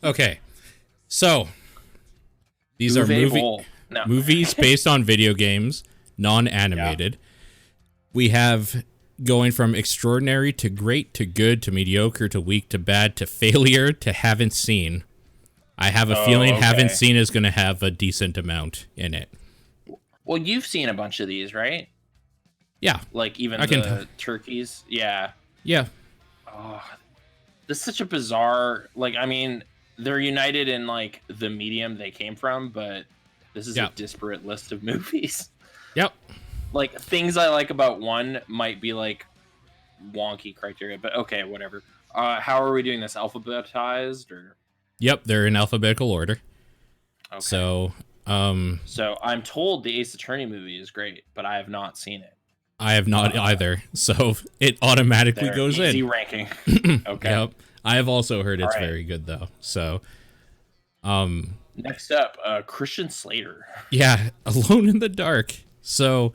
Okay, so these are Movable. No. movies based on video games, non-animated. We have going from extraordinary to great to good to mediocre to weak to bad to failure to haven't seen. I have a feeling okay. haven't seen is going to have a decent amount in it. Well, you've seen a bunch of these, right? Yeah, Like even I can. the turkeys. Yeah. Yeah, Oh, this is such a bizarre. Like, I mean, they're united in like the medium they came from, but this is yeah, a disparate list of movies. yep, Like things I like about one might be like wonky criteria, but okay, whatever. How are we doing this? Alphabetized or yep. They're in alphabetical order. okay? So, So I'm told the Ace Attorney movie is great, but I have not seen it. I have not either. So it automatically They're goes easy in. ranking. Okay. Yep. I have also heard it's All right. very good though. So, Next up, Christian Slater. yeah, Alone in the Dark. So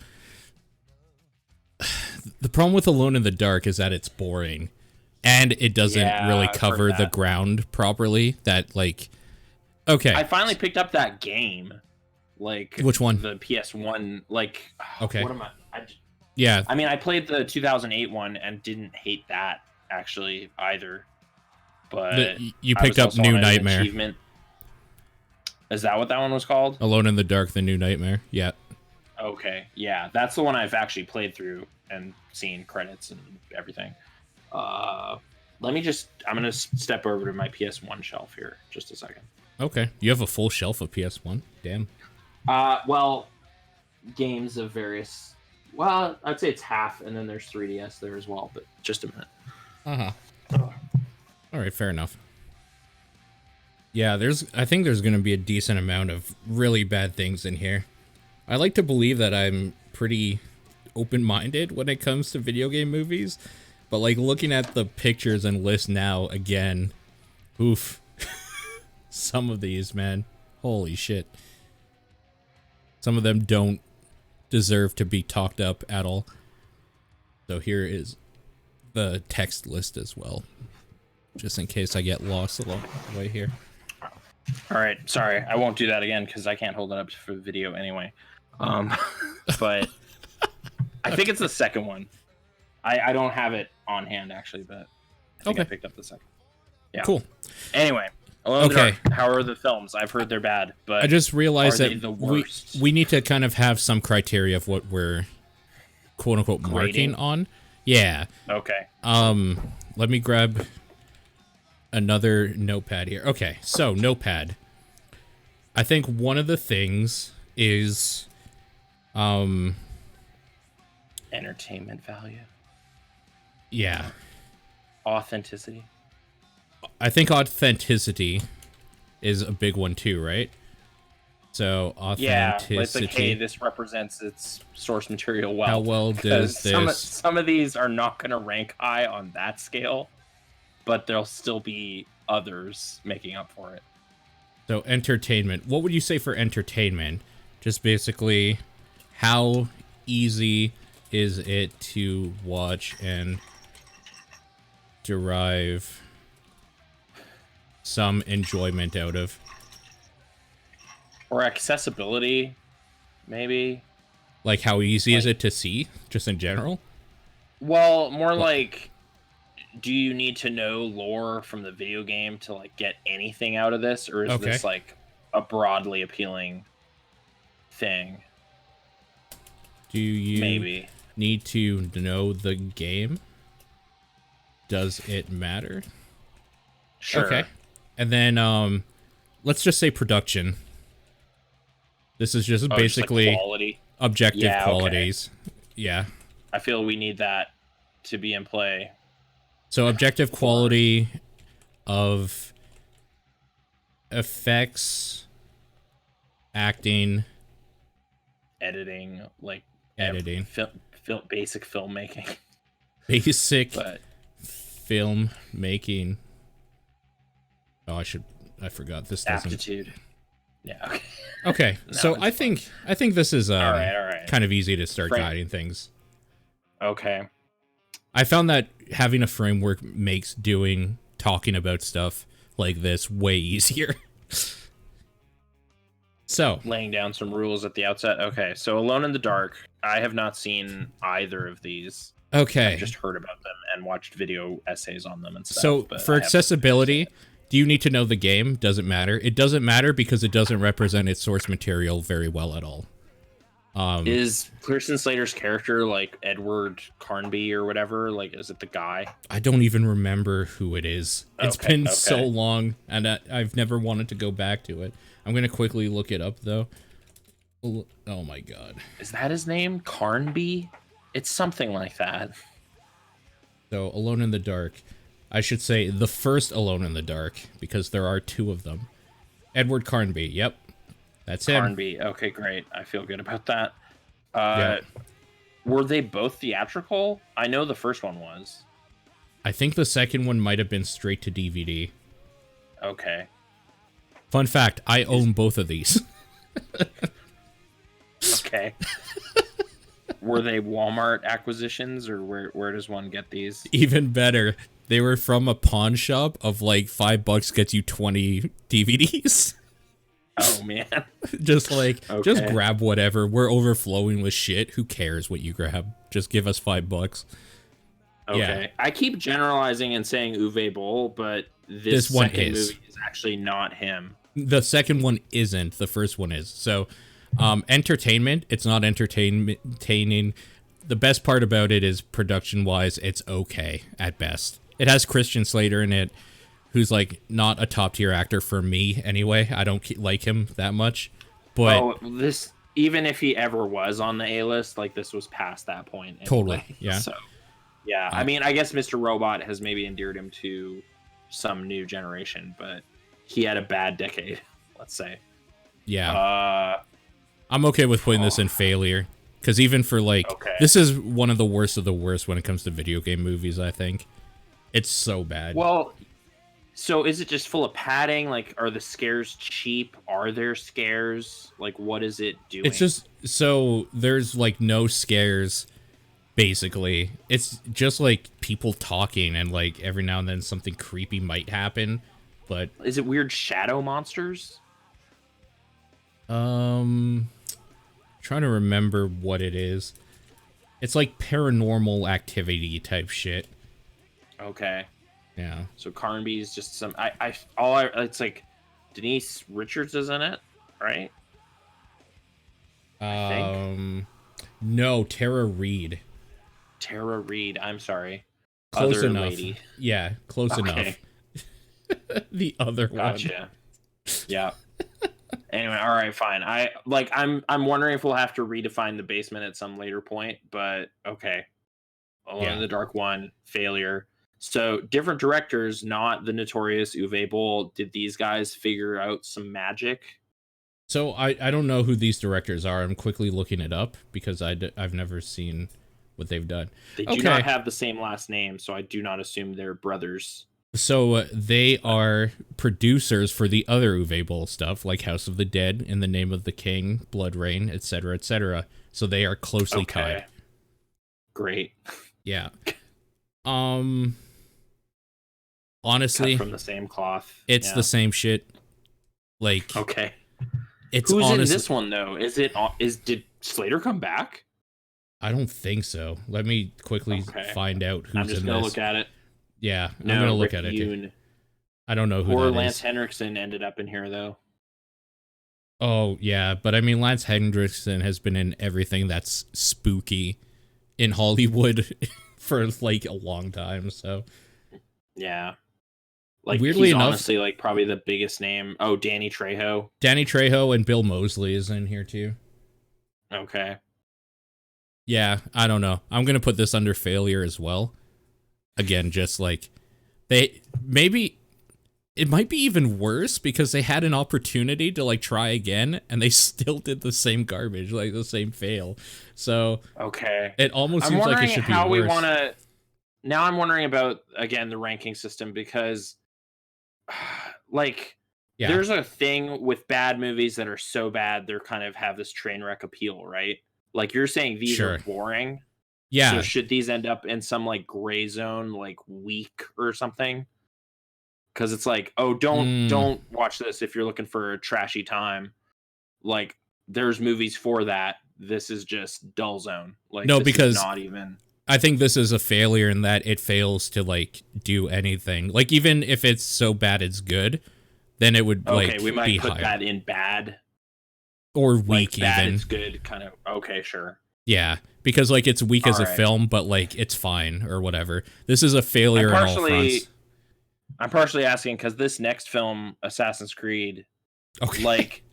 the problem with Alone in the Dark is that it's boring and it doesn't Yeah, really I've cover heard the that. ground properly. That like, okay, I finally picked up that game. Like which one? The PS1. Like, Okay. what am Yeah, I mean, I played the 2008 one and didn't hate that actually either. But you I picked was up also New on an Nightmare. achievement. Is that what that one was called? Alone in the Dark, the New Nightmare. Yeah. Okay, yeah, that's the one I've actually played through and seen credits and everything. Let me just. I'm gonna step over to my PS1 shelf here, just a second. Okay. You have a full shelf of PS1. Damn. Well, games of various. Well, I'd say it's half, and then there's 3DS there as well. But just a minute. Uh-huh. All right, fair enough. Yeah, I think there's going to be a decent amount of really bad things in here. I like to believe that I'm pretty open-minded when it comes to video game movies, but like looking at the pictures and list now again, oof. Some of these, man. Holy shit. Some of them don't deserve to be talked up at all. So here is the text list as well, just in case I get lost along the way here. All right, sorry, I won't do that again because I can't hold it up for video anyway. But I think it's the second one. I don't have it on hand actually, but I think I picked up the second. Yeah. Cool. Anyway, Alone in the Okay. Dark, how are the films? I've heard they're bad, but I just realized are they that the worst? we need to kind of have some criteria of what we're quote unquote Grading? marking on. Yeah. Okay. Let me grab another notepad here. Okay, so notepad. I think one of the things is Entertainment value, yeah. authenticity. I think authenticity is a big one too, right? So Yeah, authenticity. it's like, hey, this represents its source material well. How well does Because this? some of these are not going to rank high on that scale, but there'll still be others making up for it. So entertainment. What would you say for entertainment? Just basically, how easy is it to watch and derive some enjoyment out of? Or accessibility, maybe. Like, how easy is it to see, just in general? Well, more like, do you need to know lore from the video game to like get anything out of this, or is this like a broadly appealing thing? Do you Maybe need to know the game? Does it matter? Sure. Okay. And then let's just say production. This is just basically just like quality. objective Yeah, okay. qualities. Yeah. I feel we need that to be in play. So objective quality of effects, acting, Editing, like editing, basic filmmaking. basic But film making. Oh, I forgot this doesn't. aptitude. Yeah. Okay. Okay, No, so it's I think this is all right. kind of easy to start Frame- guiding things. Okay. I found that having a framework makes talking about stuff like this way easier. So, laying down some rules at the outset. Okay, so Alone in the Dark. I have not seen either of these. okay. I've just heard about them and watched video essays on them and stuff. So, but for accessibility, do you need to know the game? Doesn't matter. It doesn't matter because it doesn't represent its source material very well at all. Is Kirsten Slater's character like Edward Carnby or whatever? Like, is it the guy? I don't even remember who it is. It's been so long, and I've never wanted to go back to it. I'm going to quickly look it up, though. Oh my god. Is that his name? Carnby? It's something like that. So, Alone in the Dark. I should say the first Alone in the Dark, because there are two of them. Edward Carnby, yep. That's him. Carnby, okay, great. I feel good about that. Were they both theatrical? I know the first one was. I think the second one might have been straight to DVD. Okay. Fun fact, I own both of these. Okay. Were they Walmart acquisitions, or where does one get these? Even better, they were from a pawn shop of like $5 gets you 20 DVDs. Oh man. Just grab whatever. We're overflowing with shit. Who cares what you grab? Just give us $5. Okay. Yeah. I keep generalizing and saying Uwe Boll, but this one second is. movie is actually not him. The second one isn't. The first one is. So, entertainment. It's not entertaining. The best part about it is production-wise, it's okay at best. It has Christian Slater in it, who's like not a top-tier actor for me anyway. I don't like him that much. But this, even if he ever was on the A-list, like this was past that point. Anyway. Totally, yeah. So, yeah, I mean, I guess Mr. Robot has maybe endeared him to some new generation, but he had a bad decade, let's say. Yeah. I'm okay with putting this in failure, because even for this is one of the worst when it comes to video game movies, I think. It's so bad. Well, so is it just full of padding? Like, are the scares cheap? Are there scares? Like, what is it doing? It's just, so there's like no scares, basically. It's just like people talking, and like every now and then something creepy might happen, but... Is it weird shadow monsters? Trying to remember what it is. It's like paranormal activity type shit. Okay. Yeah. So Carnby's just some. It's like Denise Richards is in it, right? I think. No, Tara Reid. Tara Reid. I'm sorry. Close other enough. Lady. Yeah, close enough. The other Gotcha. Yeah. Anyway, all right, fine. I'm wondering if we'll have to redefine the basement at some later point, but okay. Alone in the Dark 1, failure. So different directors, not the notorious Uwe Boll. Did these guys figure out some magic? So I don't know who these directors are. I'm quickly looking it up because I've never seen what they've done. They do not have the same last name, so I do not assume they're brothers. So they are producers for the other Uwe Boll stuff, like House of the Dead, In the Name of the King, Blood Rain, etc., etc. So they are closely tied. Great. Yeah. Honestly, cut from the same cloth. It's the same shit. Like, okay. It's who's in this one though? Did Slater come back? I don't think so. Let me quickly find out who's in this. I'm just gonna look at it. Yeah, I'm gonna look at it. Too. I don't know who that is. Lance Henriksen ended up in here though. Oh yeah, but I mean Lance Henriksen has been in everything that's spooky in Hollywood for like a long time. So yeah, like weirdly enough, honestly, like probably the biggest name. Oh, Danny Trejo. Danny Trejo and Bill Moseley is in here too. Okay. Yeah, I don't know. I'm gonna put this under failure as well. Again, just like it might be even worse because they had an opportunity to like try again and they still did the same garbage, like the same fail. So it almost seems like it should be worse. Now I'm wondering about again the ranking system because there's a thing with bad movies that are so bad they're kind of have this train wreck appeal, right? Like you're saying these are boring. Yeah. So should these end up in some like gray zone, like weak or something? because it's like, oh, don't watch this if you're looking for a trashy time. Like, there's movies for that. This is just dull zone. Like, No, this because is not even. I think this is a failure in that it fails to like do anything. Like, even if it's so bad it's good, then it would Okay, like we might be put higher. that in bad Or weak, like bad, even. it's good kind of. Okay, sure. Yeah, because like it's weak as a film, but like it's fine or whatever. This is a failure on all fronts. I'm partially asking because this next film, Assassin's Creed, Okay. like,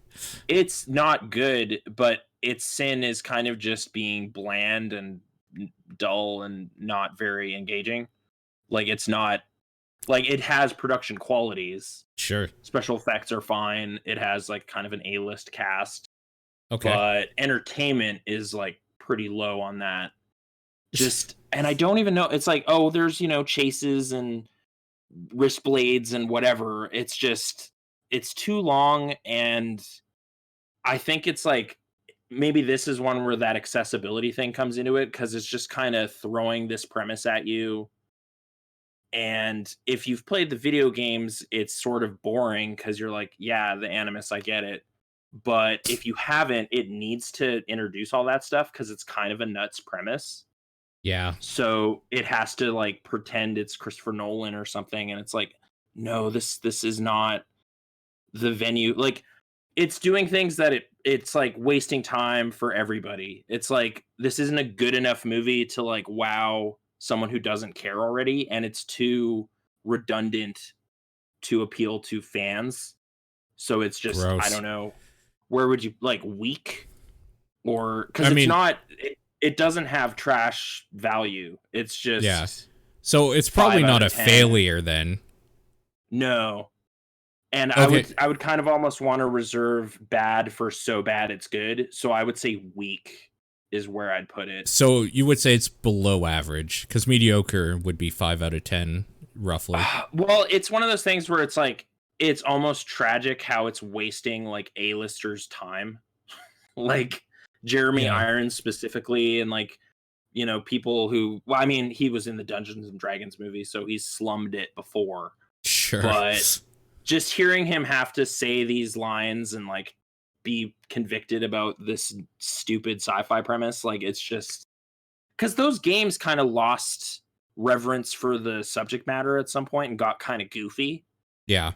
it's not good, but its sin is kind of just being bland and dull and not very engaging. Like, it's not like, it has production qualities. Sure. Special effects are fine. It has like kind of an A-list cast, Okay. but entertainment is like pretty low on that. Just, and I don't even know. It's like, oh, there's, chases and wrist blades and whatever. It's just, it's too long. And I think it's like, maybe this is one where that accessibility thing comes into it, because it's just kind of throwing this premise at you. And if you've played the video games, it's sort of boring because you're like, yeah, the Animus, I get it. But if you haven't, it needs to introduce all that stuff because it's kind of a nuts premise. Yeah. So it has to like pretend it's Christopher Nolan or something. And it's like, no, this is not the venue. Like, it's doing things that it's like wasting time for everybody. It's like, this isn't a good enough movie to like wow someone who doesn't care already, and it's too redundant to appeal to fans. So it's just, Gross. I don't know, where would you like, weak? Or because it doesn't have trash value. It's just, yeah. So it's probably not a 10. failure then. No. And okay. I would kind of almost want to reserve bad for so bad it's good. So I would say weak is where I'd put it. So you would say it's below average, because mediocre would be 5 out of 10, roughly. Well, it's one of those things where it's like, it's almost tragic how it's wasting like A-listers' time. Like Jeremy Irons specifically, and like, people who, well, I mean, he was in the Dungeons and Dragons movie, so he's slummed it before. Sure. But just hearing him have to say these lines and like be convicted about this stupid sci-fi premise, like, it's just because those games kind of lost reverence for the subject matter at some point and got kind of goofy. Yeah.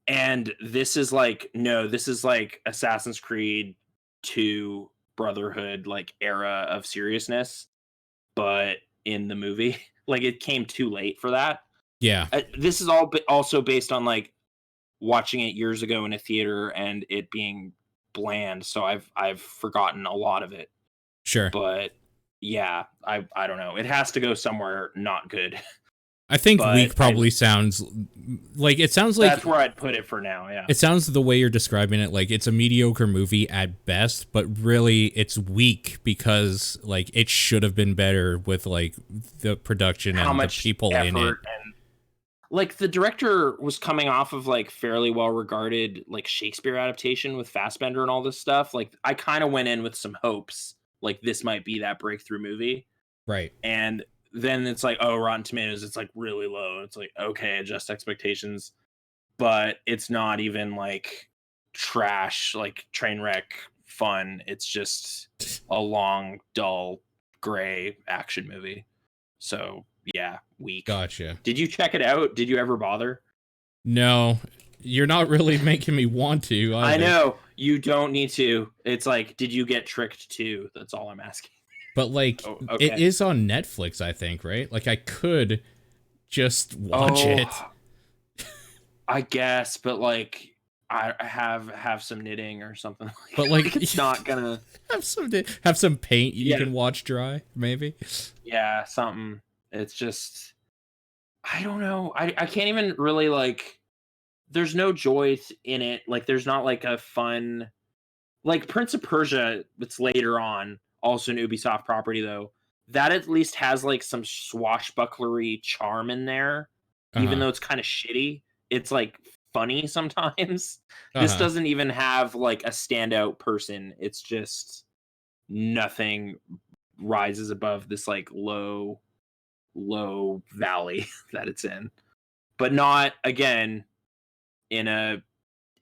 And this is like, no, this is like Assassin's Creed 2 Brotherhood, like, era of seriousness, but in the movie. Like, it came too late for that. Yeah. This is all also based on like watching it years ago in a theater and it being bland, so I've forgotten a lot of it. Sure. But yeah, I don't know. It has to go somewhere not good. I think weak probably sounds like, it sounds like that's where I'd put it for now. Yeah. It sounds the way you're describing it, like it's a mediocre movie at best, but really it's weak because like it should have been better with like the production and the people in it. And like, the director was coming off of like fairly well regarded like Shakespeare adaptation with Fassbender and all this stuff. Like, I kind of went in with some hopes, like this might be that breakthrough movie. Right. And then it's like, oh, Rotten Tomatoes, it's like really low. It's like, okay, adjust expectations. But it's not even like trash, like train wreck fun. It's just a long, dull, gray action movie. So yeah, weak. Gotcha. Did you check it out? Did you ever bother? No, you're not really making me want to. Either. I know, you don't need to. It's like, did you get tricked too? That's all I'm asking. But like, okay. It is on Netflix, I think, right? Like, I could just watch it. I guess, but like, I have some knitting or something. But like, it's not gonna have some paint you can watch dry, maybe. Yeah, something. It's just, I don't know. I can't even really like. There's no joy in it. Like, there's not like a fun, like Prince of Persia. It's later on. Also an Ubisoft property, though, that at least has like some swashbucklery charm in there, even though it's kind of shitty. It's like funny sometimes. This doesn't even have like a standout person. It's just nothing rises above this like low valley that it's in. but not again in a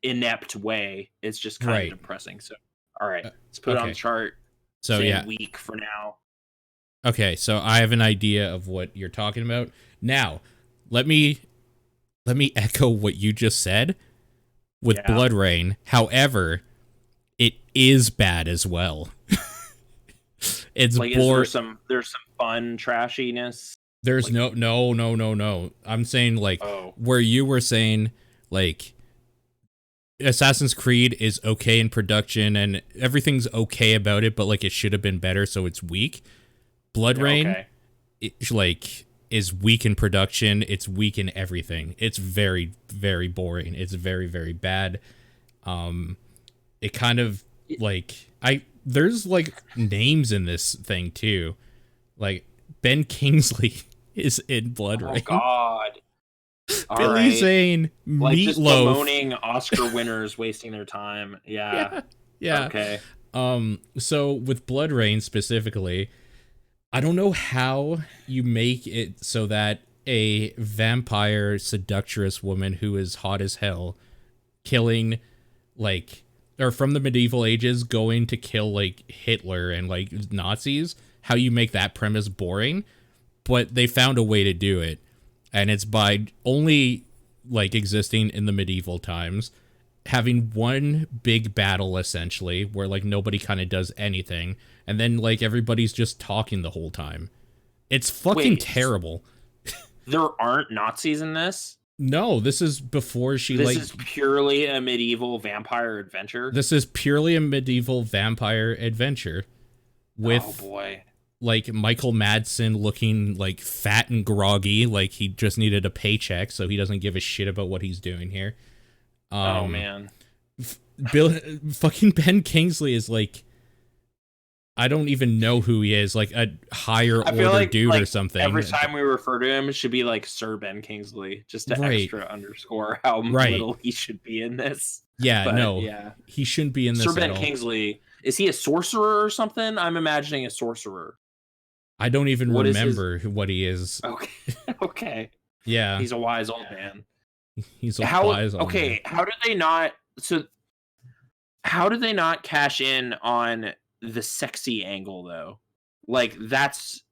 inept way. It's just kind of depressing. So, all right, let's put it on the chart. So yeah, week for now. Okay, so I have an idea of what you're talking about. Now, let me echo what you just said with Blood Rain. However, it is bad as well. It's like, there's some fun trashiness. There's like, no. I'm saying like where you were saying like Assassin's Creed is okay in production and everything's okay about it, but like it should have been better, so it's weak. Blood Rain, it, like, is weak in production. It's weak in everything. It's very, very boring. It's very, very bad. It kind of like there's like names in this thing too, like Ben Kingsley is in Blood Rain. Oh God. Billy Zane, like Meatloaf. Just bemoaning Oscar winners wasting their time. Yeah. Okay. So with Blood Rain specifically, I don't know how you make it so that a vampire seductress woman who is hot as hell, killing like, or from the medieval ages going to kill like Hitler and like Nazis, how you make that premise boring, but they found a way to do it. And it's by only like existing in the medieval times, having one big battle essentially where like nobody kind of does anything, and then like everybody's just talking the whole time. It's fucking terrible. There aren't Nazis in this? No, this is before she This is purely a medieval vampire adventure? This is purely a medieval vampire adventure with like Michael Madsen looking like fat and groggy, like he just needed a paycheck, so he doesn't give a shit about what he's doing here. Oh man. Fucking Ben Kingsley is like, I don't even know who he is, like a higher order dude or something. Every time we refer to him, it should be like Sir Ben Kingsley, just to extra underscore how little he should be in this. Yeah, he shouldn't be in this. Sir Ben Kingsley, is he a sorcerer or something? I'm imagining a sorcerer. I don't even remember what he is. Okay. Okay. Yeah. He's a wise old man. He's a wise old man. How do they not cash in on the sexy angle though? Like that's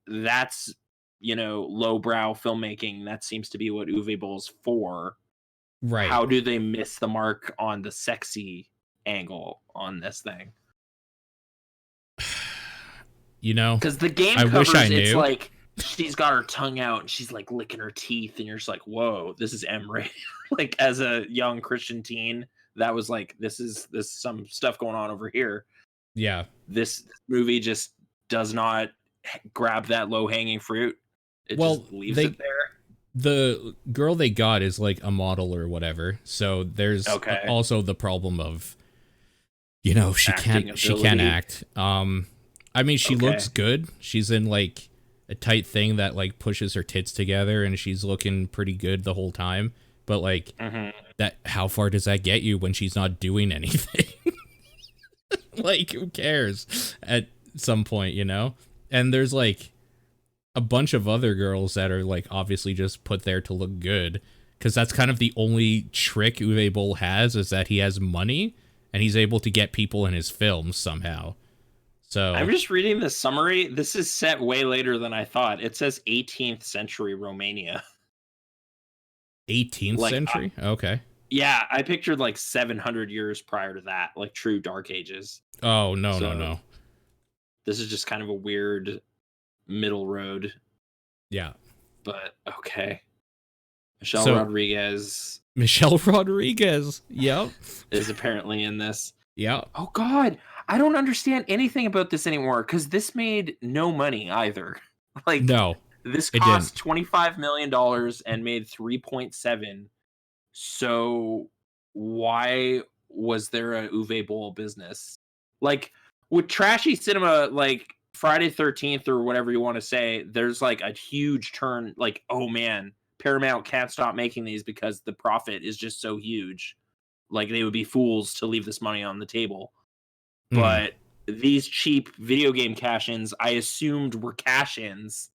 lowbrow filmmaking. That seems to be what Uwe Boll's for. Right. How do they miss the mark on the sexy angle on this thing? Because the game covers, it's like she's got her tongue out and she's like licking her teeth, and you're just like, whoa, this is M-rated. Like as a young Christian teen, that was like, this is some stuff going on over here. Yeah. This movie just does not grab that low-hanging fruit. It just leaves it there. The girl they got is like a model or whatever, so there's also the problem of, she can't act. I mean, she looks good. She's in like a tight thing that like pushes her tits together, and she's looking pretty good the whole time. But like that, how far does that get you when she's not doing anything? Like, who cares at some point, And there's like a bunch of other girls that are like obviously just put there to look good, because that's kind of the only trick Uwe Boll has, is that he has money and he's able to get people in his films somehow. So I'm just reading the summary. This is set way later than I thought. It says 18th century Romania. 18th century? Okay. Yeah, I pictured like 700 years prior to that, like true Dark Ages. Oh, no. This is just kind of a weird middle road. Yeah. But okay. Michelle Rodriguez. Yep. Is apparently in this. Yeah. Oh God. I don't understand anything about this anymore, because this made no money either. Like, no, this cost $25 million and made 3.7. So why was there a Uwe Boll business? Like with trashy cinema, like Friday 13th or whatever you want to say, there's like a huge turn. Like, oh man, Paramount can't stop making these because the profit is just so huge. Like, they would be fools to leave this money on the table. But these cheap video game cash-ins, I assumed were cash-ins.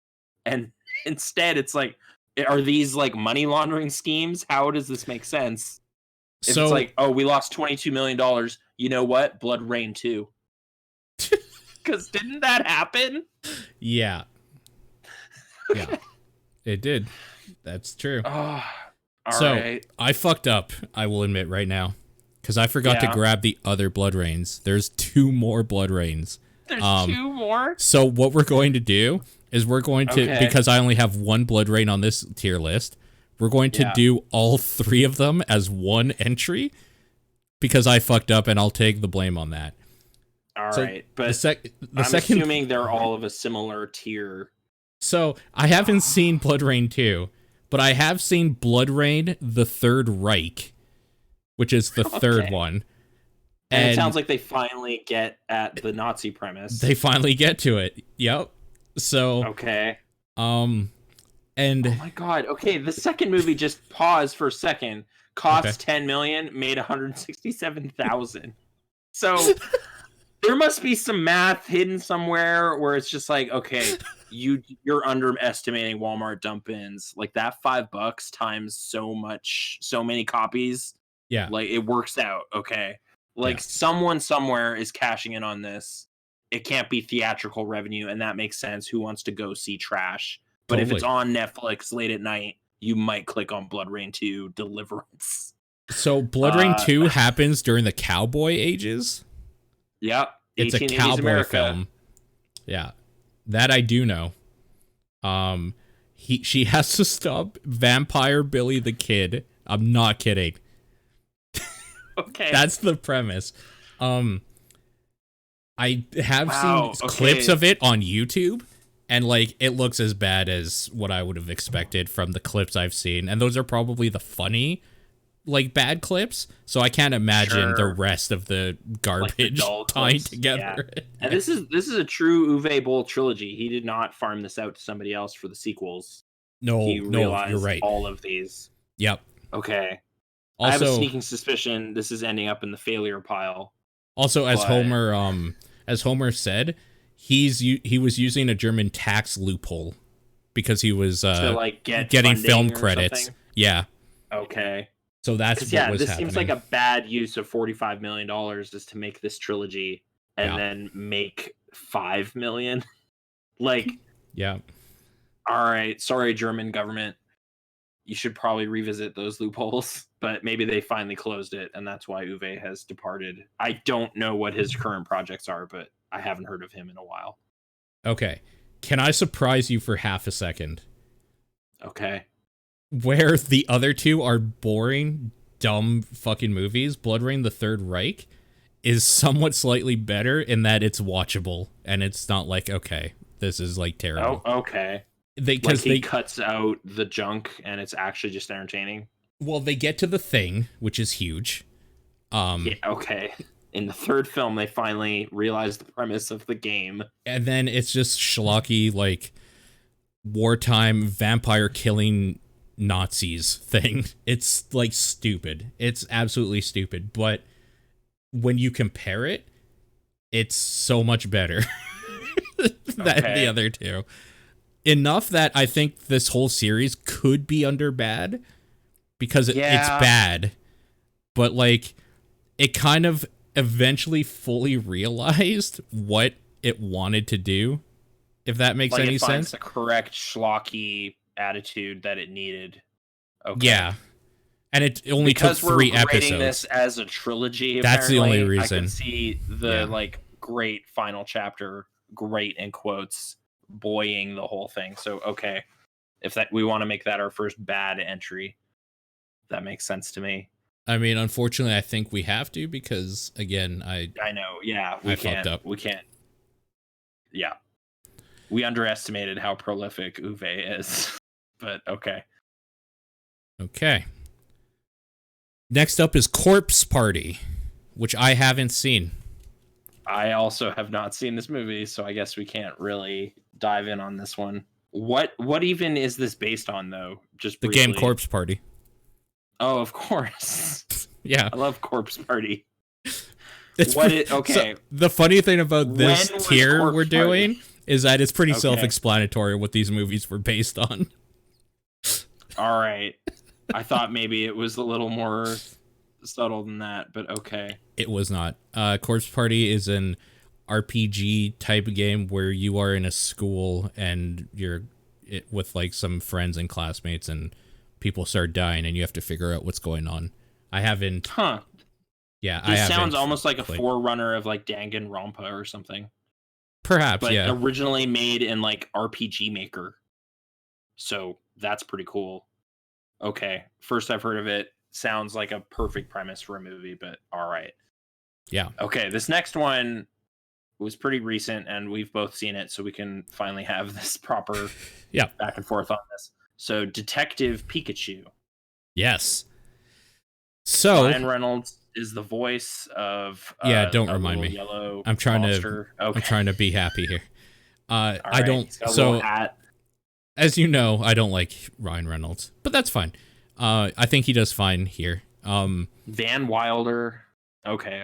And instead, it's like, Are these like money laundering schemes? How does this make sense? If So it's like, oh, we lost $22 million. You know what? Blood Rain 2. Because didn't that happen? yeah. Yeah. It did. That's true. Oh, all so right. I fucked up, I will admit right now. Because I forgot to grab the other Blood Rains. There's 2 more Blood Rains. There's 2 more? So what we're going to do is we're going to, because I only have 1 Blood Rain on this tier list, we're going to do all 3 of them as 1 entry. Because I fucked up and I'll take the blame on that. All right. But I'm assuming they're all of a similar tier. So I haven't seen Blood Rain 2, but I have seen Blood Rain: The Third Reich, which is the third one. And it sounds like they finally get at the Nazi premise. They finally get to it. Yep. So okay. And oh my god. Okay, the second movie, just pause for a second. Cost 10 million, made 167,000. So there must be some math hidden somewhere where it's just like, okay, you're underestimating Walmart dump-ins. Like that $5 times so many copies. Yeah. Like it works out, okay? Like someone somewhere is cashing in on this. It can't be theatrical revenue, and that makes sense. Who wants to go see trash? But if it's on Netflix late at night, you might click on Blood Rain 2 Deliverance. So Blood Rain 2 happens during the cowboy ages? Yep. It's a cowboy film. Yeah. That I do know. She has to stop Vampire Billy the Kid. I'm not kidding. Okay. That's the premise. I have seen clips of it on YouTube, and like it looks as bad as what I would have expected from the clips I've seen, and those are probably the funny, like bad clips. So I can't imagine the rest of the garbage like tying together. Yeah. And this is a true Uwe Boll trilogy. He did not farm this out to somebody else for the sequels. No, you're right. All of these. Yep. Okay. Also, I have a sneaking suspicion this is ending up in the failure pile. Also, as Homer said, he was using a German tax loophole because he was to like getting film credits. Something? Yeah. Okay. So that's what was this happening. Seems like a bad use of $45 million is to make this trilogy and then make 5 million. Like, yeah. All right, sorry, German government. You should probably revisit those loopholes, but maybe they finally closed it, and that's why Uwe has departed. I don't know what his current projects are, but I haven't heard of him in a while. Okay. Can I surprise you for half a second? Okay. Where the other 2 are boring, dumb fucking movies, Blood Rain: The Third Reich is somewhat slightly better in that it's watchable, and it's not like, okay, this is like terrible. Oh, okay. Because he cuts out the junk and it's actually just entertaining. Well, they get to the thing, which is huge. Yeah, okay. In the third film, they finally realize the premise of the game. And then it's just schlocky, like, wartime vampire killing Nazis thing. It's, like, stupid. It's absolutely stupid. But when you compare it, it's so much better than the other 2. Enough that I think this whole series could be under bad because it's bad, but like it kind of eventually fully realized what it wanted to do, if that makes any sense. The correct schlocky attitude that it needed. Okay. Yeah, and it only took 3 episodes. Because we're this as a trilogy. That's the only reason. I can see the like great final chapter, great in quotes, buoying the whole thing. So okay, if that we want to make that our first bad entry, that makes sense to me. I mean, unfortunately, I think we have to because again, I know, yeah, fucked up. We can't. Yeah, we underestimated how prolific Uwe is, but okay. Okay. Next up is Corpse Party, which I haven't seen. I also have not seen this movie, so I guess we can't really dive in on this one. What even is this based on, though? Just briefly. The game Corpse Party. Oh, of course. Yeah. I love Corpse Party. Okay. So the funny thing about this tier we're doing is that it's pretty self-explanatory what these movies were based on. All right. I thought maybe it was a little more subtle than that, but okay. It was not. Corpse Party is an RPG type of game where you are in a school and with like some friends and classmates, and people start dying and you have to figure out what's going on. I haven't. Huh. Yeah, this sounds almost like a forerunner of like Danganronpa or something. Perhaps, but yeah. Originally made in like RPG Maker. So that's pretty cool. Okay, first I've heard of it. Sounds like a perfect premise for a movie, but all right. Yeah. Okay, this next one was pretty recent, and we've both seen it, so we can finally have this proper back and forth on this. So, Detective Pikachu. Yes. So Ryan Reynolds is the voice of don't remind me. Yellow I'm trying monster. I'm trying to be happy here. I don't. So as you know, I don't like Ryan Reynolds, but that's fine. I think he does fine here. Van Wilder. Okay.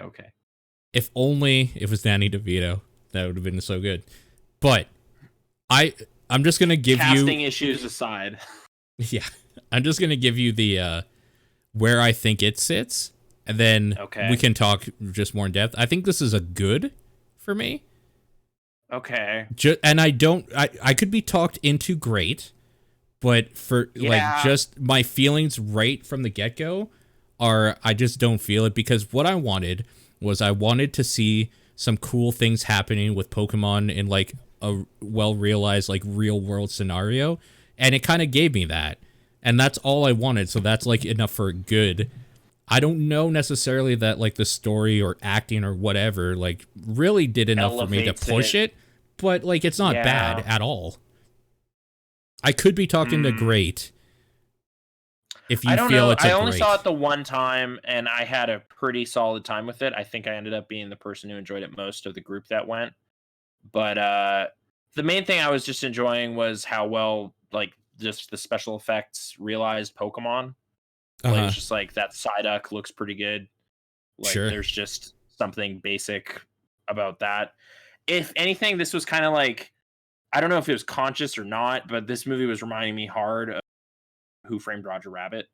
If only it was Danny DeVito, that would have been so good. But I'm just gonna give casting issues aside. Yeah, I'm just gonna give you the where I think it sits, and then we can talk just more in depth. I think this is a good for me. Okay. And I could be talked into great, but for like just my feelings right from the get-go are I just don't feel it, because what I wanted was I wanted to see some cool things happening with Pokemon in like a well-realized like real-world scenario, and it kind of gave me that. And that's all I wanted, so that's like enough for good. I don't know necessarily that like the story or acting or whatever like really did enough for me to push it, but like it's not bad at all. I could be talked into great if you feel it's a great. I only saw it the one time, and I had a pretty solid time with it. I think I ended up being the person who enjoyed it most of the group that went. But the main thing I was just enjoying was how well like just the special effects realized Pokemon. Like, it's just like that Psyduck looks pretty good. Like there's just something basic about that. If anything, this was kind of like, I don't know if it was conscious or not, but this movie was reminding me hard of Who Framed Roger Rabbit.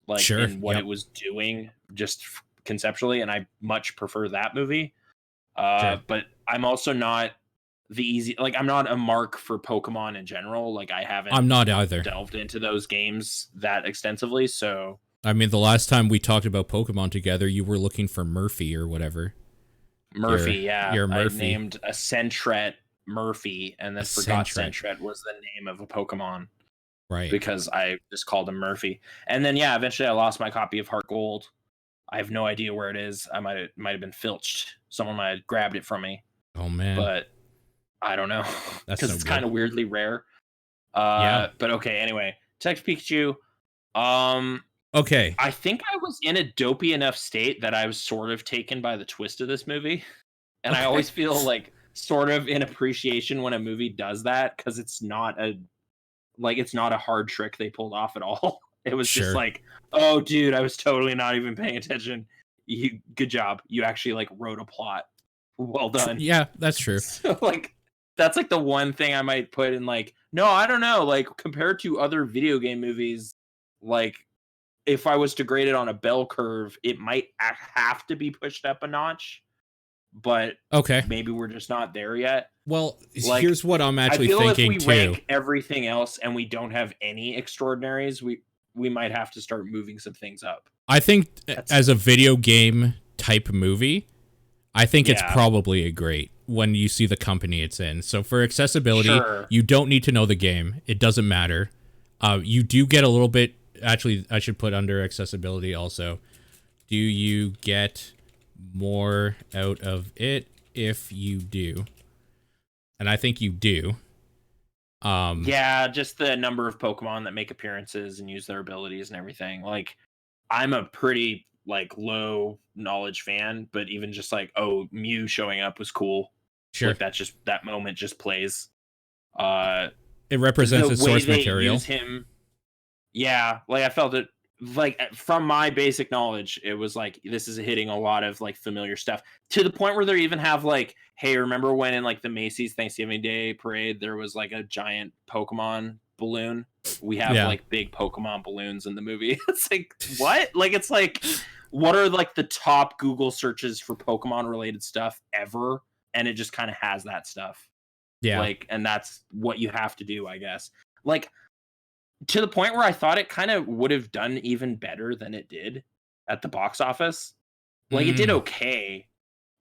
Like in what it was doing just conceptually, and I much prefer that movie. But I'm also not I'm not a mark for Pokemon in general. Like I'm not either delved into those games that extensively. So I mean, the last time we talked about Pokemon together, you were looking for Murphy or whatever. Murphy, You're Murphy. I named a Sentret Murphy, and then forgot Sentret was the name of a Pokemon. Right. Because I just called him Murphy. And then eventually I lost my copy of Heart Gold. I have no idea where it is. I might have been filched. Someone might have grabbed it from me. Oh man. But I don't know, because it's kind of weirdly rare. But okay, anyway, Detective Pikachu. Okay. I think I was in a dopey enough state that I was sort of taken by the twist of this movie, and I always feel like sort of in appreciation when a movie does that, because it's not a hard trick they pulled off at all. It was just like, oh, dude, I was totally not even paying attention. Good job. You actually like wrote a plot. Well done. Yeah, that's true. So like. That's like the one thing I might put in like, no, I don't know. Like compared to other video game movies, like if I was to grade it on a bell curve, it might have to be pushed up a notch. But maybe we're just not there yet. Well, like, here's what I'm actually thinking if we rank everything else and we don't have any extraordinaries, we might have to start moving some things up. I think as a video game type movie, I think it's probably a great when you see the company it's in. So for accessibility, you don't need to know the game. It doesn't matter. You do get a little bit. Actually, I should put under accessibility also. Do you get more out of it if you do? And I think you do. Just the number of Pokemon that make appearances and use their abilities and everything. Like, I'm a pretty like low knowledge fan, but even just like, oh, Mew showing up was cool. Like that moment just plays. It represents the source material. Use him. Yeah, like I felt it. Like from my basic knowledge, it was like this is hitting a lot of like familiar stuff to the point where they even have like, hey, remember when in like the Macy's Thanksgiving Day parade there was like a giant Pokemon balloon? we have like big Pokemon balloons in the movie. It's like, what? Like, it's like, what are like the top Google searches for Pokemon related stuff ever? And it just kind of has that stuff. Yeah. Like, and that's what you have to do, I guess. Like, to the point where I thought it kind of would have done even better than it did at the box office. Like, it did okay,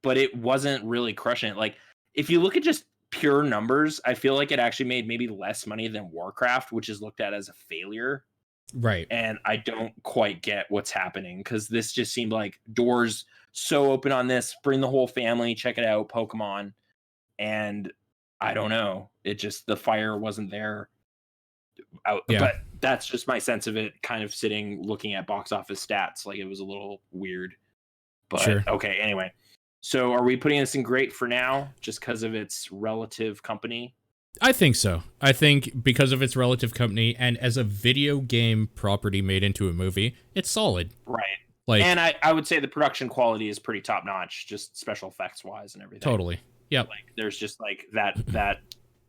but it wasn't really crushing it. Like, if you look at just pure numbers, I feel like it actually made maybe less money than Warcraft, which is looked at as a failure. Right. And I don't quite get what's happening, because this just seemed like doors so open on this. Bring the whole family, check it out, Pokemon. And I don't know. It just, the fire wasn't there. But that's just my sense of it, kind of sitting looking at box office stats. Like, it was a little weird. But okay, anyway. So are we putting this in great for now just because of its relative company? I think so. I think because of its relative company and as a video game property made into a movie, it's solid. Right. Like, and I would say the production quality is pretty top notch, just special effects wise and everything. Totally. Yep. Like, there's just like that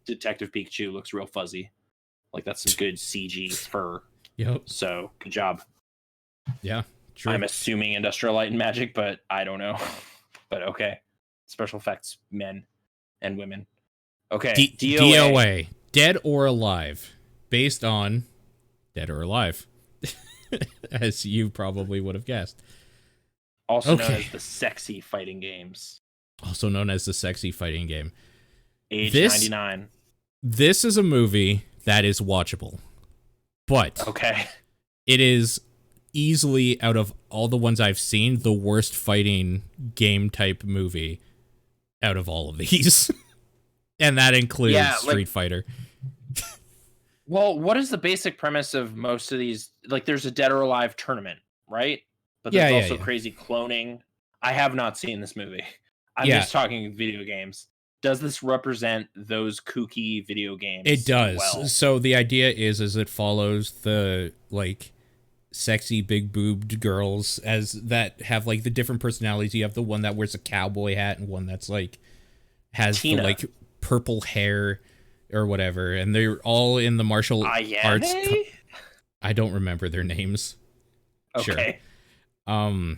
Detective Pikachu looks real fuzzy. Like, that's some good CG fur. Yep. So good job. Yeah. True. I'm assuming Industrial Light and Magic, but I don't know. But okay. Special effects, men and women. Okay. DOA. Dead or Alive. Based on Dead or Alive. As you probably would have guessed. Also known as the sexy fighting games. Also known as the sexy fighting game. Age 99. This is a movie that is watchable. But it is easily, out of all the ones I've seen, the worst fighting game type movie out of all of these. And that includes Street Fighter. Well, what is the basic premise of most of these? Like, there's a Dead or Alive tournament, right? But there's also crazy cloning. I have not seen this movie. I'm just talking video games. Does this represent those kooky video games? It does. Well? So the idea is it follows the, like, sexy big boobed girls as that have, like, the different personalities. You have the one that wears a cowboy hat and one that's, like, has the, like, purple hair or whatever, and they're all in the martial arts. I don't remember their names. Okay. Sure.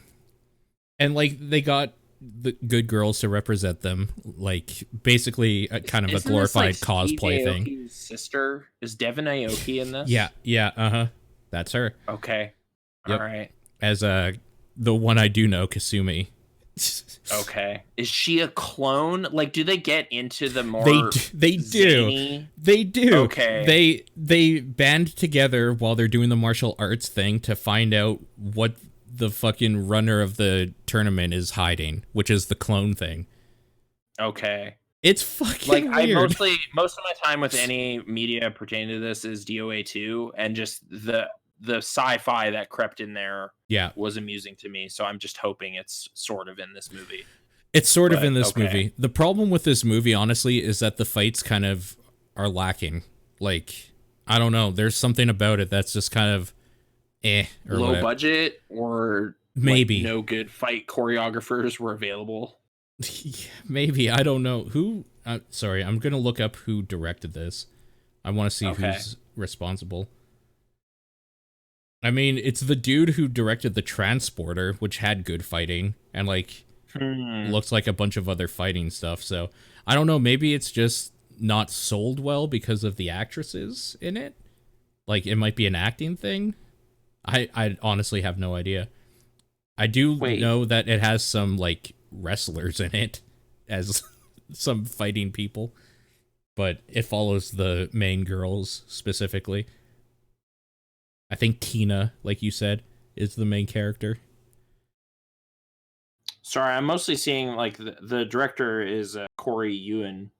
And like they got the good girls to represent them, like basically kind of a glorified cosplay thing. Aoki's sister is Devin Aoki in this? Yeah. That's her. Okay. Yep. All right. As the one I do know, Kasumi. Okay. Is she a clone? Like, do they get into the more They do. They do. Okay. They band together while they're doing the martial arts thing to find out what the fucking runner of the tournament is hiding, which is the clone thing. Okay. It's fucking like weird. Most of my time with any media pertaining to this is DOA 2, and just the sci-fi that crept in there was amusing to me. So I'm just hoping it's sort of in this movie. It's sort of in this movie. The problem with this movie, honestly, is that the fights kind of are lacking. Like, I don't know. There's something about it that's just kind of or low whatever. Budget, or maybe like, no good fight choreographers were available. Maybe. I don't know. Who? Sorry, I'm going to look up who directed this. I want to see who's responsible. I mean, it's the dude who directed The Transporter, which had good fighting, and, like, looks like a bunch of other fighting stuff, so I don't know, maybe it's just not sold well because of the actresses in it? Like, it might be an acting thing? I honestly have no idea. I do know that it has some, like, wrestlers in it as some fighting people, but it follows the main girls specifically. I think Tina, like you said, is the main character. Sorry, I'm mostly seeing, like, the director is Corey Ewan.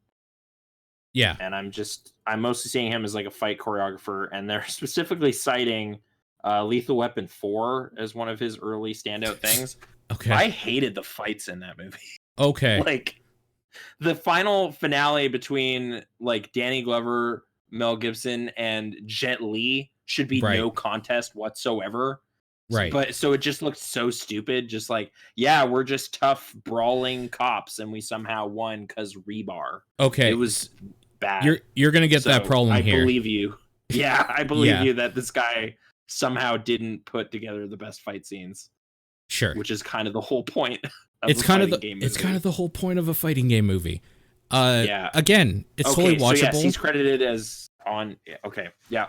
Yeah. And I'm mostly seeing him as, like, a fight choreographer, and they're specifically citing Lethal Weapon 4 as one of his early standout things. Okay. I hated the fights in that movie. Okay. Like, the final finale between, like, Danny Glover, Mel Gibson, and Jet Li should be no contest whatsoever. Right. But so it just looked so stupid. Just like, yeah, we're just tough brawling cops, and we somehow won because rebar. Okay. It was bad. You're gonna get that problem here. I believe you. Yeah, I believe Yeah. you that this guy somehow didn't put together the best fight scenes, Sure. which is kind of the whole point of It's a kind of fighting game movie. it's kind of the whole point of a fighting game movie. Yeah. Again, it's Okay, totally so watchable. yes, he's credited as on. Okay, yeah.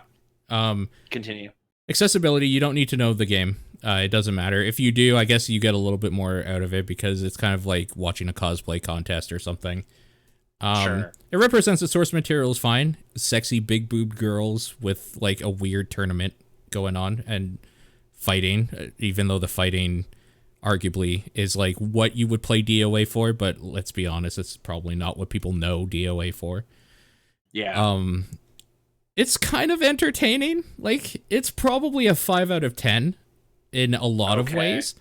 Um, Continue. accessibility, you don't need to know the game. It doesn't matter. If you do, I guess you get a little bit more out of it because it's kind of like watching a cosplay contest or something. Sure. It represents the source material is fine. Sexy big boobed girls with like a weird tournament going on and fighting, even though the fighting arguably is like what you would play DOA for, but let's be honest, it's probably not what people know DOA for. Yeah. It's kind of entertaining. Like, it's probably a 5 out of 10 in a lot of ways.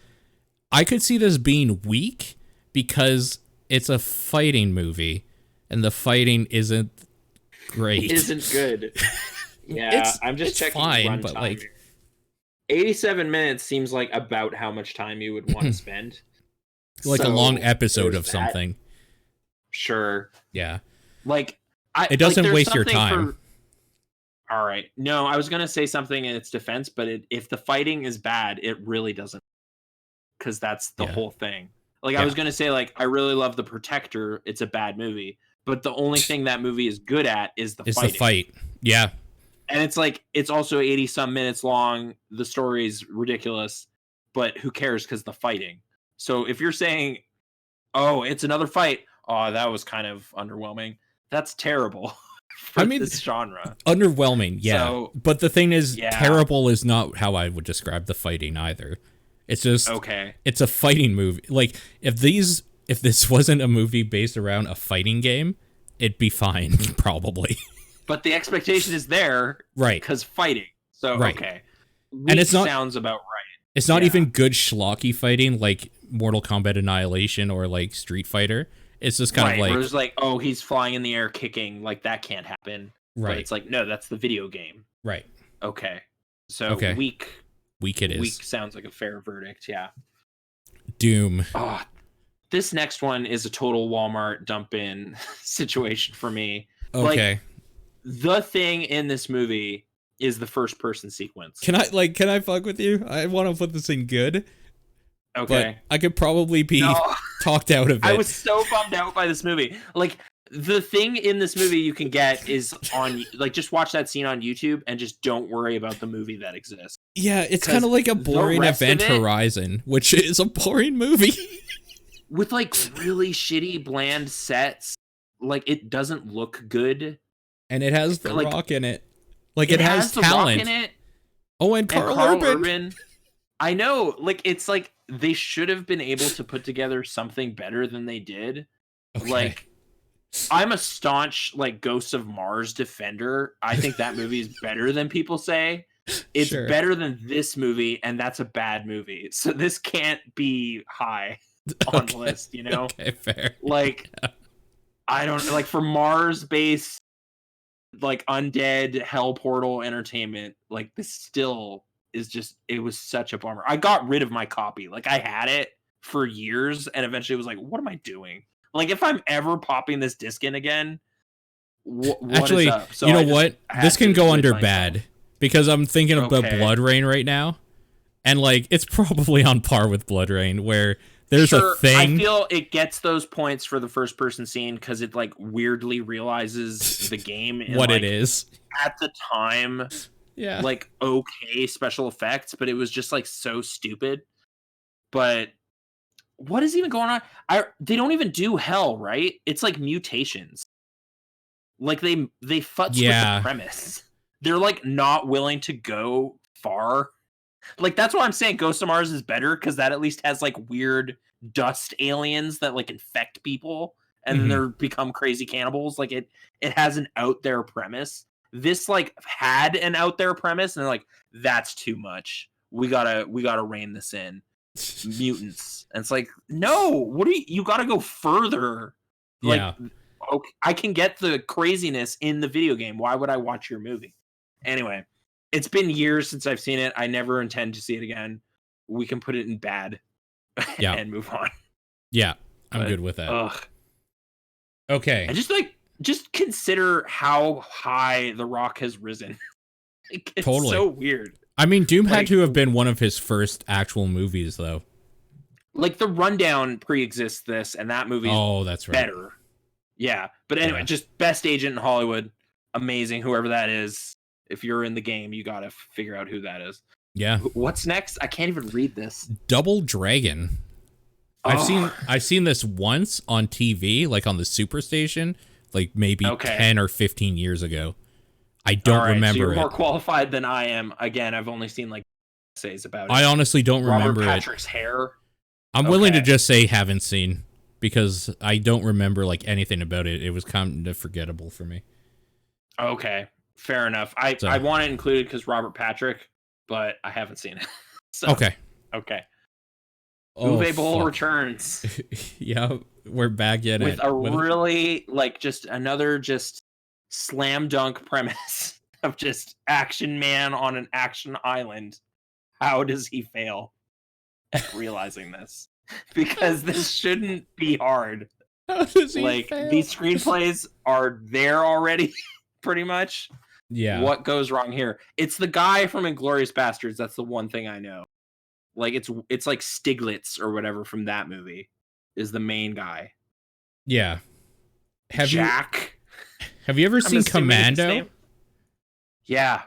I could see this being weak because it's a fighting movie and the fighting isn't great. Isn't good. Yeah, I'm just checking fine, runtime but like here. 87 minutes seems like about how much time you would want to spend. like a So, long episode there's of that. something. Sure. Yeah. Like It doesn't there's waste your something time. All right. No, I was gonna say something in its defense, but if the fighting is bad, it really doesn't, because that's the whole thing. Like I was gonna say, like I really love The Protector. It's a bad movie, but the only thing that movie is good at is the fighting. The fight. Yeah. And it's like it's also 80 some minutes long. The story's ridiculous, but who cares because the fighting. So if you're saying, "Oh, it's another fight," oh, that was kind of underwhelming. That's terrible for this genre. Underwhelming, yeah. So, but the thing is, terrible is not how I would describe the fighting either. It's just it's a fighting movie. Like if this wasn't a movie based around a fighting game, it'd be fine probably. But the expectation is there, right? Because fighting. So okay, and it's not sounds about right. It's not even good schlocky fighting like Mortal Kombat Annihilation or like Street Fighter. It's just kind of like where it's like, oh, he's flying in the air kicking, like that can't happen. Right. But it's like, no, that's the video game. Right. Okay. So weak it is. Weak sounds like a fair verdict. Yeah. Doom. Oh, this next one is a total Walmart dump in situation for me. Okay. Like, the thing in this movie is the first person sequence. Can I fuck with you? I want to put this in good. Okay. But I could probably be talked out of it. I was so bummed out by this movie. Like, the thing in this movie you can get is on, like, just watch that scene on YouTube and just don't worry about the movie that exists. Yeah, it's kind of like a boring Event Horizon, which is a boring movie. With, like, really shitty, bland sets. Like, it doesn't look good. And it has The Rock in it. Like, it has talent. The Rock in it. Oh, and Carl Urban. I know. Like, it's like they should have been able to put together something better than they did. Okay. Like, I'm a staunch, like, Ghosts of Mars defender. I think that movie is better than people say. It's better than this movie, and that's a bad movie. So this can't be high on the list, you know? Okay, fair. Like, I don't, like, for Mars-based, like, undead hell portal entertainment, like, this still is just, it was such a bummer. I got rid of my copy. Like, I had it for years, and eventually was like, what am I doing? Like, if I'm ever popping this disc in again, what Actually, is up? So you know what? This can go under bad, because I'm thinking about Blood Rain right now, and, like, it's probably on par with Blood Rain, where there's a thing. I feel it gets those points for the first person scene because it, like, weirdly realizes the game and, what like, it is at the time. Yeah, like, okay special effects, but it was just, like, so stupid. But what is even going on? They don't even do hell, right? It's like mutations. Like, they futz with the premise. They're, like, not willing to go far. Like, that's why I'm saying Ghost of Mars is better, because that at least has, like, weird dust aliens that, like, infect people and then they become crazy cannibals. Like, it has an out there premise. This, like, had an out there premise, and they're like, that's too much. We gotta rein this in. Mutants. And it's like, no, you gotta go further. Like, okay, I can get the craziness in the video game. Why would I watch your movie? Anyway, it's been years since I've seen it. I never intend to see it again. We can put it in bad and move on. Yeah, I'm good with that. Ugh. Okay. And just consider how high The Rock has risen. Like, it's Totally. so weird. I mean, Doom had Like- to have been one of his first actual movies, though. Like, The Rundown pre-exists this, and that movie's Oh, that's right. better. Yeah, but anyway, Yeah. just best agent in Hollywood. Amazing, whoever that is. If you're in the game, you gotta figure out who that is. Yeah. What's next? I can't even read this. Double Dragon. Oh. I've seen this once on TV, like on the Superstation, like maybe 10 or 15 years ago. I don't remember so you're it. more qualified than I am. Again, I've only seen like essays about it. I honestly don't remember Robert Patrick's hair. I'm willing to just say haven't seen, because I don't remember like anything about it. It was kind of forgettable for me. Okay, fair enough. I want it included because Robert Patrick, but I haven't seen it. So, Okay. Uwe Boll returns. Yeah, we're back at with it. a really like just another just slam dunk premise of just action man on an action island. How does he fail at realizing this? Because this shouldn't be hard. How does he like fail? These screenplays are there already, pretty much. Yeah. What goes wrong here? It's the guy from Inglourious Bastards. That's the one thing I know. Like it's like Stiglitz or whatever from that movie is the main guy. Yeah. Have you ever seen Commando? Yeah.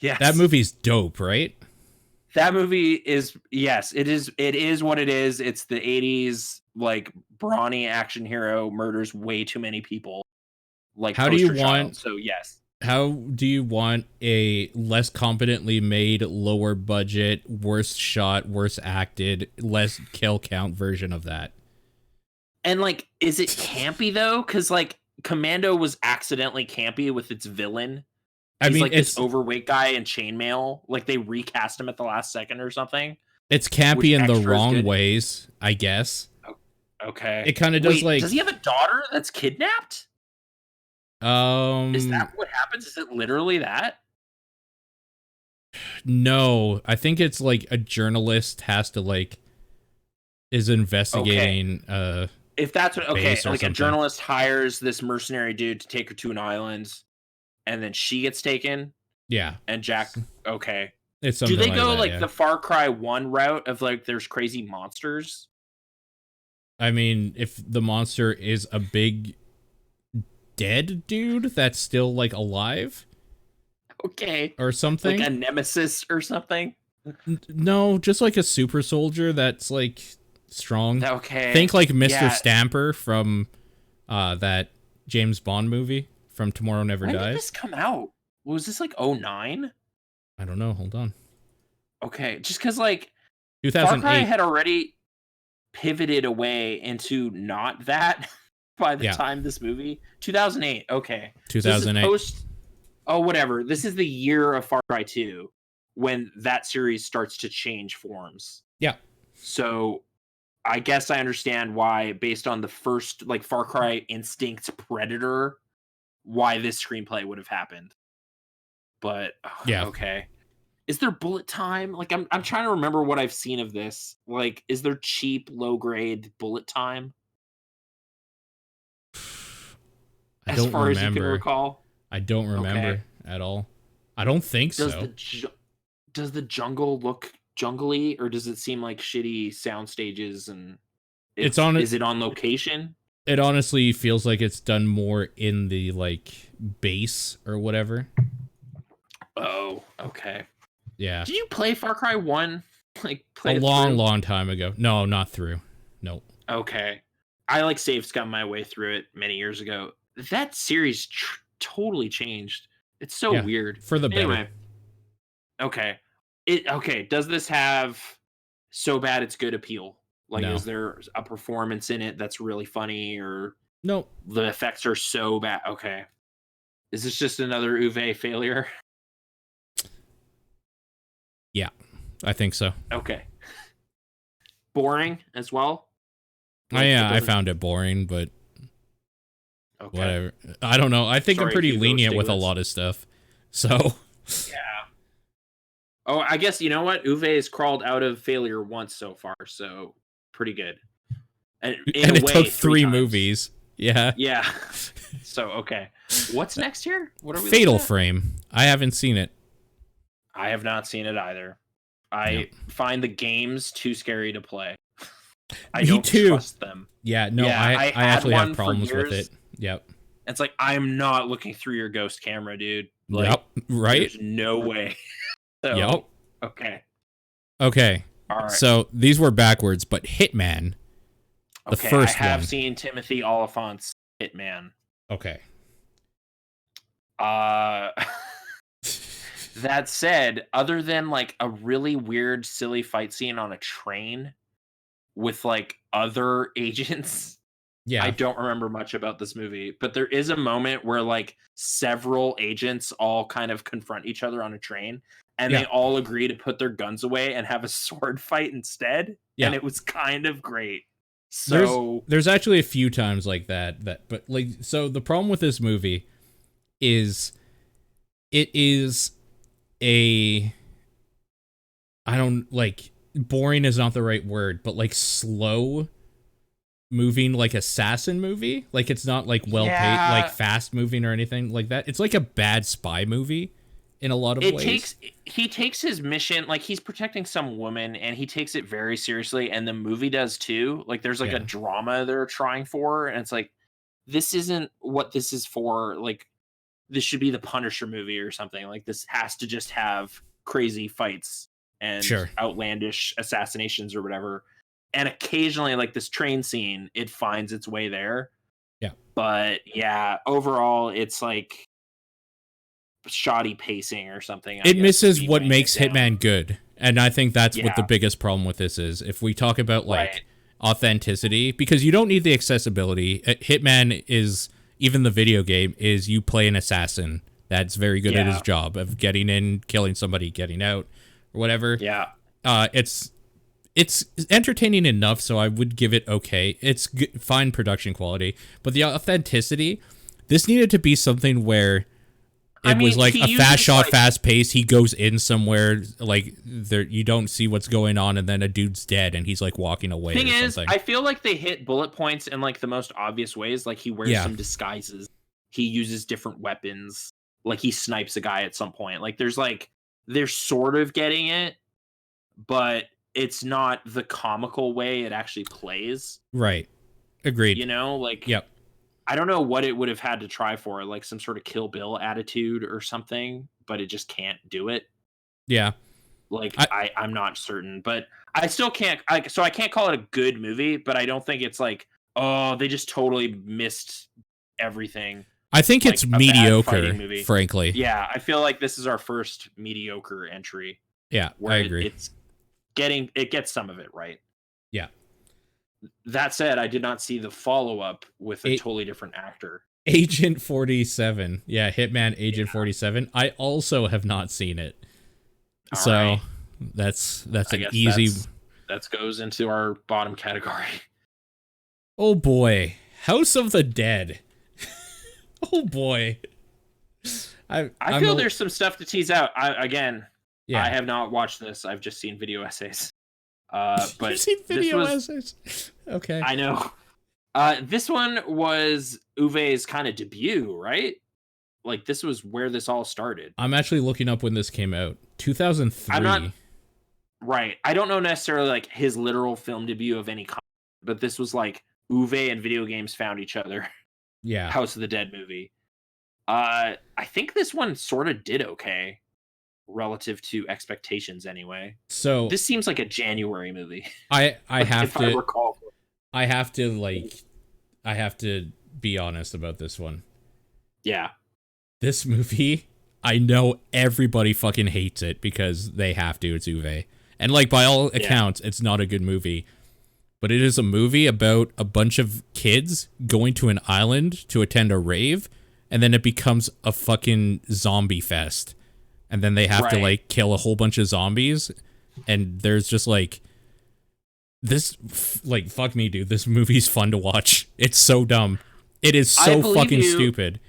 Yes. That movie's dope, right? That movie is, yes, it is what it is. It's the 80s like brawny action hero murders way too many people. Like how do you want? So yes. How do you want a less competently made, lower budget, worse shot, worse acted, less kill count version of that? And like, is it campy though? Because like Commando was accidentally campy with its villain. He's like this overweight guy in chainmail. Like they recast him at the last second or something. It's campy in the wrong ways, I guess. Okay. It kind of does. Like, does he have a daughter that's kidnapped? Is that what happens? Is it literally that? No, I think it's like a journalist has to like is investigating. If that's what, like something. A journalist hires this mercenary dude to take her to an island, and then she gets taken. Yeah, and Jack. Okay, it's do they go like the Far Cry 1 route of like there's crazy monsters? I mean, if the monster is a big dead dude that's still like alive, okay, or something, like a nemesis or something. No, just like a super soldier that's like strong. Okay, think like Mr. Stamper from that James Bond movie from Tomorrow Never Dies. When did this come out? Was this like 2009? I don't know. Hold on. Okay, just because like 2008 Far Cry had already pivoted away into not that by the time this movie 2008. Okay, 2008. Whatever. This is the year of Far Cry 2 when that series starts to change forms. Yeah. So I guess I understand why, based on the first like Far Cry Instinct Predator, why this screenplay would have happened. But okay. Is there bullet time? Like I'm trying to remember what I've seen of this. Like, is there cheap, low grade bullet time? As far as you can recall? I don't remember at all. I don't think so. Does the jungle look jungly, or does it seem like shitty sound stages and is it on location? It honestly feels like it's done more in the like base or whatever. Oh, okay. Yeah. Did you play Far Cry 1? Like play a long time ago. No, not through. Nope. Okay. I like save scum my way through it many years ago. That series totally changed. It's so weird. For the better. Anyway. Okay. Does this have so bad it's good appeal? Like, is there a performance in it that's really funny, or no? The effects are so bad. Okay. Is this just another Uwe failure? Yeah, I think so. Okay. Boring as well? Like, I found it boring, but whatever. I don't know. I think I'm pretty lenient with a lot of stuff. So yeah. Oh, I guess you know what? Uwe has crawled out of failure once so far, so pretty good. And it took 3 movies. Yeah. Yeah. So okay. What's next here? What are we Fatal Frame. I haven't seen it. I have not seen it either. I find the games too scary to play. I don't trust them. Yeah, no, Yeah, I had actually one have for problems with years. it. Yep. It's like, I'm not looking through your ghost camera, dude. Like, Yep. Right. there's no way. So, Yep. Okay. Okay. All right. So these were backwards, but Hitman, the first I have one. seen Timothy Oliphant's Hitman. Okay. That said, other than like a really weird, silly fight scene on a train with like other agents, Yeah. I don't remember much about this movie. But there is a moment where like several agents all kind of confront each other on a train, and they all agree to put their guns away and have a sword fight instead. Yeah. And it was kind of great. So there's actually a few times like that, but like, so the problem with this movie is it is I don't, like, boring is not the right word, but like slow moving, like assassin movie. Like, it's not like well paid, like fast moving or anything like that. It's like a bad spy movie in a lot of ways. He takes his mission, like he's protecting some woman, and he takes it very seriously, and the movie does too. Like, there's like a drama they're trying for, and it's like, this isn't what this is for. Like, this should be the Punisher movie or something. Like, this has to just have crazy fights and outlandish assassinations or whatever. And occasionally, like this train scene, it finds its way there. Yeah. But yeah, overall, it's like shoddy pacing or something. It misses what makes Hitman good. And I think that's what the biggest problem with this is. If we talk about like authenticity, because you don't need the accessibility. Hitman is, even the video game, is you play an assassin that's very good at his job of getting in, killing somebody, getting out, or whatever. Yeah. It's entertaining enough, so I would give it okay. It's good, fine production quality, but the authenticity, this needed to be something where it was like a fast shot, fast pace. He goes in somewhere, like, there, you don't see what's going on, and then a dude's dead, and he's like walking away. Thing or is, something. I feel like they hit bullet points in like the most obvious ways. Like, he wears some disguises, he uses different weapons, like he snipes a guy at some point. Like, they're sort of getting it, but it's not the comical way it actually plays. Right. Agreed. You know, like, yep. I don't know what it would have had to try for, like some sort of Kill Bill attitude or something, but it just can't do it. Yeah. Like, I'm not certain, but I still can't. So I can't call it a good movie, but I don't think it's like, oh, they just totally missed everything. I think like it's mediocre, frankly. Yeah, I feel like this is our first mediocre entry. Yeah, I agree. It gets some of it right. Yeah. That said, I did not see the follow-up with a totally different actor. Agent 47. Yeah, Hitman Agent 47. I also have not seen it. All that's an easy... That goes into our bottom category. Oh boy. House of the Dead. Oh boy. I feel there's some stuff to tease out. I have not watched this. I've just seen video essays. But you've seen video essays? Okay. I know. This one was Uwe's kind of debut, right? Like, this was where this all started. I'm actually looking up when this came out. 2003. Right. I don't know necessarily like his literal film debut of any kind, but this was like Uwe and video games found each other. Yeah. House of the Dead movie. I think this one sort of did okay relative to expectations anyway. So this seems like a January movie. I have to recall. I have to be honest about this one. Yeah. This movie, I know everybody fucking hates it because they have to. It's Uwe. And like, by all accounts, it's not a good movie. But it is a movie about a bunch of kids going to an island to attend a rave, and then it becomes a fucking zombie fest. And then they have to like kill a whole bunch of zombies, and there's just like this, like, fuck me, dude. This movie's fun to watch. It's so dumb. It is so fucking stupid.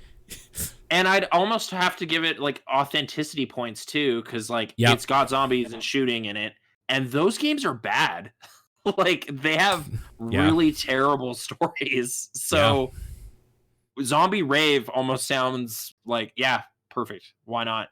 And I'd almost have to give it like authenticity points too, because like it's got zombies and shooting in it, and those games are bad. Like, they have really terrible stories. So Zombie Rave almost sounds like, perfect. Why not?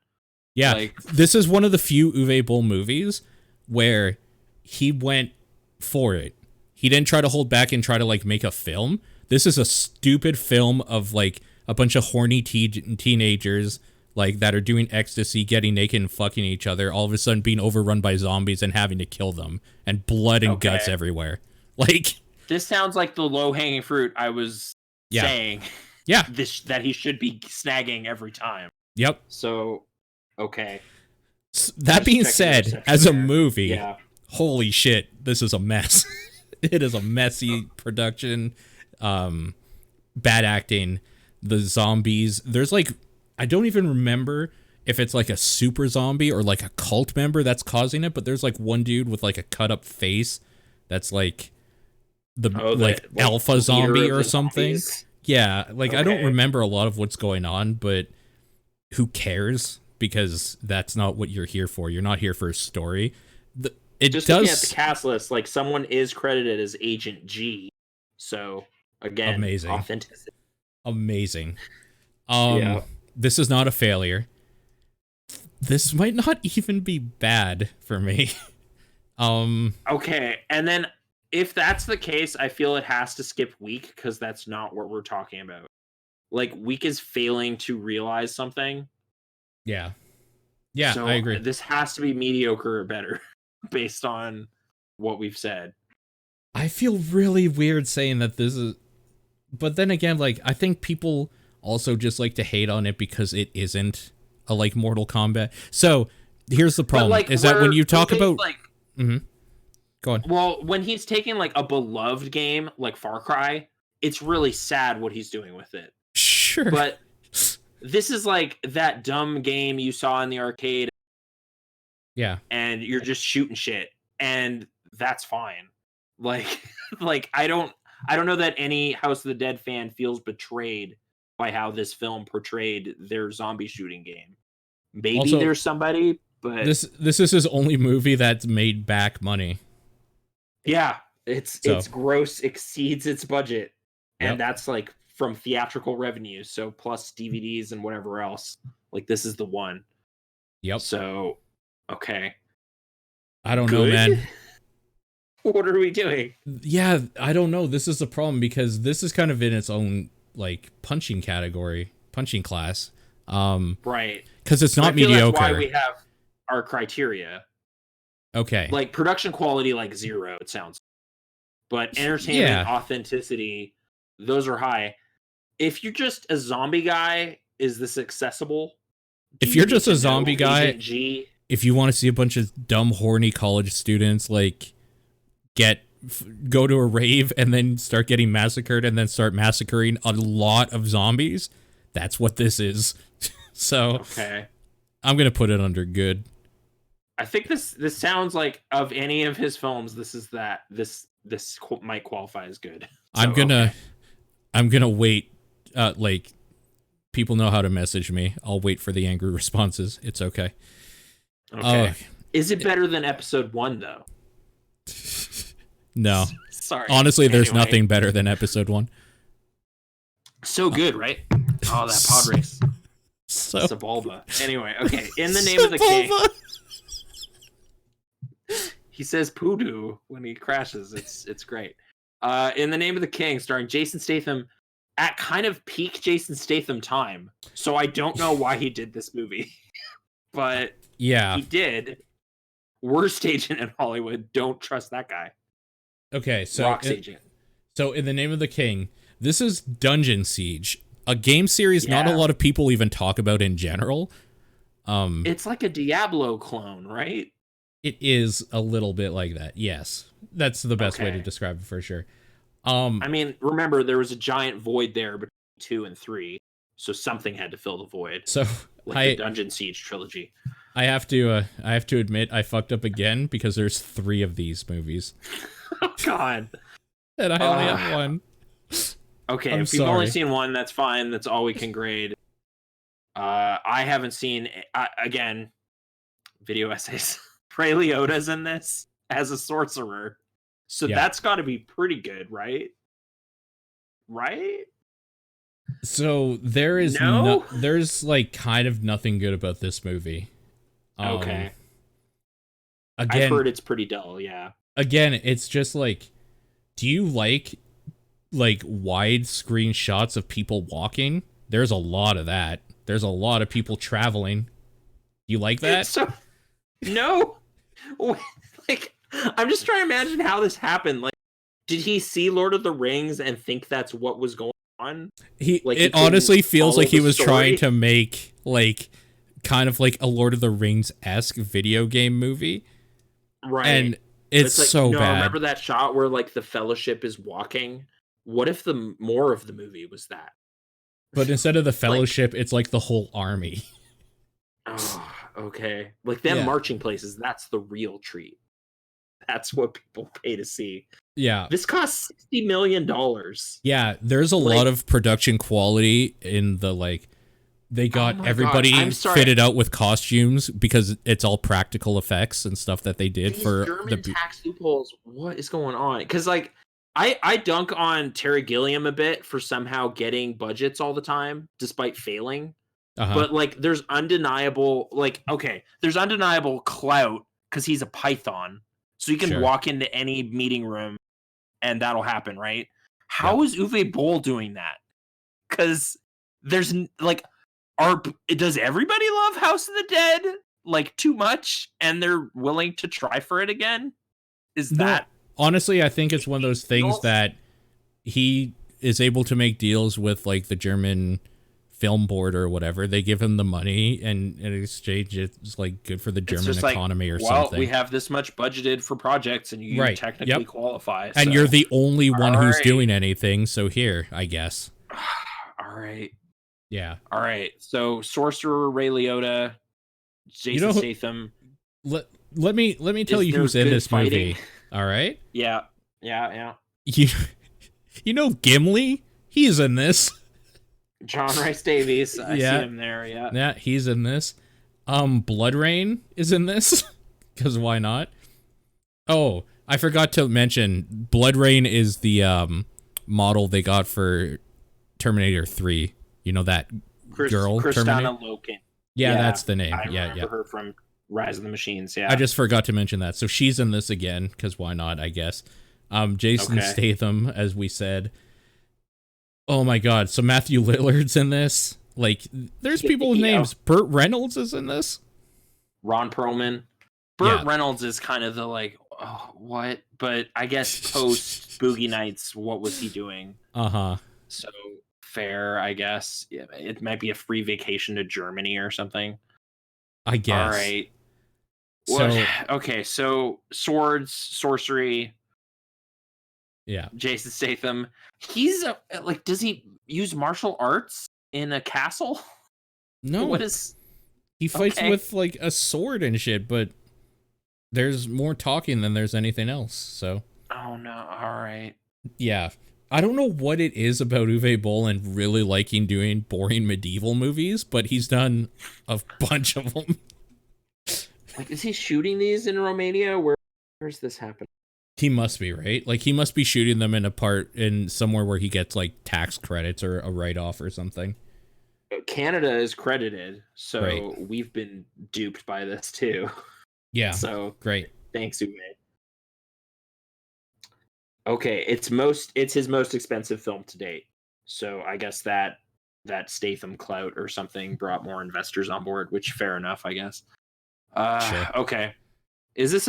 Yeah, Like, this is one of the few Uwe Boll movies where he went for it. He didn't try to hold back and try to like make a film. This is a stupid film of like a bunch of horny teenagers like that are doing ecstasy, getting naked and fucking each other, all of a sudden being overrun by zombies and having to kill them, and blood and guts everywhere. Like, this sounds like the low-hanging fruit I was saying. Yeah. That he should be snagging every time. Yep. So, okay. That being said, as a movie, holy shit, this is a mess. It is a messy production, bad acting, the zombies. There's like, I don't even remember if it's like a super zombie or like a cult member that's causing it, but there's like one dude with like a cut up face that's like the alpha zombie or something. Zombies? Yeah, like I don't remember a lot of what's going on, but who cares? Because that's not what you're here for. You're not here for a story. Just looking at the cast list, like someone is credited as Agent G. So again, amazing, authenticity, amazing. This is not a failure. This might not even be bad for me. Okay, and then if that's the case, I feel it has to skip week because that's not what we're talking about. Like, week is failing to realize something. Yeah, so I agree. This has to be mediocre or better based on what we've said. I feel really weird saying that this is, but then again, like, I think people also just like to hate on it because it isn't a like Mortal Kombat. So here's the problem: like, is that when you talk about like, go on. Well, when he's taking like a beloved game like Far Cry, it's really sad what he's doing with it. Sure, but this is like that dumb game you saw in the arcade. Yeah, and you're just shooting shit, and that's fine. Like I don't know that any House of the Dead fan feels betrayed by how this film portrayed their zombie shooting game. Maybe also, there's somebody, but this is his only movie that's made back money. Yeah, its gross exceeds its budget, and that's like from theatrical revenue, so plus DVDs and whatever else. Like, this is the one. Yep. So, okay. I don't know, man. What are we doing? Yeah, I don't know. This is the problem because this is kind of in its own like punching class. Right. Because it's not mediocre. That's why we have our criteria. Okay. Like, production quality, like 0, it sounds. But entertainment, authenticity, those are high. If you're just a zombie guy, is this accessible? If you're just a zombie guy, if you want to see a bunch of dumb, horny college students like go to a rave and then start getting massacred and then start massacring a lot of zombies, that's what this is. So I'm gonna put it under good. I think this sounds like, of any of his films, this might qualify as good. So, I'm gonna wait. Like, people know how to message me. I'll wait for the angry responses. It's okay. Okay. Is it better than episode 1 though? No. Sorry. Honestly, there's nothing better than episode 1. So good, right? Oh, that pod race. Sebulba. Anyway, okay. In the Name of the King. He says poodoo when he crashes. It's great. In the Name of the King, starring Jason Statham at kind of peak Jason Statham time. So I don't know why he did this movie. But he did. Worst agent in Hollywood. Don't trust that guy. Okay, so Rock's agent. So in the Name of the King, this is Dungeon Siege, a game series not a lot of people even talk about in general. It's like a Diablo clone, right? It is a little bit like that. Yes, that's the best way to describe it for sure. I mean, remember there was a giant void there between 2 and 3, so something had to fill the void. So like the Dungeon Siege trilogy. I have to admit I fucked up again because there's 3 of these movies. Oh God! And I only have 1. Okay, if you've only seen 1, that's fine. That's all we can grade. I haven't seen again. Video essays. Ray Liotta's in this as a sorcerer. So that's got to be pretty good, right? Right? So there is there's like kind of nothing good about this movie. Um, Okay. I've again, heard it's pretty dull, yeah. again, it's just like, do you like widescreen shots of people walking? There's a lot of that. There's a lot of people traveling. You like that? So no. Like I'm just trying to imagine how this happened. Like did he see Lord of the Rings and think that's what was going on? Like he It couldn't honestly feels follow like he the was trying story? to make like kind of like a Lord of the Rings-esque video game movie, Right. and it's It's like, so no, bad. remember that shot where like the Fellowship is walking? What if the more of the movie was that? But instead of the Like, Fellowship, it's like the whole army. oh, okay. Like them Yeah. marching places, that's the real treat. That's what people pay to see. Yeah. This cost $60 million. Yeah, there's a lot Like, of production quality in the like they oh got my god. I'm everybody sorry. fitted out with costumes because it's all practical effects and stuff that they did These for German tax loopholes, what is going on? Because like I dunk on Terry Gilliam a bit for somehow getting budgets all the time, despite failing. uh-huh. But like there's undeniable like okay, there's undeniable clout because he's a Python. So you can Sure. walk into any meeting room and that'll happen, right? Yep. How is Uwe Boll doing that? Because there's like does everybody love House of the Dead like too much and they're willing to try for it again? Is No, that honestly, I think it's one of those things that he is able to make deals with like the German film board or whatever. They give him the money, and in exchange, it's like good for the it's German just like, economy or well, something. we have this much budgeted for projects and you Right. technically Yep. qualify. And So. you're the only one who's Alright. doing anything, so here, I guess. All right. Yeah. All right. So Sorcerer, Ray Liotta, Jason You know, Statham. let me tell Is you there who's in good this fighting? movie. All right. Yeah. Yeah. You you know Gimli? He's in this. John Rice Davies. I Yeah. see him there. Yeah. Yeah, he's in this. Blood Rain is in this because why not? Oh, I forgot to mention Blood Rain is the model they got for Terminator 3. You know that girl Terminator? Kristana Loken. Yeah, that's the name. I Yeah. remember her from Rise of the Machines. Yeah. I just forgot to mention that. So she's in this again because why not? I guess. Jason Okay. Statham, as we said. Oh my God! So Matthew Lillard's in this. Like, there's people with Yeah. names. Burt Reynolds is in this. Ron Perlman. Burt Yeah. Reynolds is kind of the like, oh, what? But I guess post Boogie Nights, what was he doing? Uh-huh. So fair, I guess. Yeah, it might be a free vacation to Germany or something. I guess. All right. So What? Okay, so swords, sorcery, yeah. Jason Statham. He's like, does he use martial arts in a castle? No. What is? He fights Okay. with like a sword and shit, but there's more talking than there's anything else. So Oh no! All right. yeah. I don't know what it is about Uwe Boll and really liking doing boring medieval movies, but he's done a bunch of them. Like, is he shooting these in Romania? Where's this happening? He must be, right? Like he must be shooting them in a part in somewhere where he gets like tax credits or a write-off or something. Canada is credited, so Right. we've been duped by this too. Yeah. So Great. thanks, Uwe. Okay, it's his most expensive film to date. So I guess that Statham clout or something brought more investors on board, which fair enough, I guess. Sure. Okay. Is this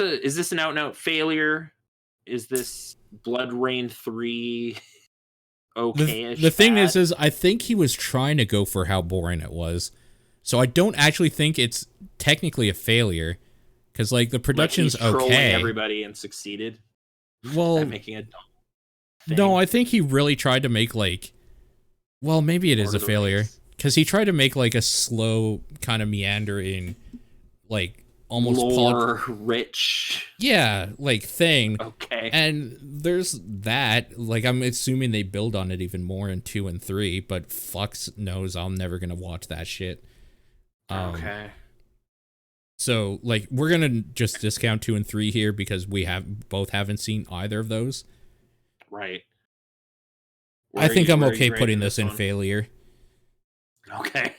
an out and out failure? Is this Blood Rain 3 okay-ish? The thing bad? is I think he was trying to go for how boring it was. So I don't actually think it's technically a failure. Because like the production's like he's trolling okay. everybody and succeeded Well, at making a dumb thing. no, I think he really tried to make like, well, maybe it is Lord a of the failure Rings. because he tried to make like a slow kind of meandering, like almost lore rich. yeah, like thing. Okay. And there's that. Like I'm assuming they build on it even more in 2 and 3, but fucks knows I'm never gonna watch that shit. Okay. So like we're gonna just discount 2 and 3 here because we haven't seen either of those. Right. I think I'm where are okay you rating putting this in one? failure. Okay.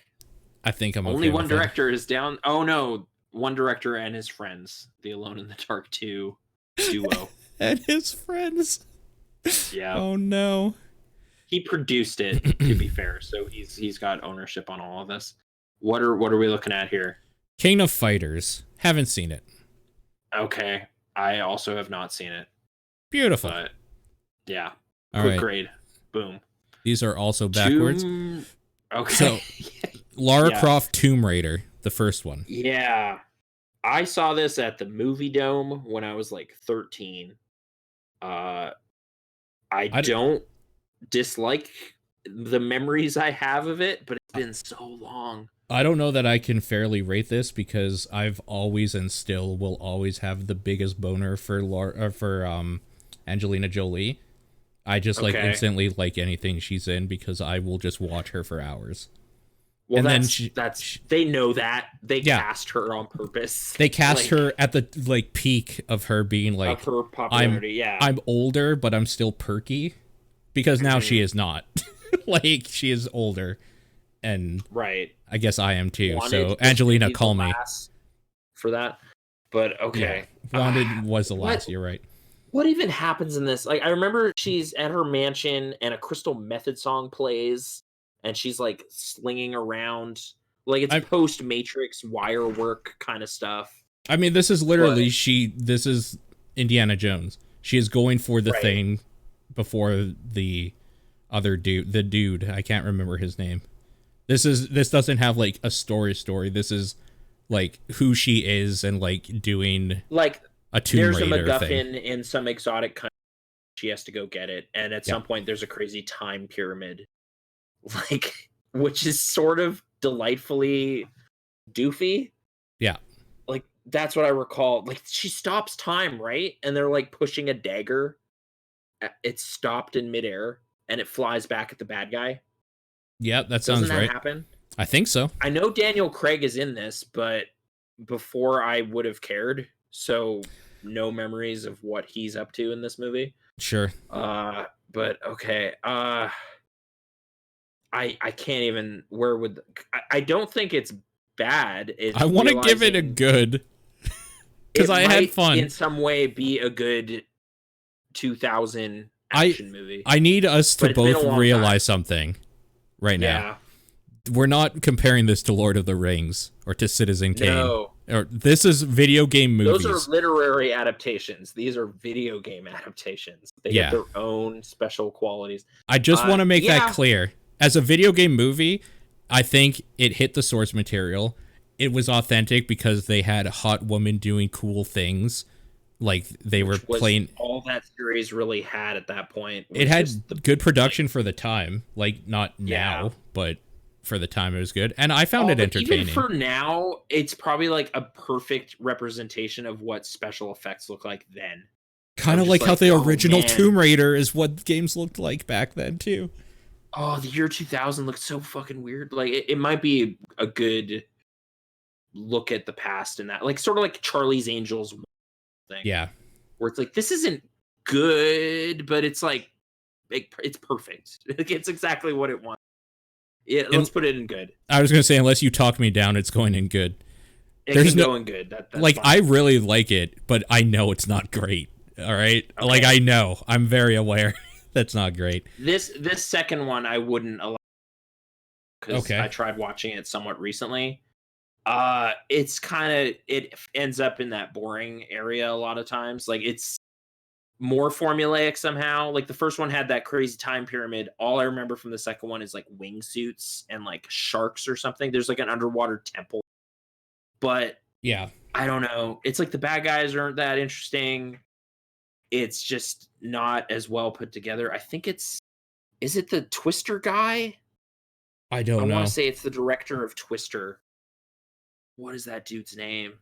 I think I'm okay Only one with it. director is down. Oh no, one director and his friends, the Alone in the Dark 2 duo. And his friends. Yeah. Oh no. He produced it, to be fair, so he's got ownership on all of this. What are we looking at here? King of Fighters. Haven't seen it. Okay. I also have not seen it. Beautiful. But yeah. All Quick right. grade. Boom. These are also backwards. Okay. So, Lara Croft Tomb Raider, the first one. Yeah. I saw this at the Movie Dome when I was like 13. I don't dislike the memories I have of it, but it's been so long. I don't know that I can fairly rate this because I've always and still will always have the biggest boner for Angelina Jolie. I just like instantly like anything she's in because I will just watch her for hours. Well, and they know that they cast her on purpose. They cast her at the like peak of her being like of her popularity. I'm older, but I'm still perky because now she is not. Like she is older, and right. I guess I am too. So Angelina, call me for that. But okay, Wanted was the last. You're right. What even happens in this? Like, I remember she's at her mansion and a Crystal Method song plays, and she's like slinging around. Like it's post Matrix wire work kind of stuff. I mean, this is literally this is Indiana Jones. She is going for the thing before the other dude. I can't remember his name. This doesn't have like a story. This is like who she is and like doing like a Tomb Raider there's a MacGuffin thing. in some exotic country. She has to go get it, and at some point there's a crazy time pyramid, like which is sort of delightfully doofy. Yeah, like that's what I recall. Like she stops time, right? And they're like pushing a dagger. It's stopped in midair, and it flies back at the bad guy. Yeah, that sounds Doesn't that right. happen? I think so. I know Daniel Craig is in this, but before I would have cared. So no memories of what he's up to in this movie. Sure. But okay. I can't even. Where would I don't think it's bad. I want to give it a good because I had fun. In some way, be a good 2000 action movie. I need us to both realize something right now. We're not comparing this to Lord of the Rings or to Citizen Kane. No. Or this is video game movies. Those are literary adaptations. These are video game adaptations. They get their own special qualities. I just want to make that clear. As a video game movie, I think it hit the source material. It was authentic because they had a hot woman doing cool things. Like they were playing. All that series really had at that point. It had good production for the time. Like not now, but for the time it was good, and I found it entertaining. Even for now, it's probably like a perfect representation of what special effects look like then. Kind of like how the original Tomb Raider is what games looked like back then too. Oh, the year 2000 looked so fucking weird. Like it might be a good look at the past in that, like sort of like Charlie's Angels thing. Yeah, where it's like this isn't good, but it's like it's perfect. Like it's exactly what it wants. Yeah, let's put it in good. I was gonna say, unless you talk me down, it's going in good. There's no in good. That's like fine. I really like it, but I know it's not great. All right, like I know, I'm very aware that's not great. This second one I wouldn't allow because I tried watching it somewhat recently. It's it ends up in that boring area a lot of times. Like it's more formulaic somehow. Like the first one had that crazy time pyramid. All I remember from the second one is like wingsuits and like sharks or something. There's like an underwater temple. But yeah, I don't know. It's like the bad guys aren't that interesting. It's just not as well put together. I think is it the Twister guy? I don't know. I want to say it's the director of Twister. What is that dude's name?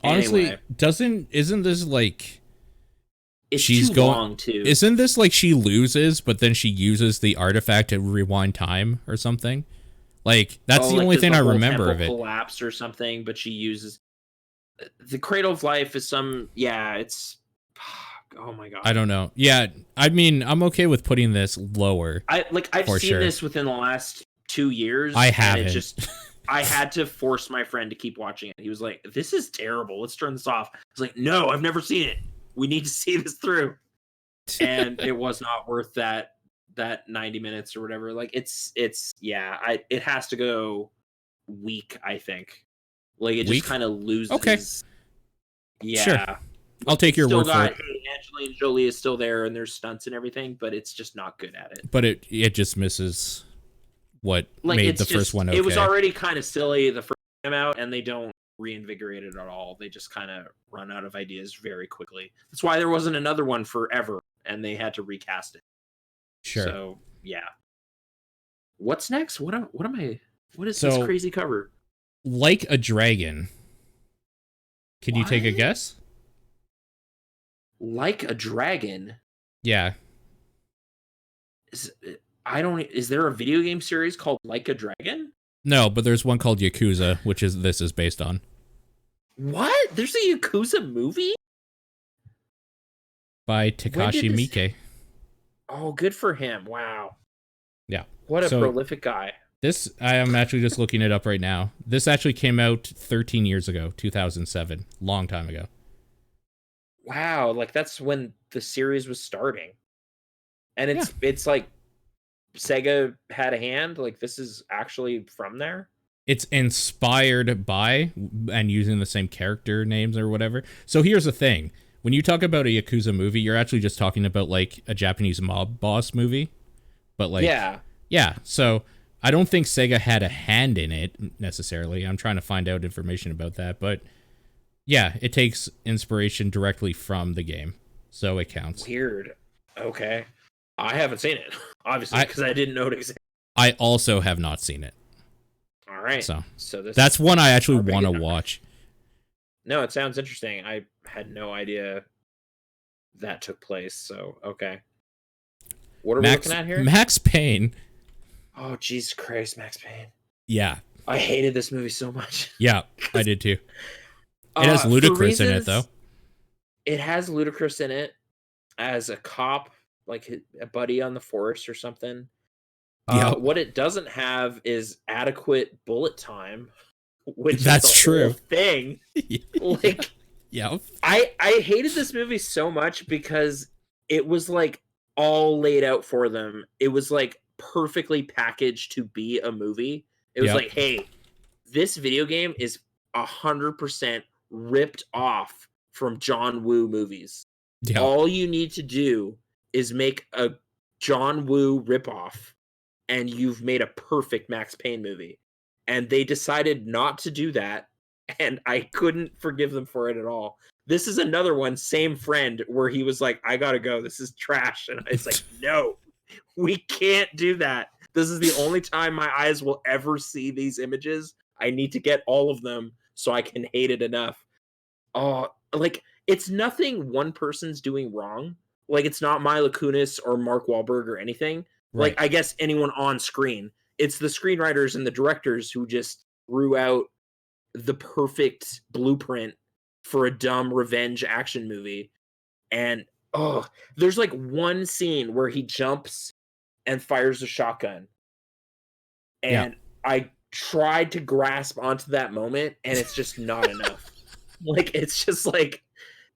Honestly, anyway. Isn't this like she's too long too? Isn't this like she loses, but then she uses the artifact to rewind time or something? Like that's the only thing I remember of it. Collapsed or something, but she uses the Cradle of Life is some. Yeah, it's. Oh my god. I don't know. Yeah, I mean, I'm okay with putting this lower. I've seen this within the last 2 years. I haven't. I had to force my friend to keep watching it. He was like, "This is terrible. Let's turn this off." I was like, "No, I've never seen it. We need to see this through." And it was not worth that 90 minutes or whatever. Like it has to go weak, I think. Like it Weak? just kind of loses. Okay. Yeah. Sure. I'll take your word for it. Hey, Angelina Jolie is still there and there's stunts and everything, but it's just not good at it. But it just misses what made the first one okay. It was already kind of silly the first time out, and they don't reinvigorate it at all. They just kind of run out of ideas very quickly. That's why there wasn't another one forever, and they had to recast it. Sure. So yeah. What's next? What is this crazy cover? Like a Dragon. Can you take a guess? Like a Dragon? Yeah. Is there a video game series called Like a Dragon? No, but there's one called Yakuza, which this is based on. What? There's a Yakuza movie? By Takashi Miike. Oh, good for him. Wow. Yeah. What a prolific guy. This, I am actually just looking it up right now. This actually came out 13 years ago, 2007. Long time ago. Wow, like that's when the series was starting. And it's like Sega had a hand, like this is actually from there. It's inspired by and using the same character names or whatever. So here's the thing. When you talk about a Yakuza movie, you're actually just talking about like a Japanese mob boss movie. But like Yeah, so I don't think Sega had a hand in it necessarily. I'm trying to find out information about that, but yeah, it takes inspiration directly from the game, so it counts. Weird. Okay. I haven't seen it, obviously, because I didn't know it existed. I also have not seen it. All right. So that's one I actually want to watch. No, it sounds interesting. I had no idea that took place, so okay. What are we looking at here? Max Payne. Oh, Jesus Christ, Max Payne. Yeah. I hated this movie so much. Yeah, I did too. It has Ludacris in it, though. It has Ludacris in it as a cop, like a buddy on the force or something. What it doesn't have is adequate bullet time, which that's is the true. Whole thing. Like, yeah, I hated this movie so much because it was like all laid out for them. It was like perfectly packaged to be a movie. It was like, hey, this video game is 100% ripped off from John Woo movies. Yep. All you need to do is make a John Woo ripoff, and you've made a perfect Max Payne movie. And they decided not to do that, and I couldn't forgive them for it at all. This is another one, same friend, where he was like, I gotta go, this is trash. And I was like, no, we can't do that. This is the only time my eyes will ever see these images. I need to get all of them so I can hate it enough. Oh, like, it's nothing one person's doing wrong. Like, it's not Mila Kunis or Mark Wahlberg or anything. Right. Like, I guess anyone on screen. It's the screenwriters and the directors who just threw out the perfect blueprint for a dumb revenge action movie. And, there's like one scene where he jumps and fires a shotgun. And I tried to grasp onto that moment, and it's just not enough. Like, it's just like,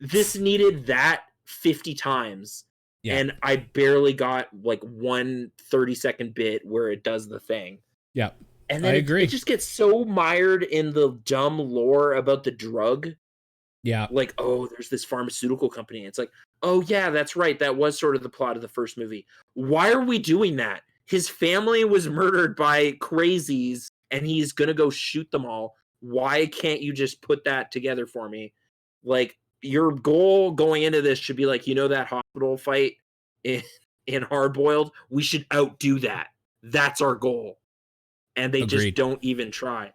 this needed that 50 times. Yeah. And I barely got like 1 30-second bit where it does the thing. Yeah. And then I agree. It just gets so mired in the dumb lore about the drug. Yeah. Like, oh, there's this pharmaceutical company. It's like, oh yeah, that's right. That was sort of the plot of the first movie. Why are we doing that? His family was murdered by crazies, and he's gonna go shoot them all. Why can't you just put that together for me? Like, your goal going into this should be like, that hospital fight in Hard Boiled? We should outdo that. That's our goal. And they just don't even try.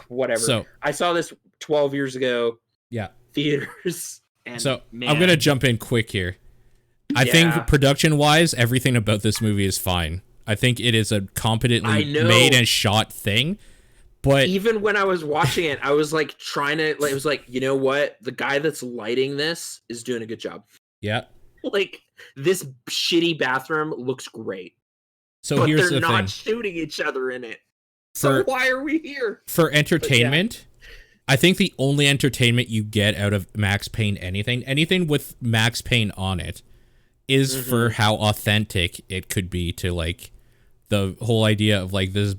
Whatever. So, I saw this 12 years ago. Yeah. Theaters. And so, I'm going to jump in quick here. I think production-wise, everything about this movie is fine. I think it is a competently made and shot thing. But even when I was watching it, I was like trying to, like, it was like, you know what? The guy that's lighting this is doing a good job. Yeah. Like, this shitty bathroom looks great. So here's the thing. They're not shooting each other in it. So why are we here? For entertainment, I think the only entertainment you get out of Max Payne anything with Max Payne on it, is for how authentic it could be to, like, the whole idea of, like, this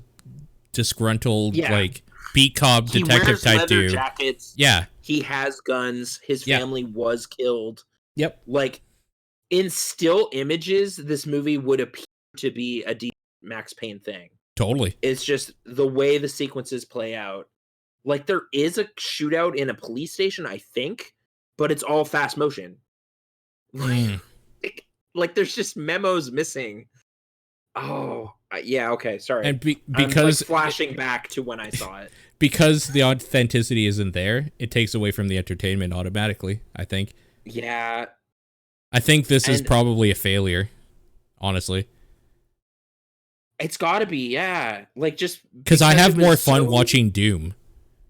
disgruntled, like, beat cop detective type dude. Jackets. Yeah. He has guns. His family was killed. Yep. Like, in still images, this movie would appear to be a deep Max Payne thing. Totally. It's just the way the sequences play out. Like, there is a shootout in a police station, I think, but it's all fast motion. Like, there's just memos missing. Oh, yeah, okay, sorry. And because I'm, like, flashing back to when I saw it. Because the authenticity isn't there, it takes away from the entertainment automatically, I think. Yeah. I think this is probably a failure, honestly. It's gotta be, yeah. Like, just... Because I have more fun watching Doom.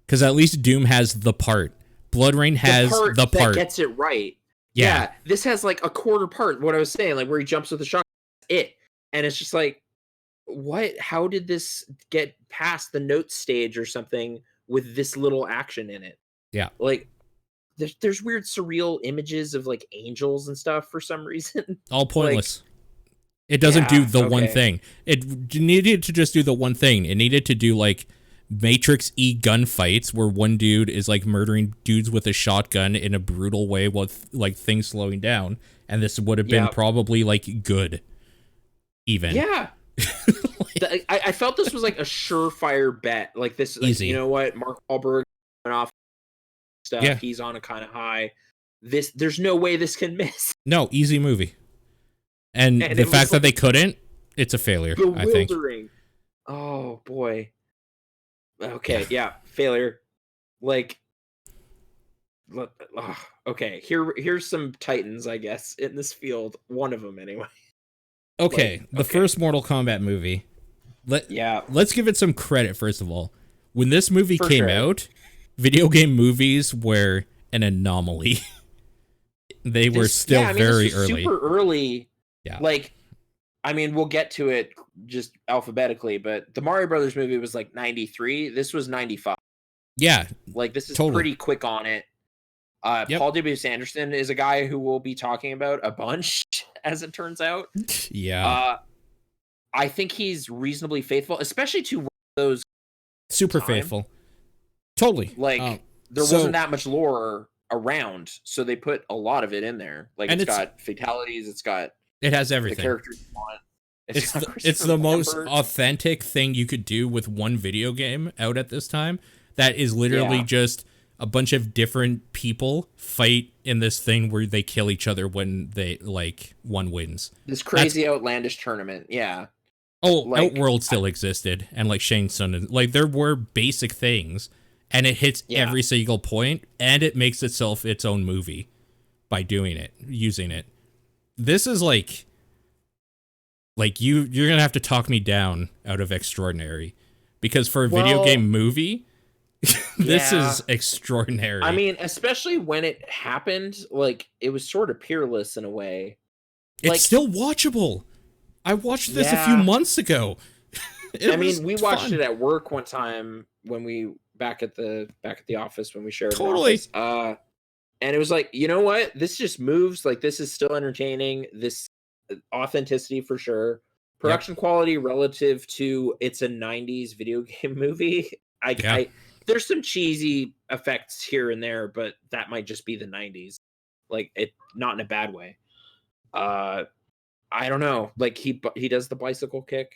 Because at least Doom has the part. Blood Rain has the part that gets it right. Yeah. This has, like, a quarter part, what I was saying, like, where he jumps with the shotgun. That's it. And it's just like, what? How did this get past the note stage or something with this little action in it? Yeah. Like, there's weird surreal images of, like, angels and stuff for some reason. All pointless. Like, it doesn't do the one thing. It needed to just do the one thing. It needed to do, like, Matrix-y gunfights where one dude is, like, murdering dudes with a shotgun in a brutal way with, like, things slowing down. And this would have been probably, like, good. Even. Yeah. I felt this was, like, a surefire bet. Like, this, like, easy. You know what? Mark Wahlberg went off stuff. Yeah. He's on a kind of high. There's no way this can miss. No, easy movie. And the fact that they couldn't, it's a failure, I think. Oh, boy. Okay, yeah, failure. Like, okay, here's some titans, I guess, in this field. One of them, anyway. Okay, the first Mortal Kombat movie. Let's give it some credit, first of all. When this movie came out, video game movies were an anomaly. They were still very early. Super early. Yeah. Like, I mean, we'll get to it just alphabetically, but the Mario Brothers movie was like 93. This was 95. Yeah. Like, this is pretty quick on it. Paul W. Anderson is a guy who we'll be talking about a bunch, as it turns out. Yeah. I think he's reasonably faithful, especially to those. Super faithful. Totally. Like, there wasn't that much lore around, so they put a lot of it in there. Like, it's got fatalities, it has everything. The characters you want. It's the most authentic thing you could do with one video game out at this time. That is literally just a bunch of different people fight in this thing where they kill each other when they, like, one wins. This crazy outlandish tournament, yeah. Oh, like, Outworld still existed, and, like, Shane Sun, and, like, there were basic things, and it hits every single point, and it makes itself its own movie by doing it, using it. This is like you're gonna have to talk me down out of extraordinary, because for a video game movie, this is extraordinary. I mean, especially when it happened, like, it was sort of peerless in a way. It's still watchable. I watched this a few months ago. We watched it at work one time when we back at the office when we shared an office. And it was like, you know what? This just moves. Like, this is still entertaining. This authenticity for sure. Production quality relative to it's a 90s video game movie. There's some cheesy effects here and there, but that might just be the 90s. Like, it not in a bad way. I don't know. Like, he does the bicycle kick.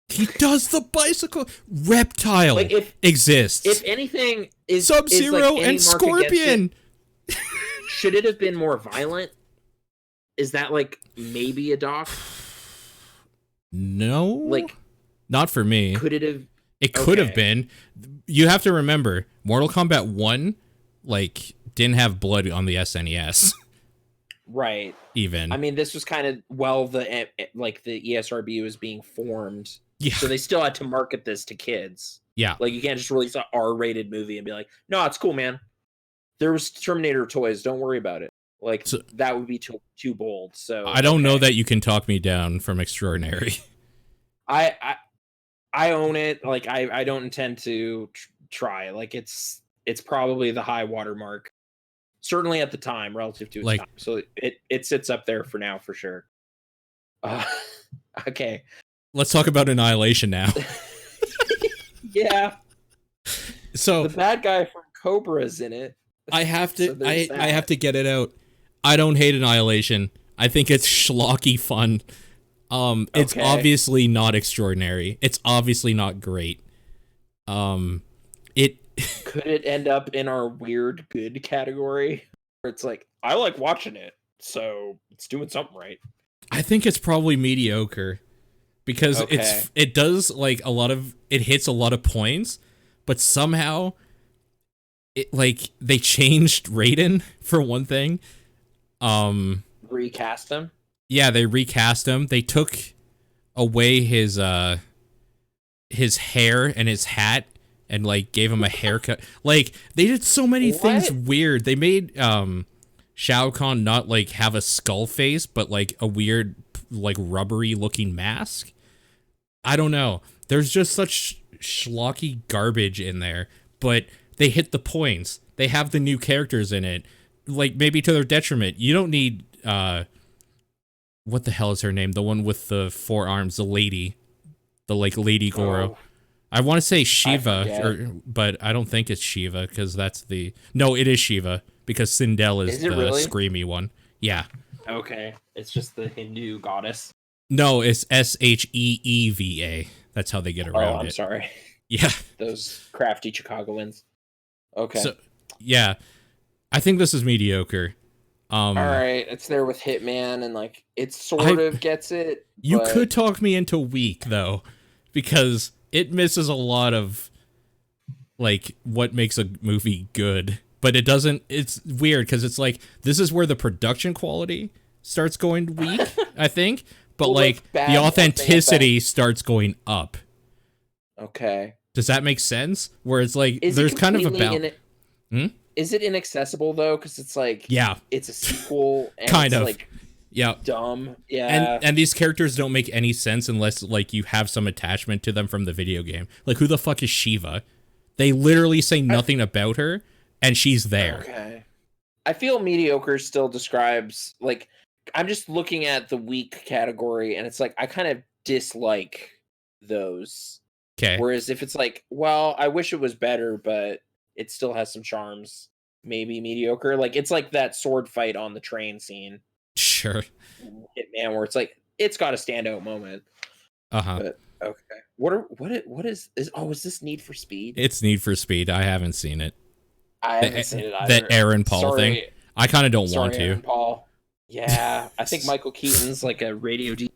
He does the bicycle. Reptile, like, exists. If anything, is Sub-Zero like and Scorpion. Should it have been more violent? Is that, like, maybe a doc? No, like, not for me. Could it have? It could have been. You have to remember, Mortal Kombat 1, like, didn't have blood on the SNES. Right. Even. I mean, this was kind of the ESRB was being formed. Yeah. So they still had to market this to kids. Yeah. Like, you can't just release an R-rated movie and be like, no, it's cool, man. There was Terminator toys. Don't worry about it. Like, that would be too bold. So I don't know that you can talk me down from Extraordinary. I I own it. Like I don't intend to try. Like it's probably the high watermark, certainly at the time relative to its Like, time. So it sits up there for now for sure. Okay. let's talk about Annihilation now. Yeah. So the bad guy from Cobra's in it. I have to So there's I have that. to get it out. I don't hate Annihilation. I think it's schlocky fun. It's Okay. obviously not extraordinary. It's obviously not great. It Could it end up in our weird good category? Where it's like, I like watching it, so it's doing something right. I think it's probably mediocre because Okay. it does like it hits a lot of points, but somehow it like they changed Raiden for one thing. Recast him? Yeah, they recast him. They took away his hair and his hat and like gave him a haircut. Like they did so many things weird. They made Shao Kahn not like have a skull face, but like a weird like rubbery looking mask. I don't know. There's just such schlocky garbage in there, but they hit the points. They have the new characters in it, like maybe to their detriment. You don't need what the hell is her name? The one with the 4 arms, the lady, the like Lady Goro. Oh, I want to say Shiva, but I don't think it's Shiva because that's the no. It is Shiva because Sindel is the really? screamy one. Yeah. okay. It's just the Hindu goddess. No, it's Sheeva. That's how they get around I'm it. sorry. Yeah. Those crafty Chicagoans. Okay. So yeah, I think this is mediocre. All right, it's there with Hitman, and like it sort of gets it. You but... could talk me into weak though, because it misses a lot of like what makes a movie good, but it doesn't. It's weird because it's like this is where the production quality starts going weak, I think, but Well, like bad, the authenticity starts going up. Okay. Does that make sense? Where it's like there's kind of a Is it inaccessible though? Because it's like it's a sequel, and kind it's of like yeah, dumb. Yeah, and these characters don't make any sense unless like you have some attachment to them from the video game. Like who the fuck is Shiva? They literally say nothing about her, and she's there. Okay. I feel mediocre still describes like I'm just looking at the weak category, and it's like I kind of dislike those. Okay. Whereas if it's like, well, I wish it was better, but it still has some charms, maybe mediocre. Like it's like that sword fight on the train scene. Sure. Hitman, where it's like it's got a standout moment. But okay. What is is this Need for Speed? It's Need for Speed. I haven't seen it. I haven't seen it either. That Aaron Paul thing. I kind of don't want to. Aaron Paul. Yeah, I think Michael Keaton's like a radio DJ.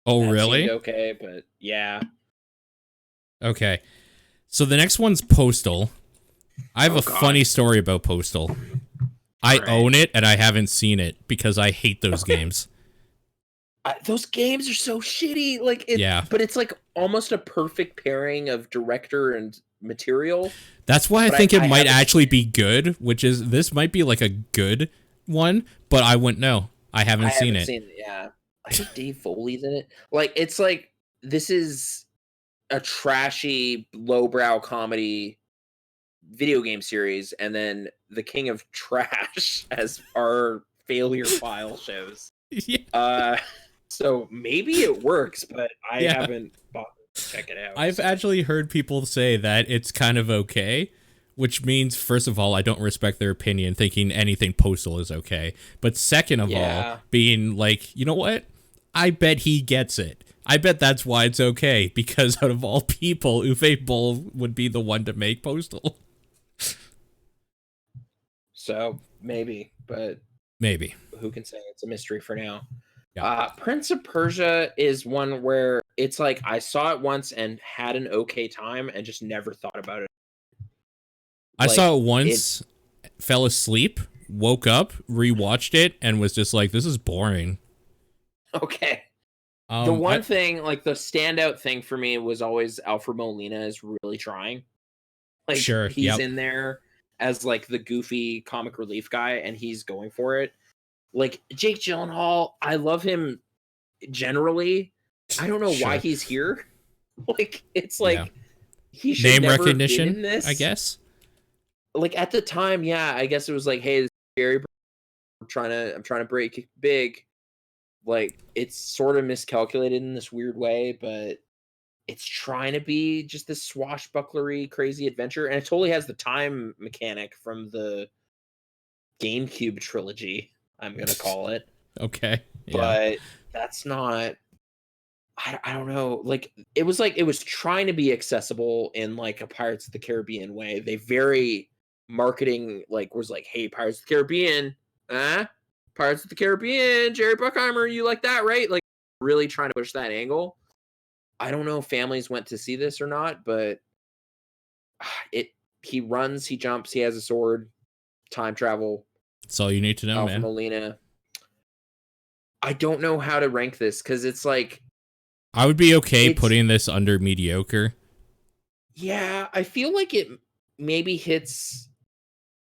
Oh, really? Okay, but yeah. Okay. So the next one's Postal. I have a funny story about Postal. I own it and I haven't seen it because I hate those games. Those games are so shitty. Like, but it's like almost a perfect pairing of director and material. That's why I think it might actually be good, which is this might be like a good one, but I wouldn't know. I haven't seen it. Yeah. I think Dave Foley's in it. Like, it's like, this is a trashy, lowbrow comedy video game series, and then the king of trash, as our failure file shows. Yeah. So maybe it works, but I haven't bothered to check it out. I've actually heard people say that it's kind of okay, which means, first of all, I don't respect their opinion thinking anything Postal is okay. But second of all, being like, you know what? I bet he gets it. I bet that's why it's okay, because out of all people, Uwe Boll would be the one to make Postal. So maybe, but maybe. Who can say? It's a mystery for now. Yeah. Prince of Persia is one where it's like I saw it once and had an okay time and just never thought about it. I saw it once, fell asleep, woke up, rewatched it, and was just like, this is boring. Okay. The one thing, like the standout thing for me was always Alfred Molina is really trying. Like he's in there as like the goofy comic relief guy and he's going for it. Like Jake Gyllenhaal, I love him generally. I don't know why he's here. Like it's like Yeah. he should Name never have been recognition, in this. I guess. Like at the time, yeah, I guess it was like, hey, this is Gary, I'm trying to break big. Like it's sort of miscalculated in this weird way, but it's trying to be just this swashbucklery crazy adventure, and it totally has the time mechanic from the GameCube trilogy, I'm gonna call it. Okay. Yeah. But that's not. I don't know. Like it was trying to be accessible in like a Pirates of the Caribbean way. They very marketing like was like, hey, Pirates of the Caribbean, Pirates of the Caribbean, Jerry Bruckheimer, you like that, right? Like really trying to push that angle. I don't know if families went to see this or not, but it he runs, he jumps, he has a sword, time travel. That's all you need to know, Alpha man. Molina. I don't know how to rank this because it's like I would be okay putting this under mediocre. Yeah, I feel like it maybe hits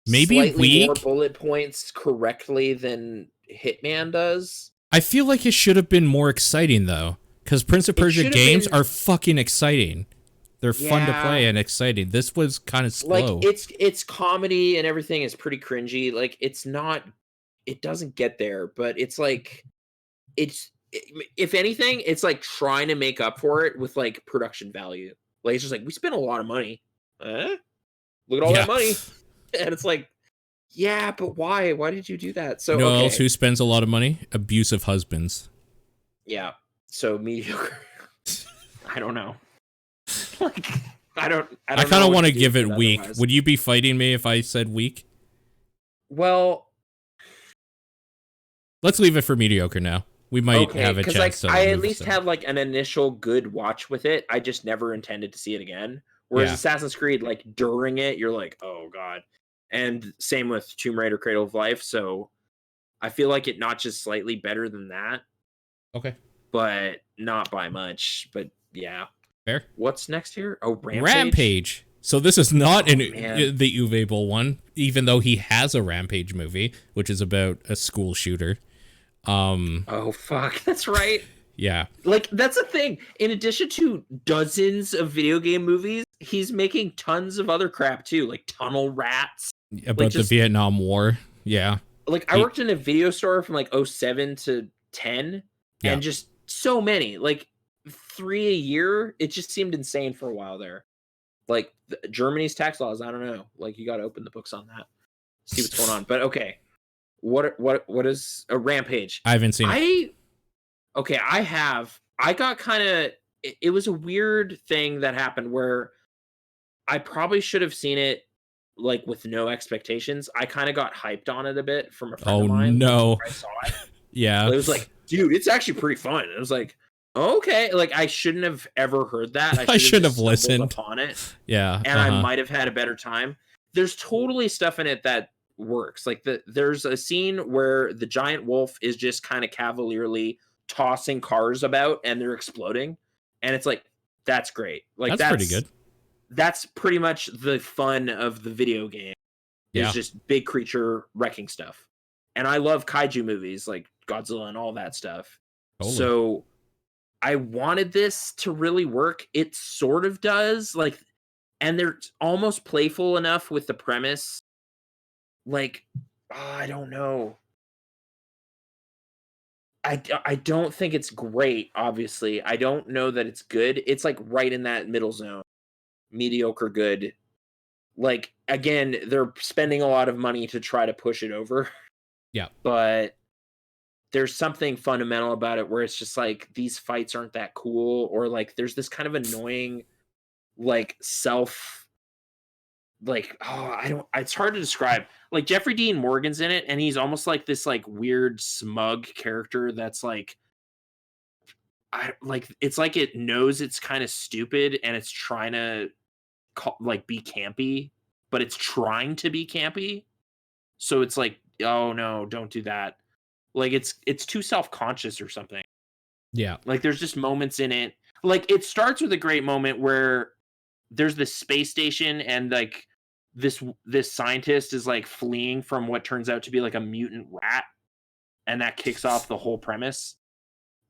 maybe slightly weak. more bullet points correctly than Hitman does. I feel like it should have been more exciting though, because Prince of Persia games are fucking exciting. They're fun to play and exciting. This was kind of slow. Like it's comedy and everything is pretty cringy. Like it's not, it doesn't get there, but it's like if anything, it's like trying to make up for it with like production value. Like it's just like we spent a lot of money. Look at all that money, and it's like, yeah, but why? Why did you do that? So you know else who spends a lot of money? Abusive husbands. Yeah. So mediocre. I don't know. Like I kind of want to give it weak. Otherwise. Would you be fighting me if I said weak? Well, let's leave it for mediocre now. We might have a chance. Like, I at least had like an initial good watch with it. I just never intended to see it again. Whereas Assassin's Creed, like during it, you're like, oh god. And same with Tomb Raider: Cradle of Life. So I feel like it notches slightly better than that. Okay. But not by much. But yeah. Fair. What's next here? Oh, Rampage. So this is not the Uwe Boll one, even though he has a Rampage movie, which is about a school shooter. Oh fuck, that's right. Yeah. Like that's the thing. In addition to dozens of video game movies, he's making tons of other crap too, like Tunnel Rats. About like the Vietnam War. Yeah. Like I worked in a video store from like 07 to 10 and just so many, like 3 a year. It just seemed insane for a while there. Like Germany's tax laws, I don't know. Like you got to open the books on that. See what's going on. But okay. What is a Rampage? I haven't seen it. I have. I got kind of. It was a weird thing that happened where I probably should have seen it like with no expectations. I kind of got hyped on it a bit from a friend of mine. No! I saw it. Yeah, it was like, dude, it's actually pretty fun. It was like, okay, like I shouldn't have ever heard that. I should have listened upon it. Yeah, and I might have had a better time. There's totally stuff in it that works. Like there's a scene where the giant wolf is just kind of cavalierly tossing cars about and they're exploding, and it's like that's great. Like that's pretty good. That's pretty much the fun of the video game. Is just big creature wrecking stuff, and I love kaiju movies like Godzilla and all that stuff. Totally. So I wanted this to really work. It sort of does, like, and they're almost playful enough with the premise. Like, I don't know. I don't think it's great, obviously. I don't know that it's good. It's like right in that middle zone. Mediocre good. Like, again, they're spending a lot of money to try to push it over. Yeah. But there's something fundamental about it where it's just like these fights aren't that cool, or like there's this kind of annoying like it's hard to describe. Like Jeffrey Dean Morgan's in it and he's almost like this like weird smug character that's like it's like it knows it's kind of stupid and it's trying to be campy, but it's trying to be campy. So it's like, oh no, don't do that. Like it's too self-conscious or something. Yeah. Like there's just moments in it. Like it starts with a great moment where there's this space station and like this scientist is like fleeing from what turns out to be like a mutant rat, and that kicks off the whole premise.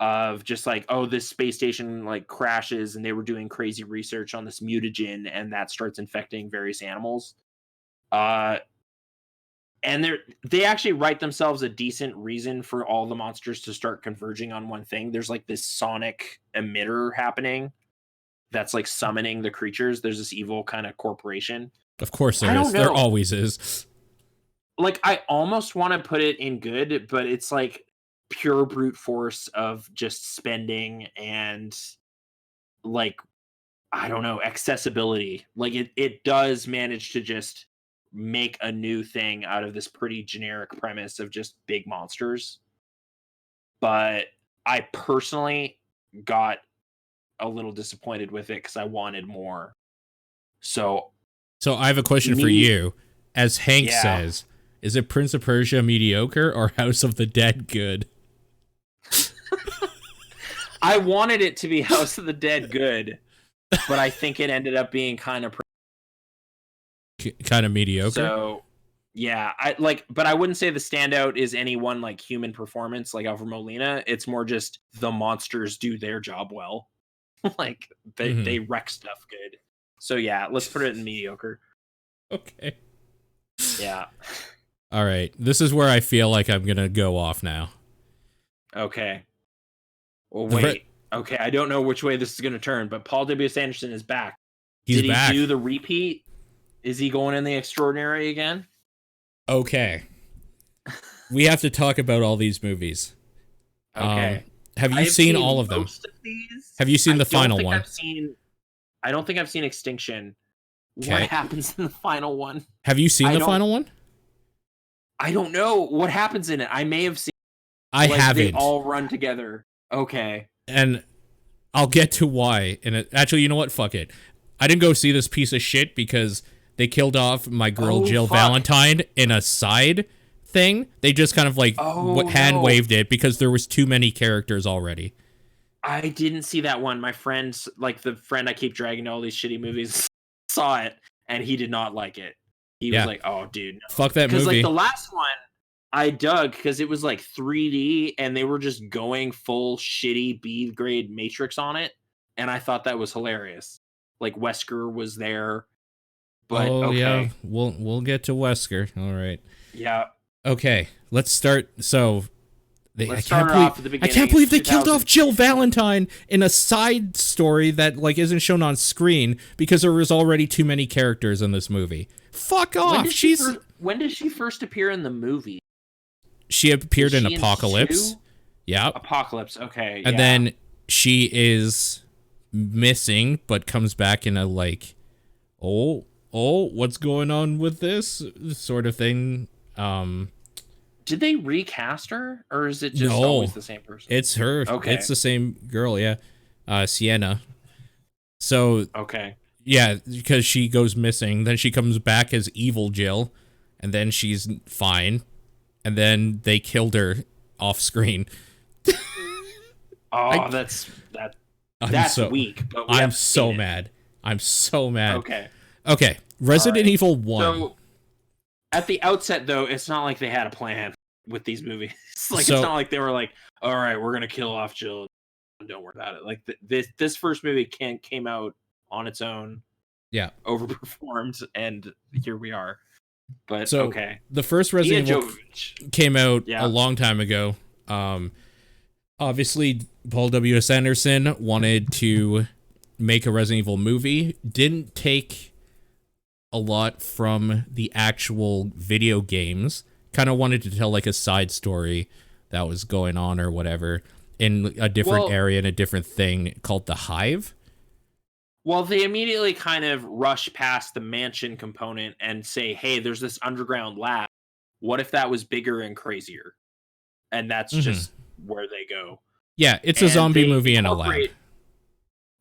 of just like, oh, this space station like crashes and they were doing crazy research on this mutagen and that starts infecting various animals. And they actually write themselves a decent reason for all the monsters to start converging on one thing. There's like this sonic emitter happening that's like summoning the creatures. There's this evil kind of corporation. Of course there is. There always is. Like, I almost want to put it in good, but it's like pure brute force of just spending and like, I don't know, accessibility. Like it does manage to just make a new thing out of this pretty generic premise of just big monsters. But I personally got a little disappointed with it because I wanted more. So I have a question for you. As Hank says, is it Prince of Persia mediocre or House of the Dead good? I wanted it to be House of the Dead good, but I think it ended up being kind of mediocre. So yeah, but I wouldn't say the standout is any one like human performance like Alfred Molina. It's more just the monsters do their job well. Like they wreck stuff good. So yeah, let's put it in mediocre. Okay. Yeah. All right. This is where I feel like I'm gonna go off now. Okay. Well, wait. Okay, I don't know which way this is gonna turn, but Paul W.S. Anderson is back. Did he do the repeat? Is he going in the extraordinary again? Okay. We have to talk about all these movies. Okay. Have you seen all of them? Have you seen the final one? I don't think I've seen Extinction. Okay. What happens in the final one? Have you seen the final one? I don't know what happens in it. I may have seen. I haven't. They all run together. Okay. And I'll get to why. And actually, you know what? Fuck it. I didn't go see this piece of shit because they killed off my girl Jill Valentine in a side thing. They just kind of like hand waved it because there was too many characters already. I didn't see that one. My friends, like the friend I keep dragging to all these shitty movies, saw it and he did not like it. He was like, "Oh, dude, no." Fuck that movie." Because like the last one, I dug because it was like 3D and they were just going full shitty B grade Matrix on it, and I thought that was hilarious. Like Wesker was there, but yeah, we'll get to Wesker. All right. Yeah. Okay, let's start. So. I can't believe they killed off Jill Valentine in a side story that like isn't shown on screen because there was already too many characters in this movie. Fuck off. When did she first appear in the movie? She appeared in Apocalypse. Yeah. Apocalypse. Okay. And then she is missing, but comes back in a like, what's going on with this sort of thing. Did they recast her, or is it just always the same person? It's her. Okay. It's the same girl, yeah. Sienna. So yeah, because she goes missing, then she comes back as evil Jill, and then she's fine, and then they killed her off screen. That's weak. But I'm so mad. I'm so mad. Okay. Resident Evil 1. So, at the outset, though, it's not like they had a plan with these movies. It's not like they were like, all right, we're going to kill off Jill. Don't worry about it. Like, this first movie came out on its own. Yeah. Overperformed, and here we are. But, the first Resident Evil came out a long time ago. Obviously, Paul W.S. Anderson wanted to make a Resident Evil movie. Didn't take a lot from the actual video games. Kind of wanted to tell like a side story that was going on or whatever in a different area and a different thing called the Hive. Well, they immediately kind of rush past the mansion component and say, hey, there's this underground lab. What if that was bigger and crazier? And that's just where they go. Yeah, it's a zombie movie in a lab.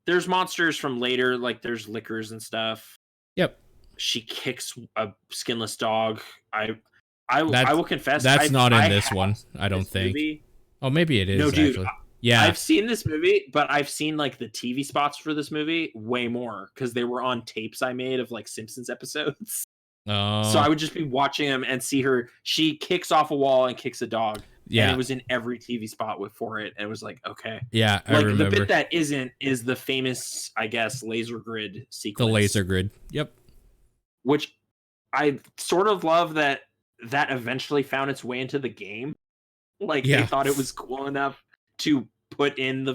There's monsters from later, like there's lickers and stuff. Yep. She kicks a skinless dog. I will confess that's not in this one. I don't think. Movie. Oh, maybe it is. No, dude. Actually. Yeah, I've seen this movie, but I've seen like the TV spots for this movie way more because they were on tapes I made of like Simpsons episodes. Oh. So I would just be watching them and see her. She kicks off a wall and kicks a dog. Yeah. And it was in every TV spot for it. And it was like, okay. Yeah, I like remember. The bit that isn't is the famous, I guess, laser grid sequence. The laser grid. Yep. Which I sort of love that eventually found its way into the game. Like they thought it was cool enough to put in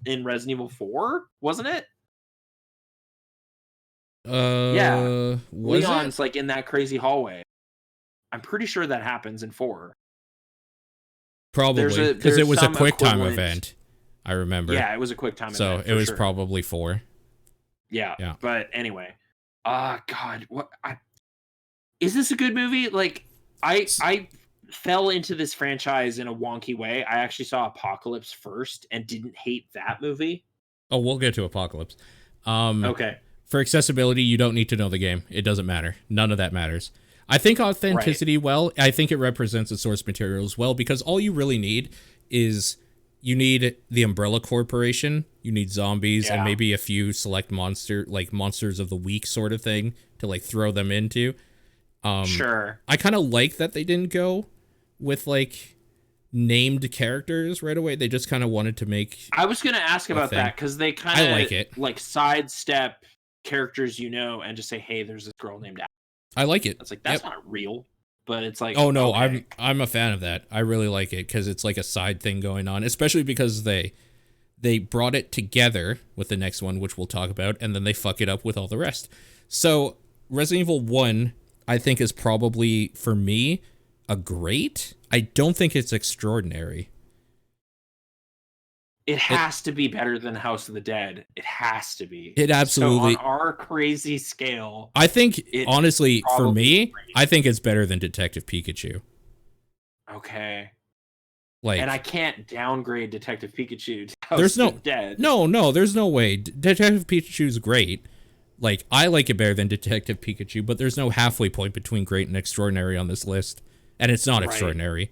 Resident Evil 4, wasn't it? Yeah. Leon's like in that crazy hallway. I'm pretty sure that happens in 4. Probably because it was a quick time event. I remember. Yeah, it was a quick time event. So it was probably 4. Yeah. But anyway, God, what? Is this a good movie? Like, I fell into this franchise in a wonky way. I actually saw Apocalypse first and didn't hate that movie. Oh, we'll get to Apocalypse. Okay. For accessibility, you don't need to know the game. It doesn't matter. None of that matters. I think authenticity, I think it represents the source material as well, because all you really need is you need the Umbrella Corporation, you need zombies, and maybe a few select monsters of the week sort of thing to like throw them into. Sure. I kind of like that they didn't go with like named characters right away. They just kind of wanted to make. I was going to ask about that because they kind of like it, like sidestep characters, and just say, "Hey, there's this girl named." I like it. It's like that's not real, but it's like. Oh no, okay. I'm a fan of that. I really like it because it's like a side thing going on, especially because they brought it together with the next one, which we'll talk about, and then they fuck it up with all the rest. So Resident Evil 1, I think, is probably for me a great. I don't think it's extraordinary. It has to be better than House of the Dead. It has to be. It absolutely. So on our crazy scale, I think honestly, for me, I think it's better than Detective Pikachu. Okay. Like, and I can't downgrade Detective Pikachu to House of the Dead. No, there's no way. Detective Pikachu's great. Like, I like it better than Detective Pikachu, but there's no halfway point between great and extraordinary on this list. And it's not extraordinary.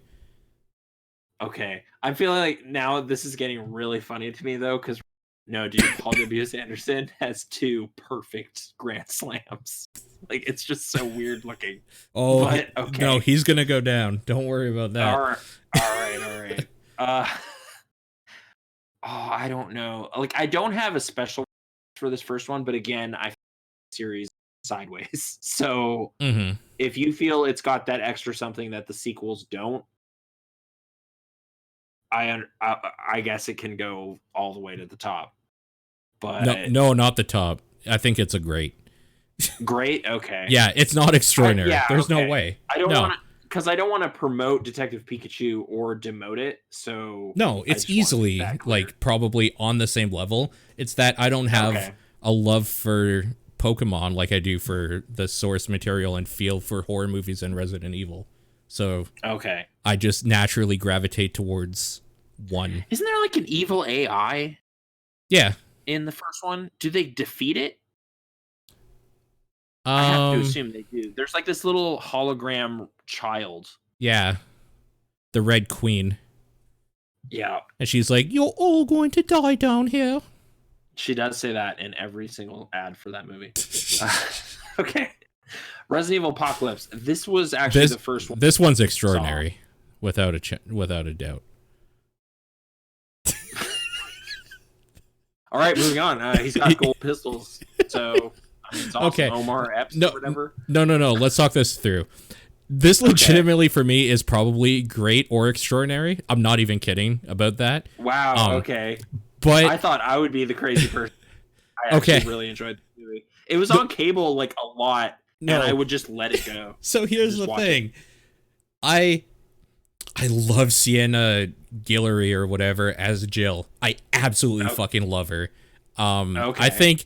Okay. I'm feeling like now this is getting really funny to me, though, because, no, dude, Paul W.S. Anderson has 2 perfect Grand Slams. Like, it's just so weird looking. Oh, but, okay. No, he's going to go down. Don't worry about that. All right. I don't know. Like, I don't have a special for this first one, but again, I series sideways. So if you feel it's got that extra something that the sequels don't, I guess it can go all the way to the top. But no, not the top. I think it's a great. Great. Okay. Yeah, it's not extraordinary. There's no way. I don't want to, because I don't want to promote Detective Pikachu or demote it. So no, it's easily like probably on the same level. It's that I don't have a love for Pokemon like I do for the source material and feel for horror movies and Resident Evil. So I just naturally gravitate towards 1. Isn't there like an evil AI? Yeah. In the first one, do they defeat it? I have to assume they do. There's like this little hologram child. Yeah. The Red Queen. Yeah. And she's like, "You're all going to die down here." She does say that in every single ad for that movie. Okay. Resident Evil Apocalypse. This was actually the first one. This one's extraordinary, without a doubt. All right, moving on. He's got gold pistols, so I mean, it's awesome. Okay. Omar Epps or whatever. No. Let's talk this through. This legitimately for me is probably great or extraordinary. I'm not even kidding about that. Wow. Okay. But I thought I would be the crazy person. I actually really enjoyed the movie. It was on cable like a lot. No. And I would just let it go. So here's the thing. I love Sienna Guillory or whatever as Jill. I absolutely fucking love her. I think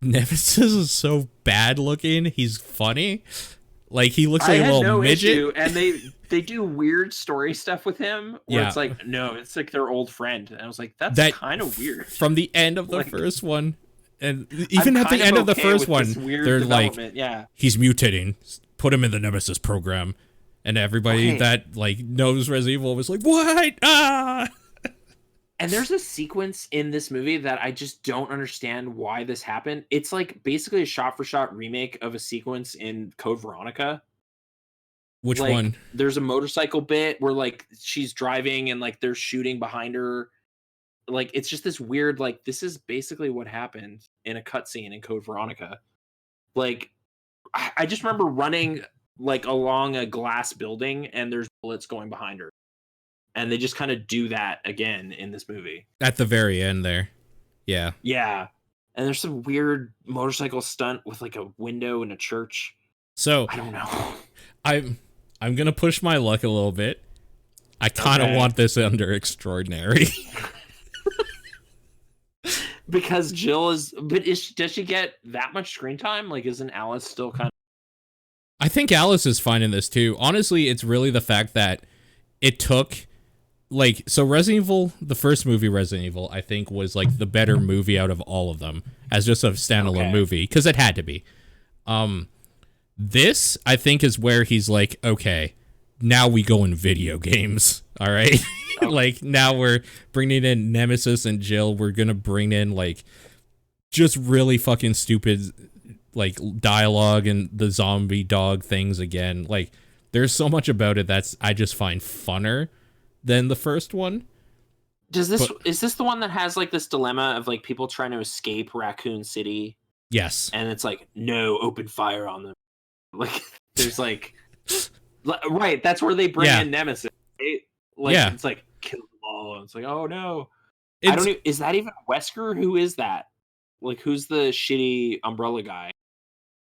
Nemesis is so bad looking. He's funny. Like, he looks like a little midget. Issue, and they do weird story stuff with him where it's like, no, it's like their old friend. And I was like, that's kind of weird. From the end of the first one. And even at the end of the first one, they're like, he's mutating. Put him in the Nemesis program. And everybody that like knows Resident Evil was like, what? Ah! And there's a sequence in this movie that I just don't understand why this happened. It's like basically a shot-for-shot remake of a sequence in Code Veronica. Which like, one? There's a motorcycle bit where like she's driving and like they're shooting behind her. Like it's just this weird, like this is basically what happened in a cutscene in Code Veronica. Like I just remember running like along a glass building and there's bullets going behind her. And they just kind of do that again in this movie. At the very end there. Yeah. Yeah. And there's some weird motorcycle stunt with like a window in a church. So I don't know. I'm gonna push my luck a little bit. I kind of want this under extraordinary. Because Jill is, but does she get that much screen time? Like, isn't Alice still kind of? I think Alice is fine in this too. Honestly, it's really the fact that it took, like, so Resident Evil, the first movie Resident Evil, I think was like the better movie out of all of them as just a standalone movie, because it had to be. This, I think, is where he's like, okay, now we go in video games, all right? Like, now we're bringing in Nemesis and Jill. We're gonna bring in, like, just really fucking stupid, like, dialogue and the zombie dog things again. Like, there's so much about it that's I just find funner than the first one. Is this the one that has, like, this dilemma of, like, people trying to escape Raccoon City? Yes. And it's like, no, open fire on them. Like, there's, like... right, that's where they bring in Nemesis, right? Like, it's like, kill them all. And it's like, oh, no. I don't even... Is that even Wesker? Who is that? Like, who's the shitty umbrella guy?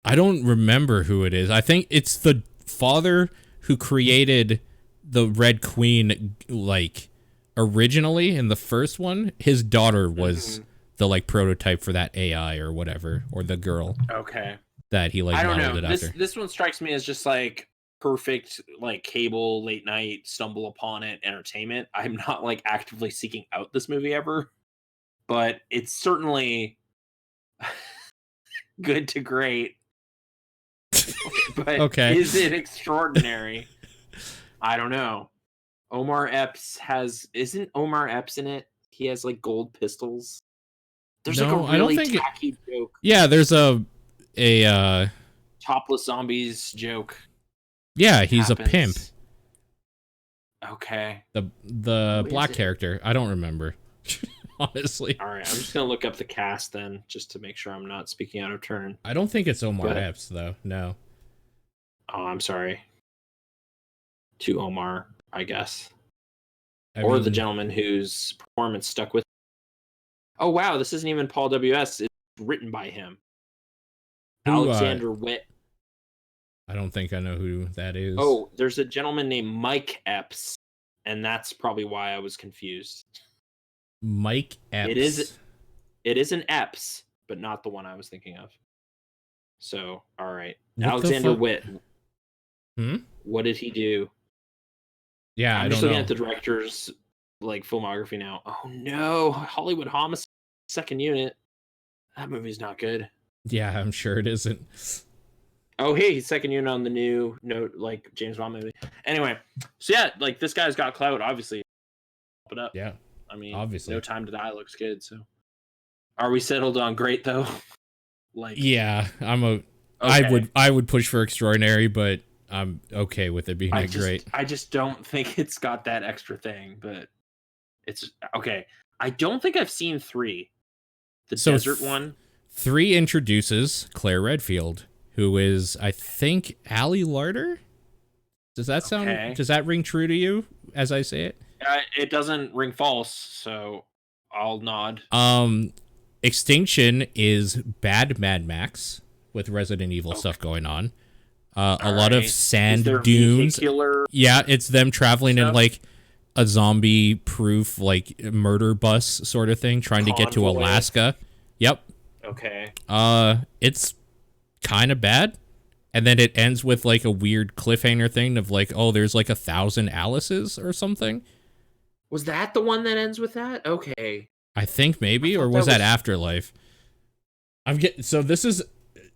I don't remember who it is. I think it's the father who created the Red Queen, like, originally in the first one. His daughter was the, like, prototype for that AI or whatever, or the girl. Okay. That he, like, I don't modeled know. it after. This one strikes me as just, like, perfect, like, cable late night stumble upon it entertainment. I'm not, like, actively seeking out this movie ever, but it's certainly good to great. But is it extraordinary? I don't know. Omar Epps isn't Omar Epps in it? He has, like, gold pistols. There's like a really tacky joke. Yeah, there's a topless zombies joke. Yeah, he's a pimp. Okay. The black character. I don't remember. Honestly. All right, I'm just gonna look up the cast then, just to make sure I'm not speaking out of turn. I don't think it's Omar Epps though. No. Oh, I'm sorry. To Omar, I guess. I mean, the gentleman whose performance stuck with. Oh wow, this isn't even Paul W.S. It's written by him. Alexander Witt. I don't think I know who that is. Oh, there's a gentleman named Mike Epps, and that's probably why I was confused. Mike Epps. It is an Epps, but not the one I was thinking of. So, all right. Alexander Witt. What did he do? Yeah, I'm just looking at the director's, like, filmography now. Oh no, Hollywood Homicide, second unit. That movie's not good. Yeah, I'm sure it isn't. Oh, hey, he's second unit on the new like James Bond movie. Anyway, so yeah, like this guy's got clout, obviously. Put up. Yeah. I mean, obviously. No Time to Die looks good. So, are we settled on great though? Like, yeah, I would push for extraordinary, but I'm okay with it being great. I just don't think it's got that extra thing, but it's okay. I don't think I've seen 3. The desert one. 3 introduces Claire Redfield, who is, I think, Ali Larder. Does that sound? Does that ring true to you as I say it? It doesn't ring false, so I'll nod. Extinction is bad Mad Max with Resident Evil stuff going on. A lot of sand dunes. Yeah, it's them traveling in like a zombie-proof like murder bus sort of thing, trying to get to Alaska. Yep. Okay. It's kind of bad, and then it ends with like a weird cliffhanger thing of like, oh, there's like 1,000 Alices or something. Was that the one that ends with that? Okay. I think maybe, or was that Afterlife? So this is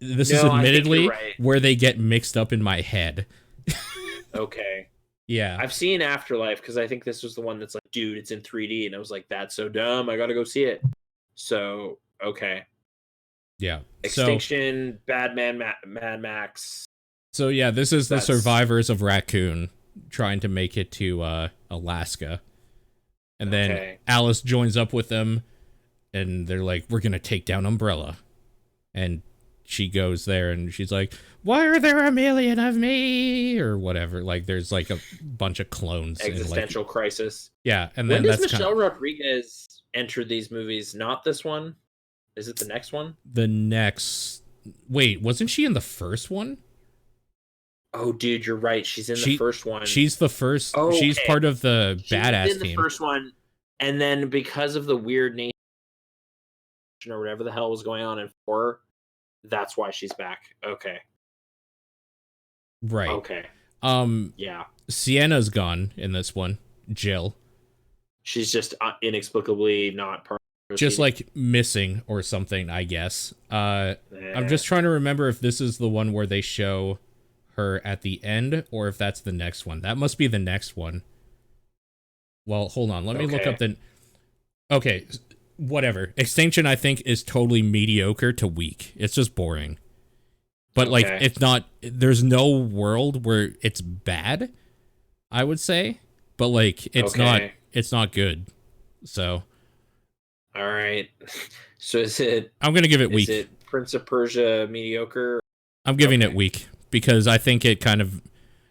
admittedly where they get mixed up in my head. Okay. Yeah. I've seen Afterlife because I think this was the one that's like, dude, it's in 3D, and I was like, that's so dumb. I gotta go see it. So okay. Yeah. Extinction, Mad Max. So yeah, this is the That's- survivors of Raccoon trying to make it to Alaska. And then Okay. Alice joins up with them, and they're like, we're going to take down Umbrella. And she goes there, and she's like, why are there a million of me? Or whatever. Like, there's like a bunch of clones. Existential crisis. Yeah, and When then does that's Michelle Rodriguez enter these movies? Not this one? Is it the next one? the next... Wait, wasn't she in the first one? Oh, dude, you're right. She's in the first one. She's the first... Oh, she's okay. part of the badass in the team. first one, and then because of the weird nation or whatever the hell was going on in 4, that's why she's back. Okay. Right. Okay. Yeah. Sienna's gone in this one. Jill. She's just inexplicably not part of Just like missing or something, I guess. I'm Eh. just trying to remember if this is the one where they show her at the end or if that's the next one. That must be the next one. Well, hold on. Let me look up the... Okay, whatever. Extinction, I think, is totally mediocre to weak. It's just boring. But, like, it's not... There's no world where it's bad, I would say. But, like, it's not good. So... All right. So is it... I'm going to give it weak. Is it Prince of Persia mediocre? I'm giving it weak because I think it kind of...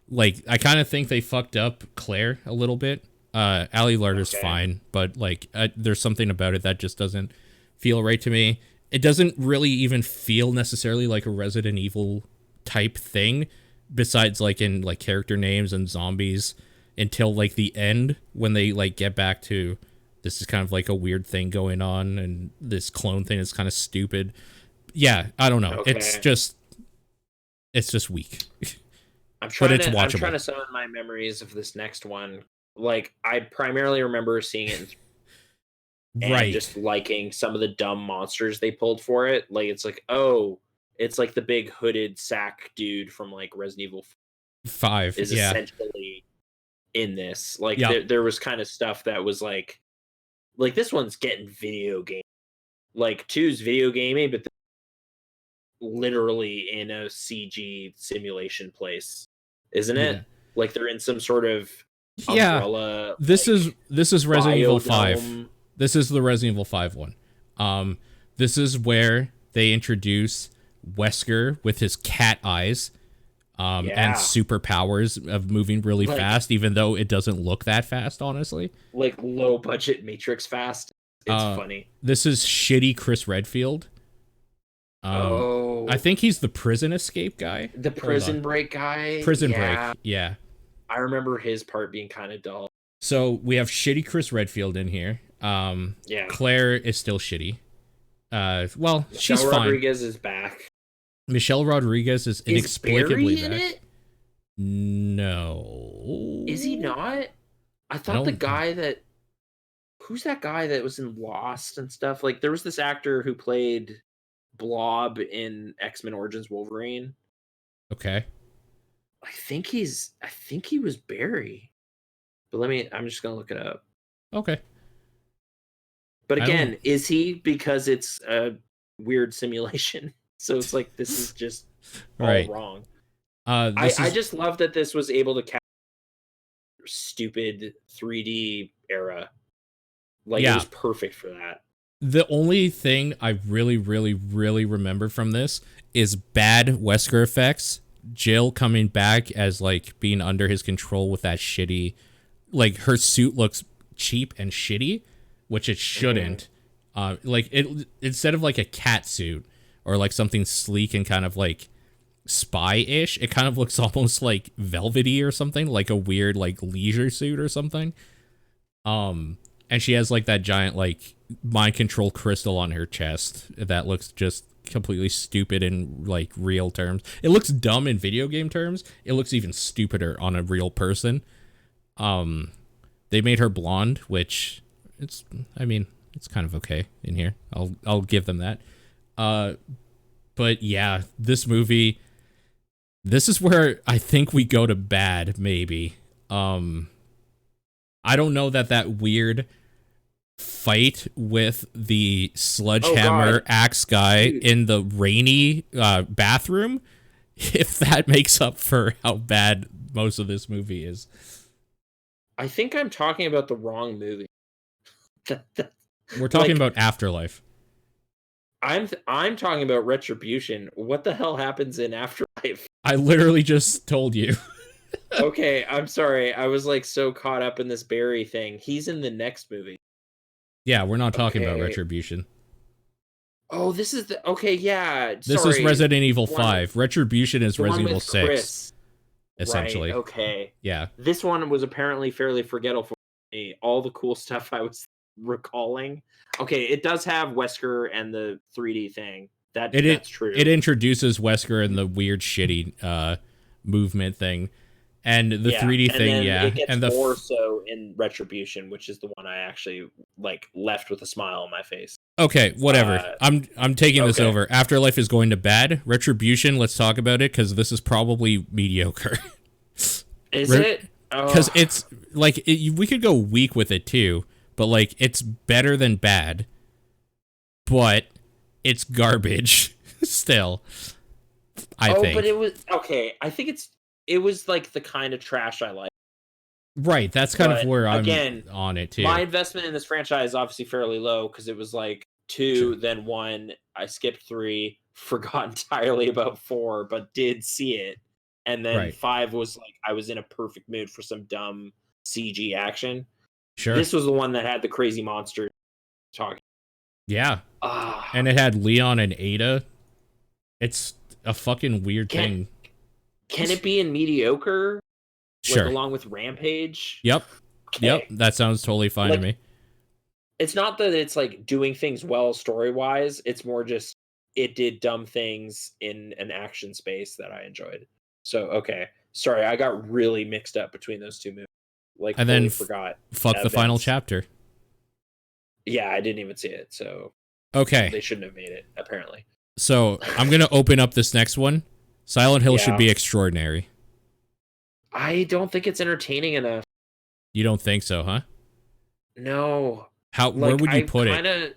Like, I kind of think they fucked up Claire a little bit. Ali Larter's fine, but like there's something about it that just doesn't feel right to me. It doesn't really even feel necessarily like a Resident Evil type thing, besides like in like character names and zombies, until like the end when they like get back to this is kind of like a weird thing going on and this clone thing is kind of stupid. Yeah, I don't know. It's just weak. I'm trying but it's to watchable. I'm trying to summon my memories of this next one. Like, I primarily remember seeing it and just liking some of the dumb monsters they pulled for it. Like, it's like, oh, it's like the big hooded sack dude from, like, Resident Evil 5 is essentially in this. Like, there was kind of stuff that was like this one's getting video game. Like, 2's video gaming, but literally in a CG simulation place, isn't it? Like, they're in some sort of umbrella, this is Resident Evil 5. biodome. This is the Resident Evil 5 one. This is where they introduce Wesker with his cat eyes and superpowers of moving really fast, even though it doesn't look that fast, honestly. Like low budget Matrix fast. It's funny. This is shitty Chris Redfield. I think he's the prison escape guy. The prison break guy. Prison break, yeah. I remember his part being kind of dull. So we have shitty Chris Redfield in here. Claire is still shitty. Well, she's fine. Michelle Rodriguez is back. Michelle Rodriguez is inexplicably Barry in back. it? No. Is he not? I thought the guy that... Who's that guy that was in Lost and stuff? Like, there was this actor who played Blob in X-Men Origins Wolverine. Okay. I think he was Barry. But I'm just gonna look it up. Okay. But again, is he? Because it's a weird simulation. So it's like, this is just all wrong. I just love that this was able to capture stupid 3D era. Like, it was perfect for that. The only thing I really, really, really remember from this is bad Wesker effects. Jill coming back as, like, being under his control with that shitty... Like, her suit looks cheap and shitty, which it shouldn't. Like, it instead of, like, a cat suit or, like, something sleek and kind of, like, spy-ish, it kind of looks almost, like, velvety or something, like a weird, like, leisure suit or something. And she has, like, that giant, like, mind control crystal on her chest that looks just completely stupid in, like, real terms. It looks dumb in video game terms. It looks even stupider on a real person. They made her blonde, which it's kind of okay in here. I'll give them that. But yeah, this movie, this is where I think we go to bad, maybe. I don't know that weird fight with the sledgehammer axe guy in the rainy bathroom if that makes up for how bad most of this movie is. I think I'm talking about the wrong movie. We're talking about Afterlife. I'm talking about Retribution. What the hell happens in Afterlife? I literally just told you. Okay, I'm sorry. I was like so caught up in this Barry thing. He's in the next movie. Yeah, we're not talking about Retribution. Oh, this is the yeah. This is Resident Evil 5. Retribution is Resident Evil 6. Chris. Essentially. Right, okay. Yeah. This one was apparently fairly forgettable for me. All the cool stuff I was recalling. Okay, it does have Wesker and the 3D thing. That's true. It introduces Wesker and the weird shitty movement thing. And the 3D thing, it gets more so in Retribution, which is the one I actually like left with a smile on my face. Okay, whatever. I'm taking this over. Afterlife is going to bad. Retribution, let's talk about it, because this is probably mediocre. Is it? Because it's like we could go weak with it too, but like it's better than bad, but it's garbage still. I think. But it was okay. I think it was like the kind of trash I like. Right, that's kind of where I'm on it too. My investment in this franchise is obviously fairly low because it was like 2, then 1. I skipped 3, forgot entirely about 4, but did see it. And then 5 was like I was in a perfect mood for some dumb CG action. Sure. This was the one that had the crazy monster talking. Yeah. And it had Leon and Ada. It's a fucking weird thing. Can it be in mediocre? Sure. Like, along with Rampage? Yep. Okay. Yep. That sounds totally fine to me. It's not that it's like doing things well story-wise. It's more just it did dumb things in an action space that I enjoyed. So, okay. Sorry, I got really mixed up between those two movies. Like, and then forgot. Fuck the final chapter. Yeah, I didn't even see it. So, okay. They shouldn't have made it, apparently. So, I'm going to open up this next one. Silent Hill should be extraordinary. I don't think it's entertaining enough. You don't think so, huh? No. Where would you put it?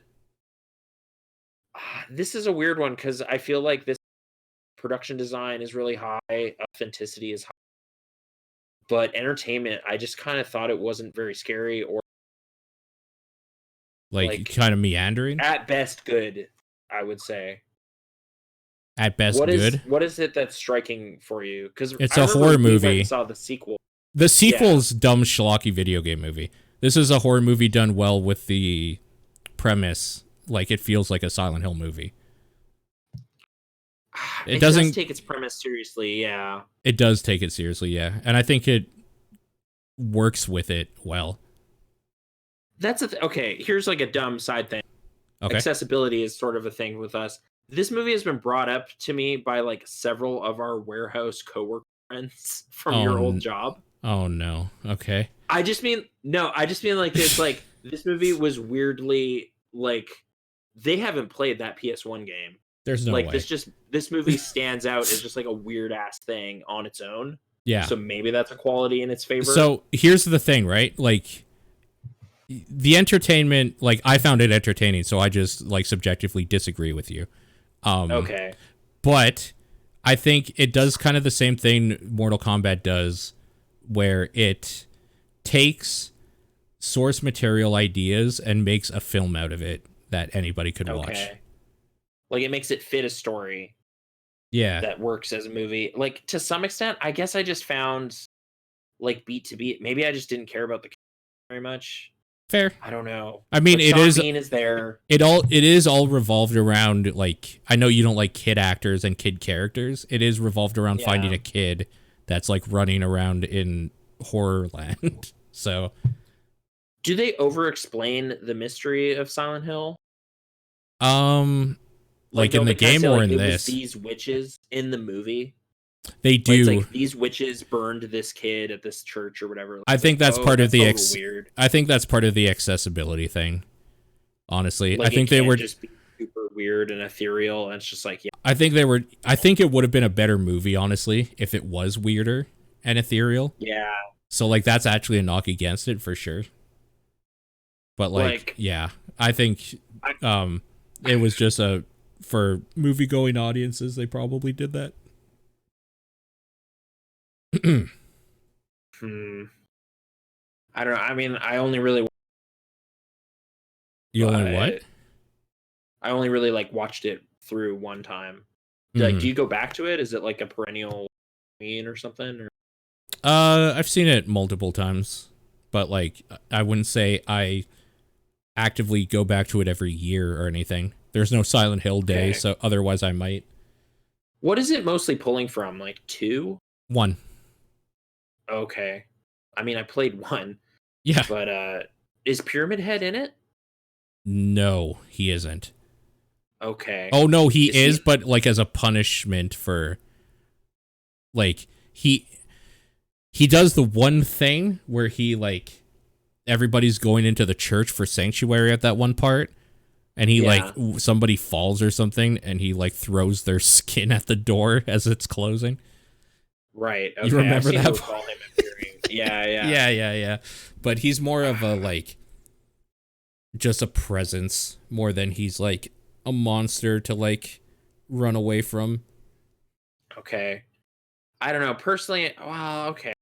This is a weird one because I feel like this production design is really high, authenticity is high, but entertainment, I just kind of thought it wasn't very scary or like kind of meandering. At best, good, I would say. At best, good. What is it that's striking for you? Because it's a horror movie. I saw the sequel. The sequel's dumb schlocky video game movie. This is a horror movie done well with the premise. Like it feels like a Silent Hill movie. It does take its premise seriously, yeah. It does take it seriously, yeah, and I think it works with it well. That's okay. Here's like a dumb side thing. Okay. Accessibility is sort of a thing with us. This movie has been brought up to me by like several of our warehouse coworker friends from your old job. Oh no. Okay. I just mean like it's like this movie was weirdly like they haven't played that PS1 game. There's no way. This movie stands out as just like a weird ass thing on its own. Yeah. So maybe that's a quality in its favor. So here's the thing, right? Like the entertainment, like I found it entertaining, so I just like subjectively disagree with you. Okay. But I think it does kind of the same thing Mortal Kombat does, where it takes source material ideas and makes a film out of it that anybody could watch. Like it makes it fit a story. Yeah. That works as a movie. Like to some extent, I guess I just found like beat to beat. Maybe I just didn't care about the very much. Fair. I don't know. I mean, but Sean Bean is there. It is all revolved around like I know you don't like kid actors and kid characters. It is revolved around finding a kid that's like running around in horror land. So, do they over-explain the mystery of Silent Hill? Like in the game or in this? These witches in the movie. They do. It's like these witches burned this kid at this church or whatever. I think that's part of the weird. I think that's part of the accessibility thing. Honestly, like I think they were just be super weird and ethereal, and it's just like I think it would have been a better movie, honestly, if it was weirder and ethereal. Yeah. So like that's actually a knock against it for sure. But like yeah, I think it was just for movie going audiences they probably did that. I don't know. I mean, I only really. You only what? I only really like watched it through one time. Like, do you go back to it? Is it like a perennial queen or something? Or? I've seen it multiple times, but like I wouldn't say I actively go back to it every year or anything. There's no Silent Hill day, so otherwise I might. What is it mostly pulling from? Like 2? 1. Okay. I mean, I played 1. Yeah. But is Pyramid Head in it? No, he isn't. Okay. Oh no, he is, but like as a punishment for like he does the one thing where he like everybody's going into the church for sanctuary at that one part, and he like somebody falls or something, and he like throws their skin at the door as it's closing. Right. Okay. You remember that? Call him appearing. Yeah. Yeah. But he's more of a like just a presence more than he's like a monster to like run away from. Okay. I don't know. Personally, well, okay.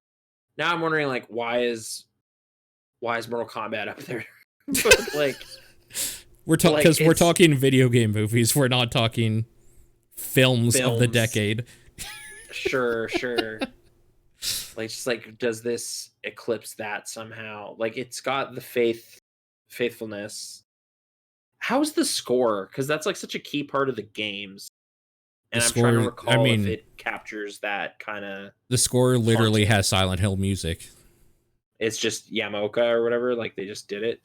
Now I'm wondering like why is Mortal Kombat up there? Like we're talking because we're talking video game movies. We're not talking films of the decade. Sure. Like just like does this eclipse that somehow? Like it's got the faithfulness. How's the score? Because that's like such a key part of the games. And I'm trying to recall if it captures that kind of. The score literally has Silent Hill music. It's just Yamaoka or whatever. Like they just did it.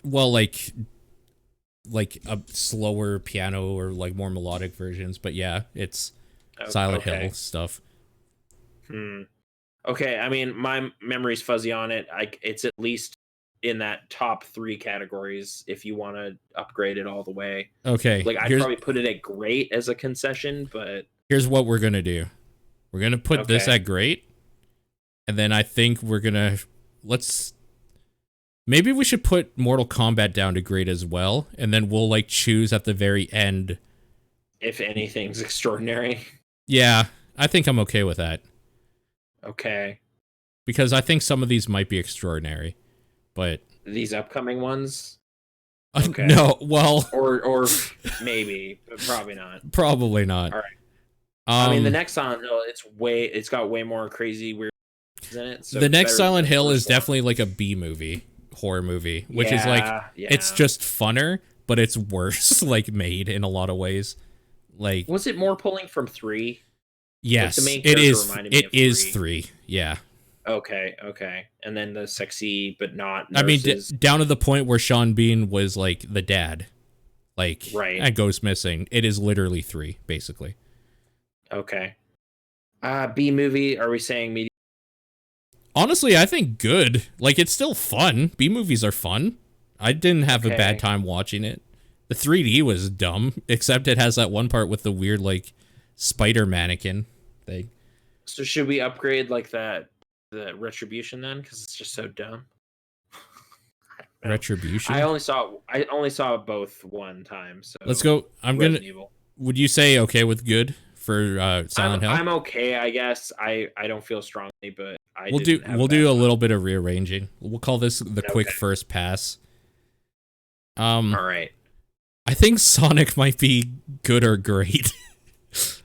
Well, like a slower piano or like more melodic versions, but yeah, it's Silent Hill stuff. Okay, I mean my memory's fuzzy on it. It's at least in that top 3 categories if you want to upgrade it all the way. Okay. Like I'd probably put it at great as a concession, but here's what we're gonna do. We're gonna put this at great, and then I think we're gonna maybe we should put Mortal Kombat down to great as well, and then we'll like choose at the very end if anything's extraordinary. Yeah, I think I'm okay with that. Okay. Because I think some of these might be extraordinary. But these upcoming ones? Okay. No, well, or maybe, but probably not. Probably not. All right. I mean, the next Silent Hill, it's got way more crazy weird in it. So the next Silent Hill is definitely like a B movie, horror movie, which is like it's just funner, but it's worse, like made in a lot of ways. Like, was it more pulling from 3? Yes, like it is. It is 3. Yeah. Okay. And then the sexy but not nurses. I mean, down to the point where Sean Bean was like the dad, like and goes missing. It is literally 3, basically. Okay. B movie. Are we saying medium? Honestly, I think good. Like it's still fun. B movies are fun. I didn't have a bad time watching it. The 3D was dumb, except it has that one part with the weird like spider mannequin thing. So should we upgrade like the Retribution then, because it's just so dumb? Retribution. I only saw both one time. So let's go. Would you say okay with good for Silent Hill? I'm okay, I guess. I don't feel strongly, but we'll do a little bit of rearranging. We'll call this the quick first pass. All right. I think Sonic might be good or great.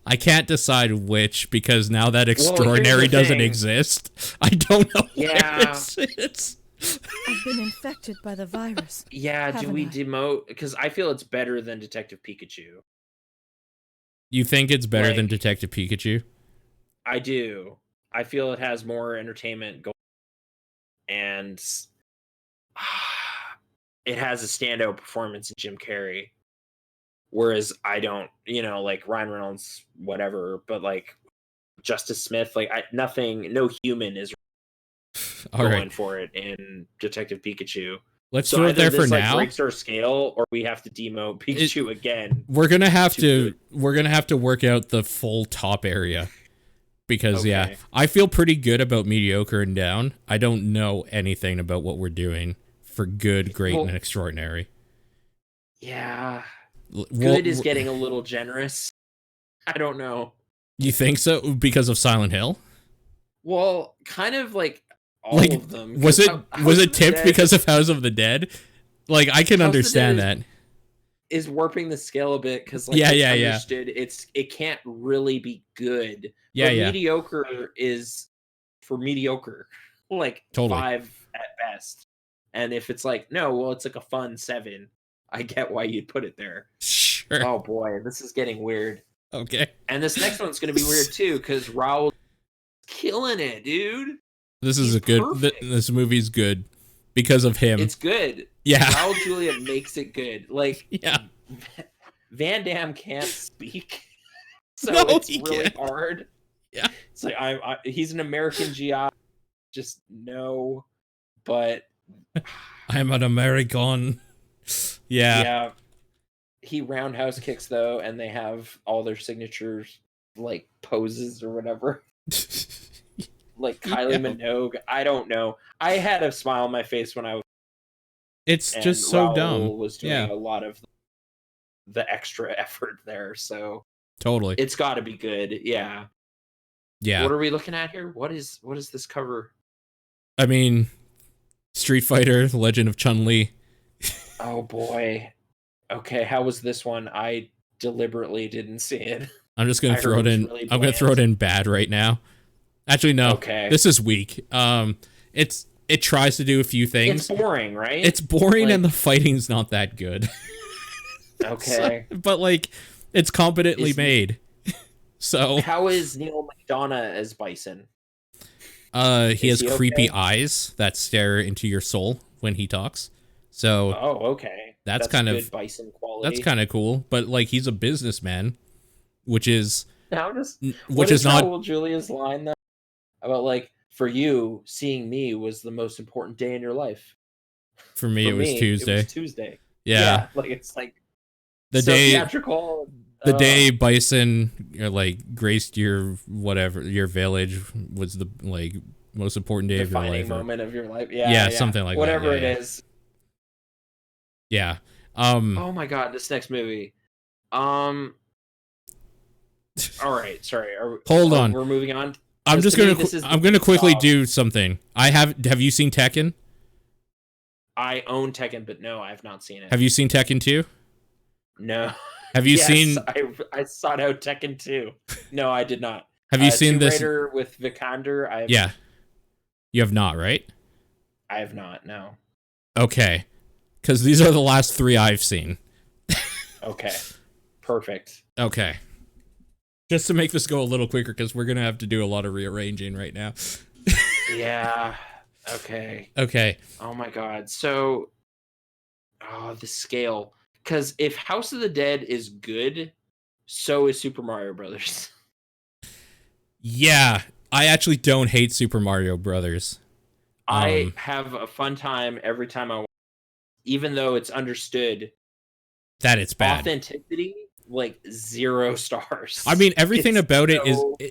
I can't decide which, because now that extraordinary doesn't exist, I don't know where it sits. I've been infected by the virus. Yeah, do we demote? Because I feel it's better than Detective Pikachu. You think it's better than Detective Pikachu? I do. I feel it has more entertainment going, and it has a standout performance in Jim Carrey. Whereas I don't, like Ryan Reynolds, whatever, but like Justice Smith, like no human is going for it in Detective Pikachu. Let's do it there for now. Breaks our scale, or we have to demote Pikachu again. We're gonna have to work out the full top area, because I feel pretty good about mediocre and down. I don't know anything about what we're doing for good, great, and extraordinary. Yeah. Good is getting a little generous. I don't know. You think so? Because of Silent Hill? Well, kind of like all Like, of them. was it House of the tipped Dead because of House of the Dead? Like, I can House of the understand Dead that. is warping the scale a bit because like Yeah, it's yeah, yeah. understood it can't really be good. Yeah, but yeah. mediocre is for mediocre, like Totally. 5 at best. And if it's like, no, well, it's like a fun 7, I get why you'd put it there. Sure. Oh boy, this is getting weird. Okay. And this next one's gonna be weird too, because Raul's killing it, dude. This is He's a good. perfect. This movie's good because of him. It's good. Yeah. Raul Julia makes it good. Like, Yeah. Van Damme can't speak, so No, it's he really can't. hard. Yeah. It's like he's an American GI. Just no, but I'm an American. Yeah. yeah. He roundhouse kicks though, and they have all their signatures like poses or whatever. Like Kylie Minogue. I don't know. I had a smile on my face when I was. It's just so Raul dumb. Was doing a lot of the extra effort there, so totally. it's got to be good. Yeah. Yeah. What are we looking at here? What is this cover? I mean, Street Fighter: The Legend of Chun-Li. Oh boy. Okay, how was this one? I deliberately didn't see it. I'm just gonna throw it in. Really I'm gonna throw it in bad right now. Actually, no. Okay. This is weak. It tries to do a few things. It's boring, right? It's boring, and the fighting's not that good. Okay. But like, it's competently made. So how is Neil McDonough as Bison? He has creepy eyes that stare into your soul when he talks. So okay. That's kind good of Bison quality. That's kind of cool. But like, he's a businessman, which is not Raul Julia's line though about like, for you, seeing me was the most important day in your life. For me, it was Tuesday. It was Tuesday. Yeah, like it's like the so day theatrical. The day Bison like graced your village was the like most important day of your life. Moment of your life. Yeah, something like whatever that. it is. Yeah. Oh my god, this next movie. All right, sorry. Hold on. We're moving on. I'm gonna quickly do something. Have you seen Tekken? I own Tekken, but no, I have not seen it. Have you seen Tekken 2? No. Have you seen? I sought out Tekken 2. No, I did not. Have you seen this? Raider with Vikander? Yeah. You have not, right? I have not. No. Okay. Because these are the last 3 I've seen. Okay. Perfect. Okay. Just to make this go a little quicker, because we're gonna have to do a lot of rearranging right now. Yeah. Okay. Okay. Oh my god. So, the scale. Because if House of the Dead is good, so is Super Mario Brothers. Yeah, I actually don't hate Super Mario Brothers. I have a fun time every time I watch, even though it's understood that it's bad. Authenticity, like 0 stars. I mean, everything about it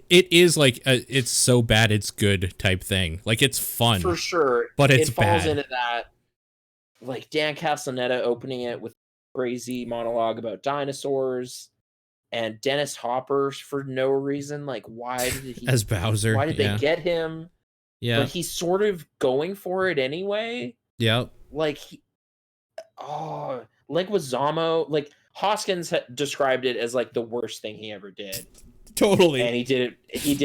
is like it's so bad it's good type thing. Like, it's fun for sure, but it falls into that. Like Dan Castellaneta opening it with crazy monologue about dinosaurs, and Dennis Hopper for no reason. Like, why did he as Bowser? Why did they get him? Yeah, but he's sort of going for it anyway. Yeah, like like with Zamo, like Hoskins described it as like the worst thing he ever did. Totally, and he did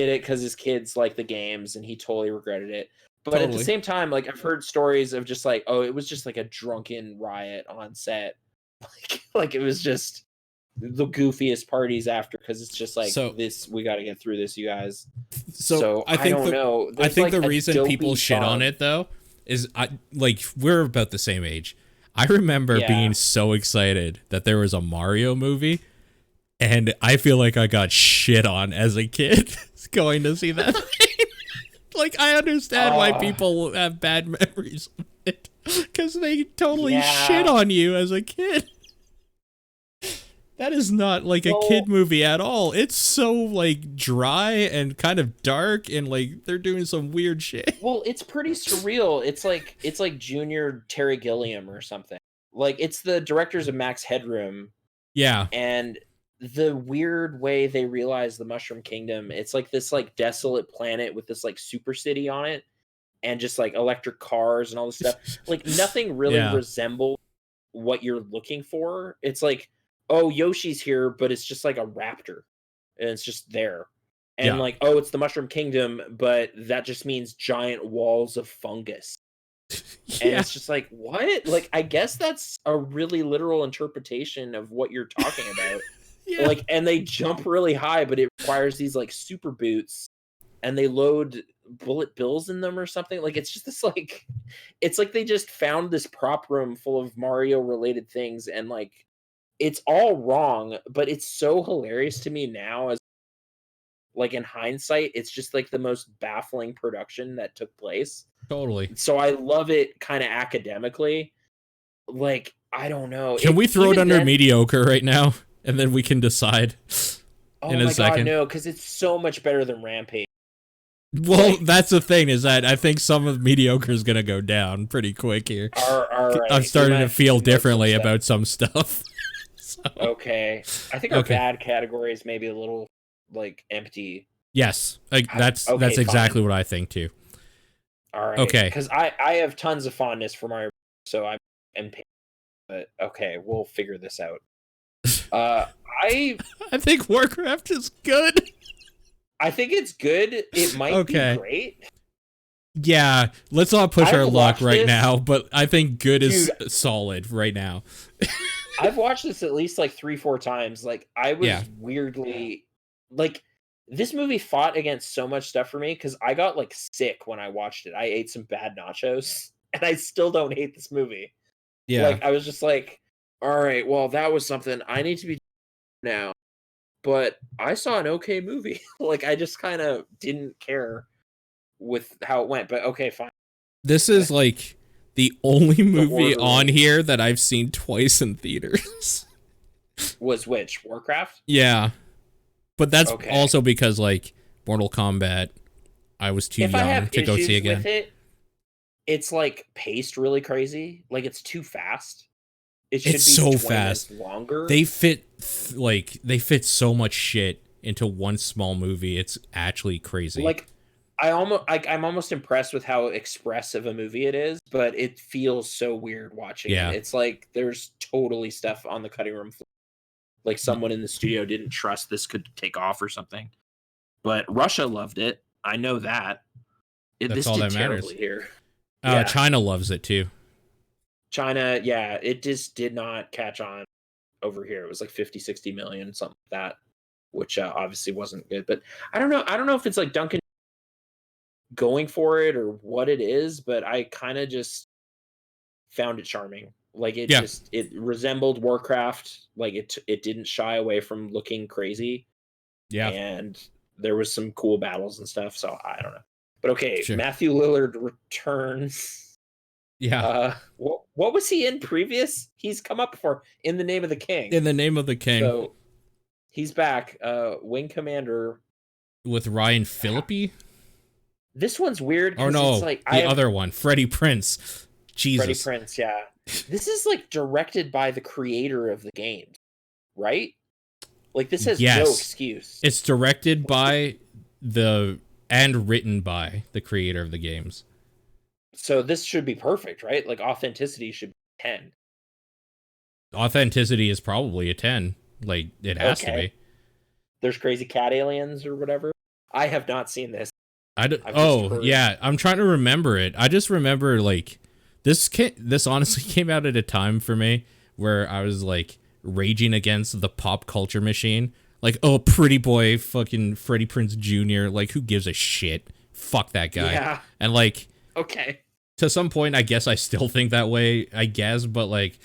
it because his kids like the games, and he totally regretted it. But at the same time, like I've heard stories of just like, it was just like a drunken riot on set. Like it was just the goofiest parties after, because it's just like we got to get through this, you guys. So I don't know. I think the reason people shit on it though is we're about the same age. I remember being so excited that there was a Mario movie, and I feel like I got shit on as a kid going to see that. Like, I understand why people have bad memories of it, because they totally shit on you as a kid. That is not like a kid movie at all. It's so like dry and kind of dark, and like they're doing some weird shit. Well, it's pretty surreal. It's like Junior Terry Gilliam or something. Like, it's the directors of Max Headroom. Yeah. And the weird way they realize the Mushroom Kingdom, it's like this like desolate planet with this like super city on it and just like electric cars and all this stuff. Like nothing really Yeah. resembles what you're looking for. It's like, oh, Yoshi's here, but it's just like a raptor and it's just there. And Yeah. like, oh, it's the Mushroom Kingdom, but that just means giant walls of fungus. And Yeah. it's just like, what? Like, I guess that's a really literal interpretation of what you're talking about. Yeah. Like, and they jump really high, but it requires these like super boots, and they load bullet bills in them or something. Like, it's just this like, it's like they just found this prop room full of Mario related things, and like, it's all wrong, but it's so hilarious to me now as like in hindsight, it's just like the most baffling production that took place. Totally. So I love it kind of academically. Like, I don't know. Can we throw it under then, mediocre right now? And then we can decide in a second. God, no, because it's so much better than Rampage. Well, like, that's the thing, is that I think some of mediocre is going to go down pretty quick here. All right. I'm starting to feel differently about some stuff. So. Okay. I think our bad category is maybe a little like empty. Yes, that's exactly what I think too. All right. Okay. Because I have tons of fondness for Mario, so I'm impatient. But okay, we'll figure this out. I think Warcraft is good. I think it's good. It might be great. Yeah, let's not push our luck right now, but I think good is solid right now. I've watched this at least like 3-4 times. Like, I was weirdly like, this movie fought against so much stuff for me because I got like sick when I watched it. I ate some bad nachos and I still don't hate this movie. Yeah. Like, I was just like, all right, well, that was something I need to be now. But I saw an okay movie. Like, I just kind of didn't care with how it went. But okay, fine. This is like the only movie on here that I've seen twice in theaters. Was which? Warcraft? Yeah. But that's also because, like, Mortal Kombat, I was too young to go see again. With it's like paced really crazy. Like, it's too fast. It should be so fast. Longer. They fit so much shit into one small movie. It's actually crazy. Like, I'm almost impressed with how expressive a movie it is, but it feels so weird watching it. It's like there's totally stuff on the cutting room floor. Like someone in the studio didn't trust this could take off or something. But Russia loved it. I know that. That's all that matters here. China loves it too. China, it just did not catch on over here. It was like 50-60 million, something like that, which obviously wasn't good. But I don't know if it's like Duncan going for it or what it is, but I kind of just found it charming. Like, it just, it resembled Warcraft. Like, it didn't shy away from looking crazy. Yeah. And there was some cool battles and stuff, so I don't know. But okay, Matthew Lillard returns. Yeah. What was he in previous? He's come up before in The Name of the King. In The Name of the King. So he's back. Wing Commander. With Ryan Phillippe? This one's weird. Oh no, it's like, other one, Freddie Prinze. Jesus. Freddie Prinze, yeah. This is like directed by the creator of the game, right? Like, this has no excuse. It's directed by and written by the creator of the games. So this should be perfect, right? Like, authenticity should be 10. Authenticity is probably a 10. Like, it has to be. There's crazy cat aliens or whatever. I have not seen this. I'm trying to remember it. I just remember, like, this honestly came out at a time for me where I was, like, raging against the pop culture machine. Like, oh, pretty boy, fucking Freddie Prinze Jr., like, who gives a shit? Fuck that guy. Yeah. And, like... Okay. To some point, I guess I still think that way, but, like,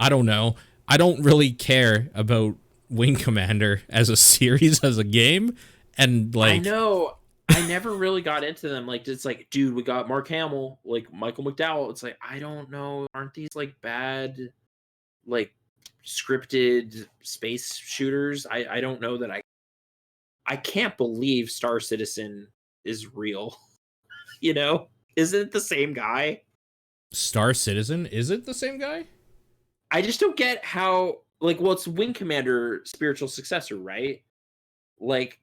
I don't know. I don't really care about Wing Commander as a series, as a game, and, like... I know. I never really got into them. Like, it's like, dude, we got Mark Hamill, like, Michael McDowell. It's like, I don't know. Aren't these, like, bad, like, scripted space shooters? I don't know that I can't believe Star Citizen is real. You know? Isn't it the same guy? Star Citizen? Is it the same guy? I just don't get how like, well, it's Wing Commander spiritual successor, right? Like,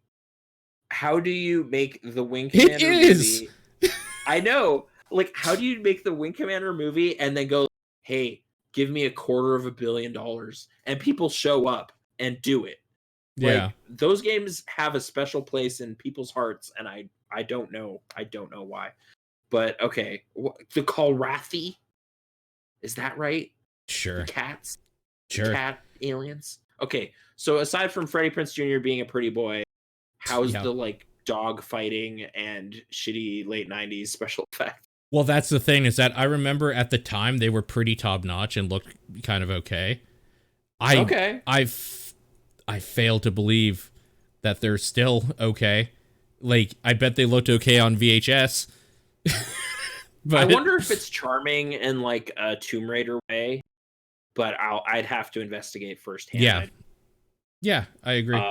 how do you make the Wing It Commander is. movie? I know. Like, how do you make the Wing Commander movie and then go, hey, give me $250 million, and people show up and do it? Yeah. Like, those games have a special place in people's hearts, and I don't know. I don't know why. But okay, the Kalrathi, is that right? The Sure. cats, the Sure. cat aliens. Okay, so aside from Freddie Prinze Jr. being a pretty boy, how's Yeah. the like dog fighting and shitty late '90s special effects? Well, that's the thing, is that I remember at the time they were pretty top notch and looked kind of okay. Okay. I fail to believe that they're still okay. Like, I bet they looked okay on VHS. But I wonder if it's charming in like a Tomb Raider way, but I'd have to investigate firsthand. Yeah, I agree.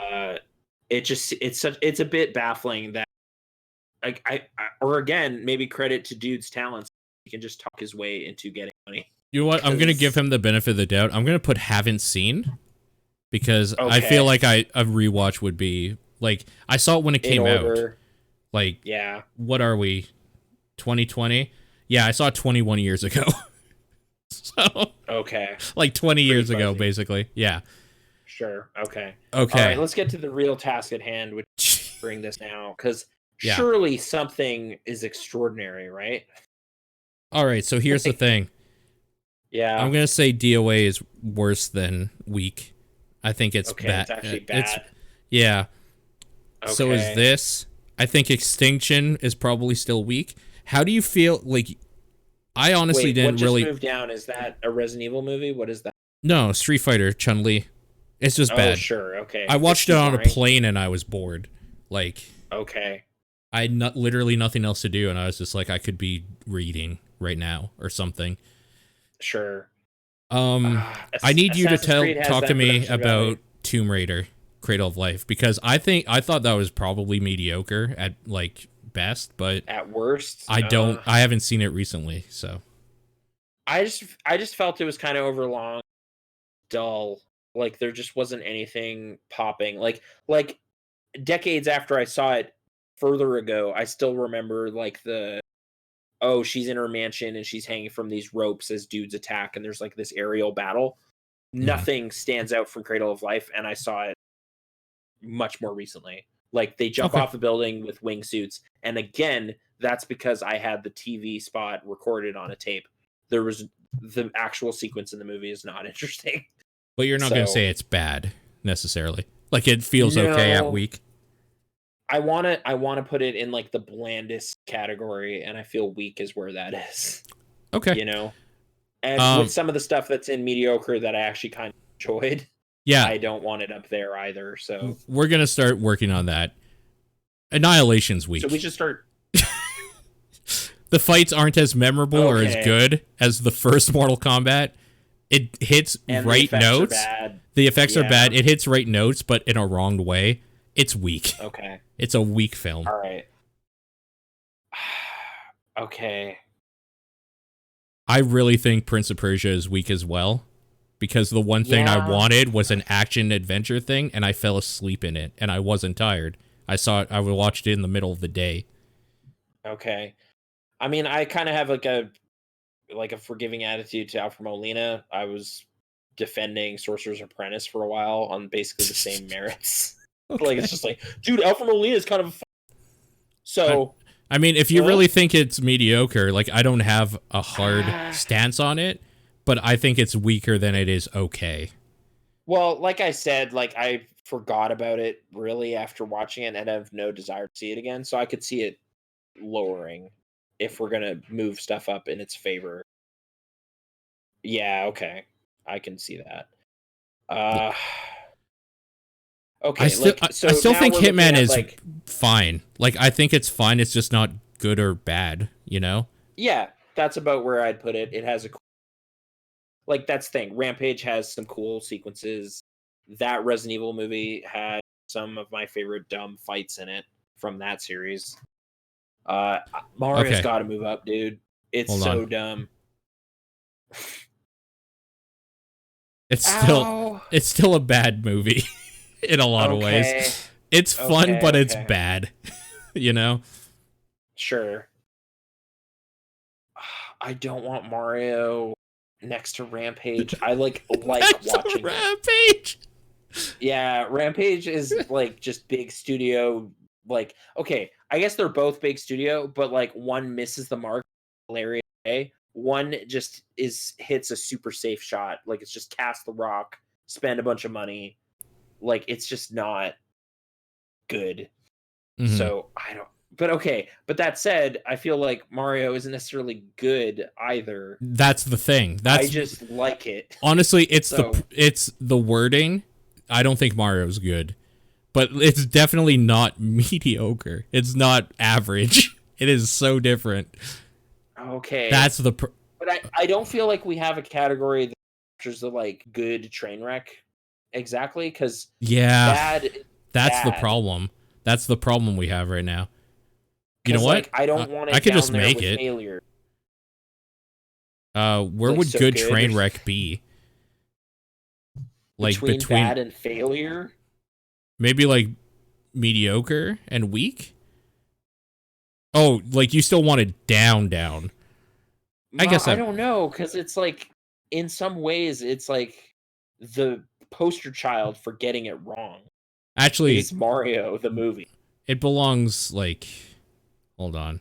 It's a bit baffling that like or again, maybe credit to dude's talents. He can just talk his way into getting money. You know what? I'm gonna give him the benefit of the doubt. I'm gonna put haven't seen, because I feel like a rewatch would be like, I saw it when it came out. Like, yeah. What are we? 2020? Yeah, I saw it 21 years ago. So okay, like 20 years ago, basically. Yeah. Sure. Okay. Okay. All right, let's get to the real task at hand, which bring this now, because Yeah. surely something is extraordinary, right? All right, so here's the thing. Yeah. I'm gonna say DOA is worse than weak. I think it's bad. It's actually bad. Yeah. Okay. So is this. I think Extinction is probably still weak. How do you feel? Like, I honestly didn't really. What just moved down? Is that a Resident Evil movie? What is that? No, Street Fighter, Chun-Li. It's just bad. Oh, sure. Okay. I watched it on a plane and I was bored. Like, okay. I had literally nothing else to do, and I was just like, I could be reading right now or something. Sure. I need you to talk to me about Tomb Raider, Cradle of Life, because I thought that was probably mediocre at like best, but at worst, I haven't seen it recently, so I just felt it was kind of overlong, dull. Like, there just wasn't anything popping. Like decades after I saw it further ago, I still remember like she's in her mansion and she's hanging from these ropes as dudes attack, and there's like this aerial battle. Nothing stands out from Cradle of Life, and I saw it much more recently. Like, they jump off the building with wingsuits, and again, that's because I had the TV spot recorded on a tape. There was the actual sequence in the movie is not interesting. But you're not going to say it's bad necessarily. Like, it feels okay at weak. I want to put it in like the blandest category, and I feel weak is where that is. Okay. You know? And with some of the stuff that's in mediocre that I actually kind of enjoyed, yeah, I don't want it up there either. So we're going to start working on that. Annihilation's weak. So we should start. The fights aren't as memorable or as good as the first Mortal Kombat. It hits right notes. The effects are bad. It hits right notes, but in a wrong way. It's weak. Okay. It's a weak film. All right. Okay. I really think Prince of Persia is weak as well, because the one thing I wanted was an action adventure thing, and I fell asleep in it, and I wasn't tired. I watched it in the middle of the day. Okay. I mean, I kind of have like a forgiving attitude to Alfred Molina. I was defending Sorcerer's Apprentice for a while on basically the same merits. Okay. Like, it's just like, dude, Alfred Molina is kind of so. I mean, if you really think it's mediocre, like, I don't have a hard stance on it, but I think it's weaker than it is okay. Well, like I said, like, I forgot about it really after watching it, and I have no desire to see it again. So I could see it lowering if we're gonna move stuff up in its favor. Yeah, okay, I can see that. Okay, I still think Hitman is like, fine. Like, I think it's fine. It's just not good or bad, you know? Yeah, that's about where I'd put it. It has that's the thing. Rampage has some cool sequences. That Resident Evil movie had some of my favorite dumb fights in it from that series. Mario's got to move up, dude. It's so dumb. It's still a bad movie in a lot of ways. It's fun, but it's bad. You know? Sure. I don't want Mario next to Rampage. I like watching Rampage. Yeah, Rampage is like just big studio. Like, okay, I guess they're both big studio, but like one misses the mark, hilarious way. One just hits a super safe shot. Like it's just cast the rock, spend a bunch of money. Like it's just not good. Mm-hmm. So I don't. But okay. But that said, I feel like Mario isn't necessarily good either. That's the thing. I just like it. Honestly, it's the wording. I don't think Mario's good, but it's definitely not mediocre. It's not average. It is so different. Okay. That's the. But I don't feel like we have a category that captures the like good train wreck exactly because that's the problem. That's the problem we have right now. You know what? Like, I don't want it. I could down just there make with it. Failure. Where Like, would so good good train wreck be? Like between bad and failure? Maybe like mediocre and weak? Oh, like you still want it down. I guess I don't know, because it's like in some ways it's like the poster child for getting it wrong. Actually, it's Mario the movie. It belongs like, hold on,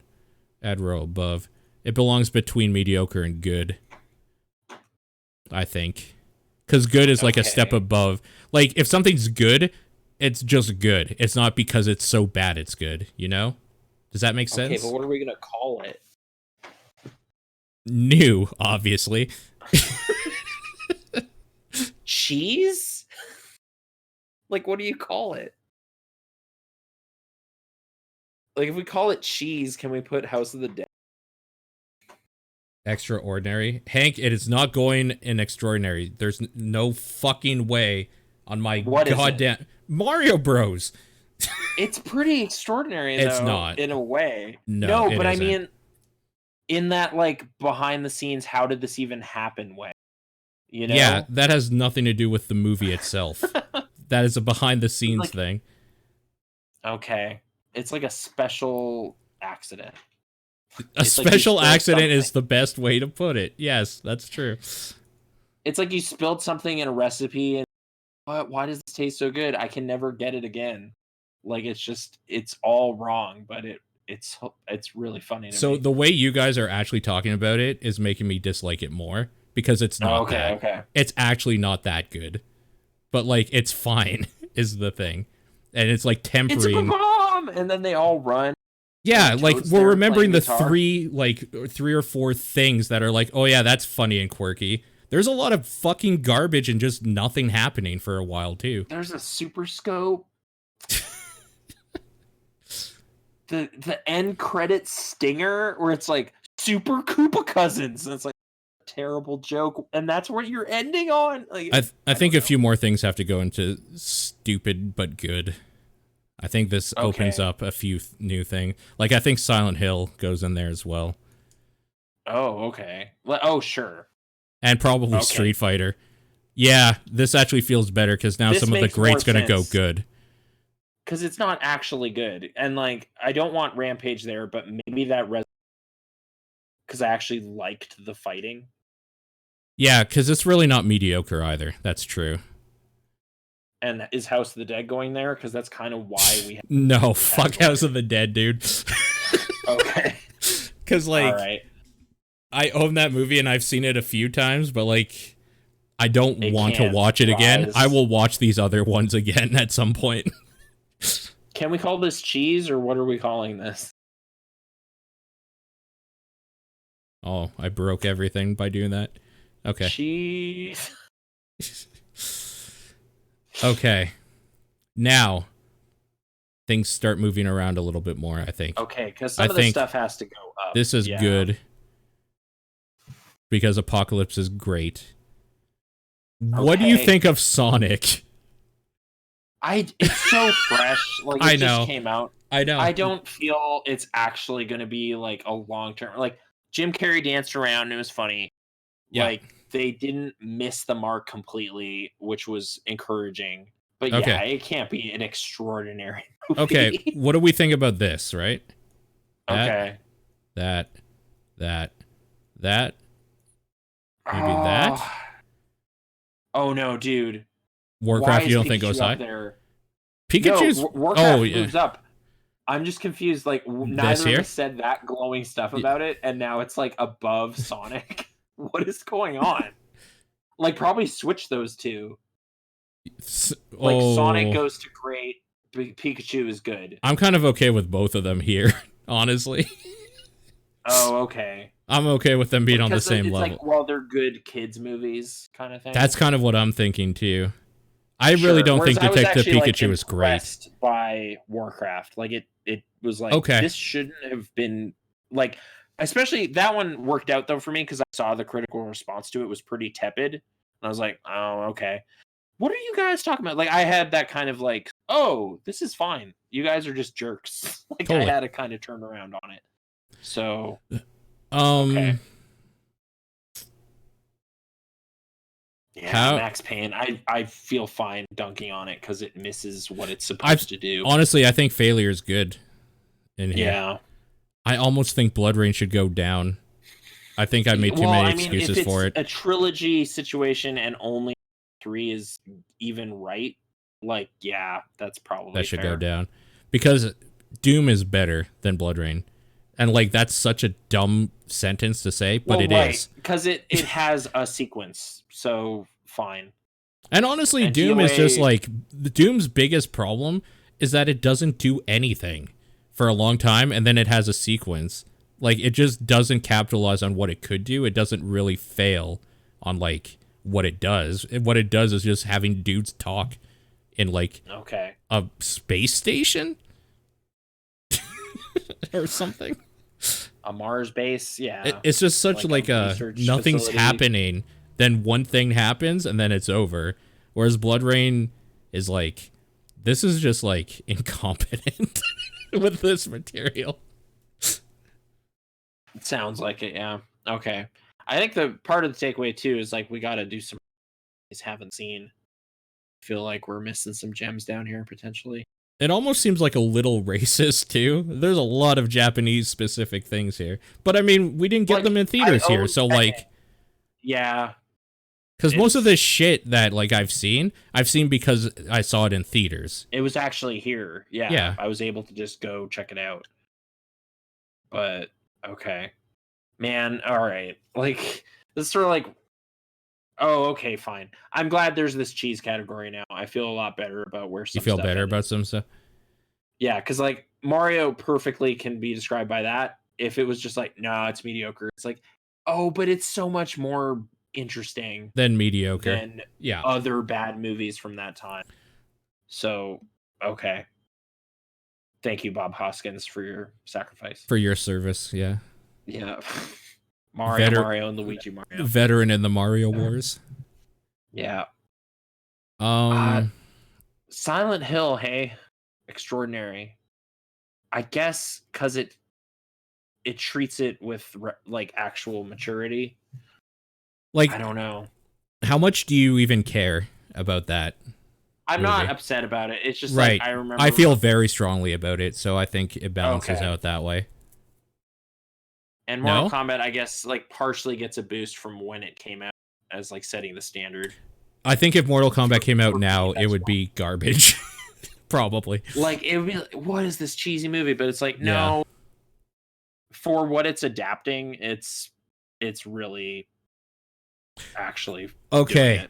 add row above. It belongs between mediocre and good, I think, because good is like a step above. Like if something's good, it's just good. It's not because it's so bad it's good. You know? Does that make sense? Okay, but what are we gonna call it? New, obviously. Cheese? Like, what do you call it? Like, if we call it cheese, can we put House of the Dead? Extraordinary. Hank, it is not going in extraordinary. There's no fucking way on my goddamn Mario Bros. It's pretty extraordinary, though. It's not. In a way. No, but isn't. I mean, in that, like, behind the scenes, how did this even happen way? You know? Yeah, that has nothing to do with the movie itself. That is a behind the scenes thing. Okay. It's like a special accident. A special accident is the best way to put it. Yes, that's true. It's like you spilled something in a recipe and why does this taste so good? I can never get it again. Like it's all wrong, but it's really funny to me. So the way you guys are actually talking about it is making me dislike it more because it's not that. It's actually not that good. But like it's fine is the thing. And it's like tempering. It's a bomb! And then they all run. Yeah, like we're remembering the three or four things that are like, oh yeah, that's funny and quirky. There's a lot of fucking garbage and just nothing happening for a while too. There's a super scope. the end credit stinger where it's like Super Koopa Cousins. And it's like a terrible joke, and that's what you're ending on. Like I think a few more things have to go into stupid but good. I think this opens up a few new things. Like, I think Silent Hill goes in there as well. Oh, okay. Oh, sure. And probably Street Fighter. Yeah, this actually feels better because now some of the great's going to go good. Because it's not actually good. And, like, I don't want Rampage there, but maybe that because I actually liked the fighting. Yeah, because it's really not mediocre either. That's true. And is House of the Dead going there? Because that's kind of why we have No, fuck House of the Dead, dude. Okay. Because, like, right. I own that movie and I've seen it a few times, but, like, I don't want to watch it again. I will watch these other ones again at some point. Can we call this cheese, or what are we calling this? Oh, I broke everything by doing that. Okay. Cheese. Okay. Now, things start moving around a little bit more, I think. Okay, because some of the stuff has to go up. This is good. Because Apocalypse is great. What do you think of Sonic? It's so fresh. Like, it just came out. I know. I don't feel it's actually going to be, like, a long-term... Like, Jim Carrey danced around and it was funny. Yeah. Like, they didn't miss the mark completely, which was encouraging. But yeah, Okay. it can't be an extraordinary movie. Okay, what do we think about this, right? Okay. That. Maybe Oh. that? Oh no, dude. Warcraft, you don't think Pikachu goes up high? there? Pikachu's... No, Warcraft oh, yeah. moves up. I'm just confused. Like, neither here? of us said that glowing stuff about it, and now it's like above Sonic. What is going on? Like, probably switch those two. Like, Sonic goes to great, Pikachu is good. I'm kind of okay with both of them here, honestly. Oh, okay. I'm okay with them being on the same level. Like, well, they're good kids movies kind of thing. That's kind of what I'm thinking too. I really don't think Detective Pikachu is great. By Warcraft, like it was like, okay, this shouldn't have been like, especially that one worked out though for me because I saw the critical response to it was pretty tepid, and I was like, oh, okay. What are you guys talking about? Like, I had that kind of like, oh, this is fine. You guys are just jerks. Like, totally. I had to kind of turn around on it. So, okay. Yeah, Max Payne. I feel fine dunking on it because it misses what it's supposed to do. Honestly, I think failure is good in here. Yeah. I almost think Blood Rain should go down. I think I made too many excuses for it. A trilogy situation and only 3 is even right. Like, yeah, that's probably that should go down because Doom is better than Blood Rain. And, like, that's such a dumb sentence to say, but it is. Because it has a sequence, so fine. And honestly, and Doom is just, like, Doom's biggest problem is that it doesn't do anything for a long time, and then it has a sequence. Like, it just doesn't capitalize on what it could do. It doesn't really fail on, like, what it does. What it does is just having dudes talk in, like, a space station? Or something. A Mars base, yeah. It's just such like a nothing's facility. Happening, then one thing happens and then it's over. Whereas Blood Rain is like, this is just like incompetent with this material. It sounds like it, yeah. Okay. I think the part of the takeaway too is like we gotta do some haven't seen. I feel like we're missing some gems down here potentially. It almost seems like a little racist, too. There's a lot of Japanese-specific things here. But, I mean, we didn't get them in theaters here, so, like... Yeah. Because most of this shit that, like, I've seen because I saw it in theaters. It was actually here. Yeah. I was able to just go check it out. But, okay. Man, alright. Like, this is sort of like... Oh, okay, fine. I'm glad there's this cheese category now. I feel a lot better about where some stuff... You feel better about some stuff? Yeah, because, like, Mario perfectly can be described by that. If it was just like, no, it's mediocre. It's like, oh, but it's so much more interesting than mediocre. Than other bad movies from that time. So, okay. Thank you, Bob Hoskins, for your sacrifice. For your service, yeah. Yeah. Mario and Luigi Mario. Veteran in the Mario Wars. Yeah. Silent Hill, hey. Extraordinary. I guess because it treats it with like actual maturity. Like, I don't know. How much do you even care about that? I'm not upset about it. It's just like I remember. I feel very strongly about it, so I think it balances out that way. And Mortal Kombat, I guess, like partially gets a boost from when it came out as like setting the standard. I think if Mortal Kombat came out now, it would be garbage. Probably. Like, it would be like, what is this cheesy movie? But it's like, no. For what it's adapting, it's really actually okay.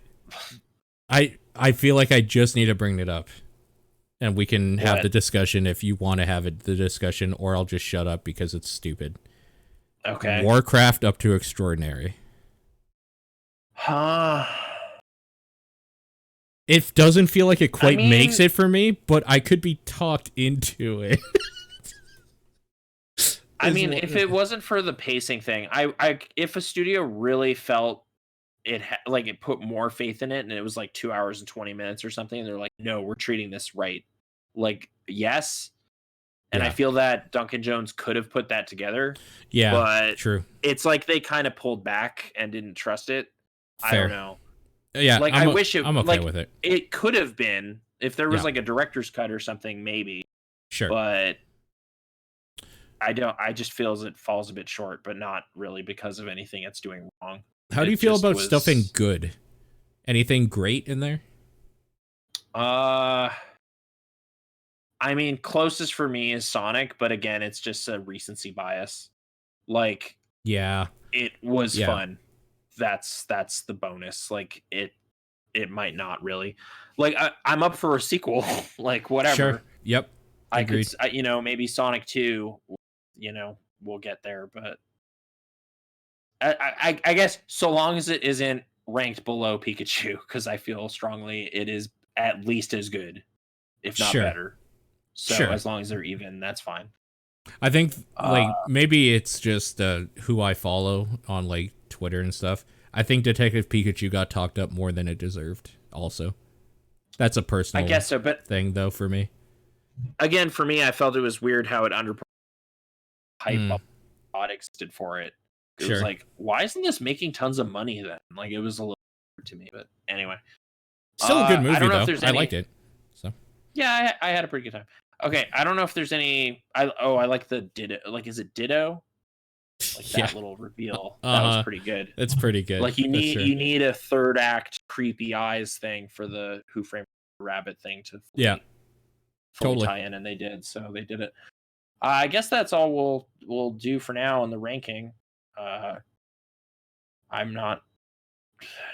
I feel like I just need to bring it up. And we can have the discussion if you want to have the discussion, or I'll just shut up because it's stupid. Okay. Warcraft up to extraordinary. It doesn't feel like it quite makes it for me, but I could be talked into it. I mean, if it wasn't for the pacing thing, if a studio really felt it put more faith in it, and it was like 2 hours and 20 minutes or something, and they're like, no, we're treating this right. Like, yes. And I feel that Duncan Jones could have put that together. Yeah, but true. It's like they kind of pulled back and didn't trust it. I don't know. Yeah, like I wish it. I'm okay with it. It could have been if there was like a director's cut or something, maybe. Sure. But I don't. I just feel it falls a bit short, but not really because of anything it's doing wrong. How do you feel about stuff in good? Anything great in there? I mean, closest for me is Sonic, but again, it's just a recency bias. Like, yeah, it was fun. That's the bonus. Like, it might not really. Like, I'm up for a sequel. Like, whatever. Sure. Yep. Agreed. I could, maybe Sonic 2. We'll get there, but I guess so long as it isn't ranked below Pikachu, because I feel strongly it is at least as good, if not better. So as long as they're even, that's fine. I think like maybe it's just who I follow on like Twitter and stuff. I think Detective Pikachu got talked up more than it deserved. Also, that's a personal thing though for me. Again, for me, I felt it was weird how it underperformed. Hype existed for it. It was like, why isn't this making tons of money then? Like, it was a little weird to me, but anyway. Still a good movie, though. I liked it. So yeah, I had a pretty good time. Okay, I don't know if there's any. I like the Ditto. Like, is it Ditto? Like that little reveal. That was pretty good. It's pretty good. Like, you need a third act creepy eyes thing for the Who Framed Rabbit thing to fully tie in, and they did. So they did it. I guess that's all we'll do for now in the ranking.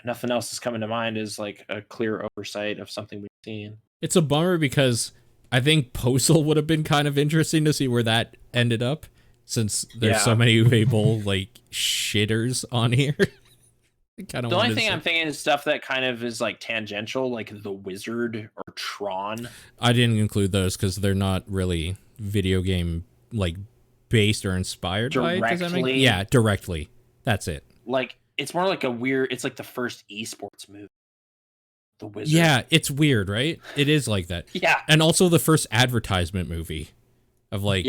Nothing else is coming to mind as like a clear oversight of something we've seen. It's a bummer because I think Postal would have been kind of interesting to see where that ended up, since there's so many Fable like shitters on here. The only thing I'm thinking is stuff that kind of is like tangential, like The Wizard or Tron. I didn't include those because they're not really video game like based or inspired directly. by it. Does that make... Yeah, directly. That's it. Like, it's more like it's like the first esports movie. The Wizard. Yeah, it's weird, right? It is like that. Yeah. And also the first advertisement movie of like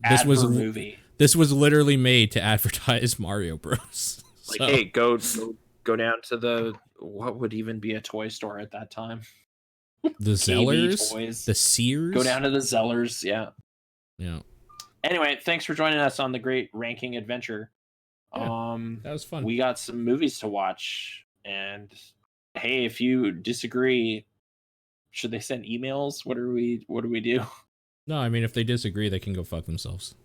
this was a movie. This was literally made to advertise Mario Bros. Like, hey, go down to the what would even be a toy store at that time? The Zellers, the Sears. Go down to the Zellers, yeah. Anyway, thanks for joining us on the great ranking adventure. Yeah, that was fun. We got some movies to watch, and hey, if you disagree, should they send emails? What do we do? No, I mean, if they disagree, they can go fuck themselves.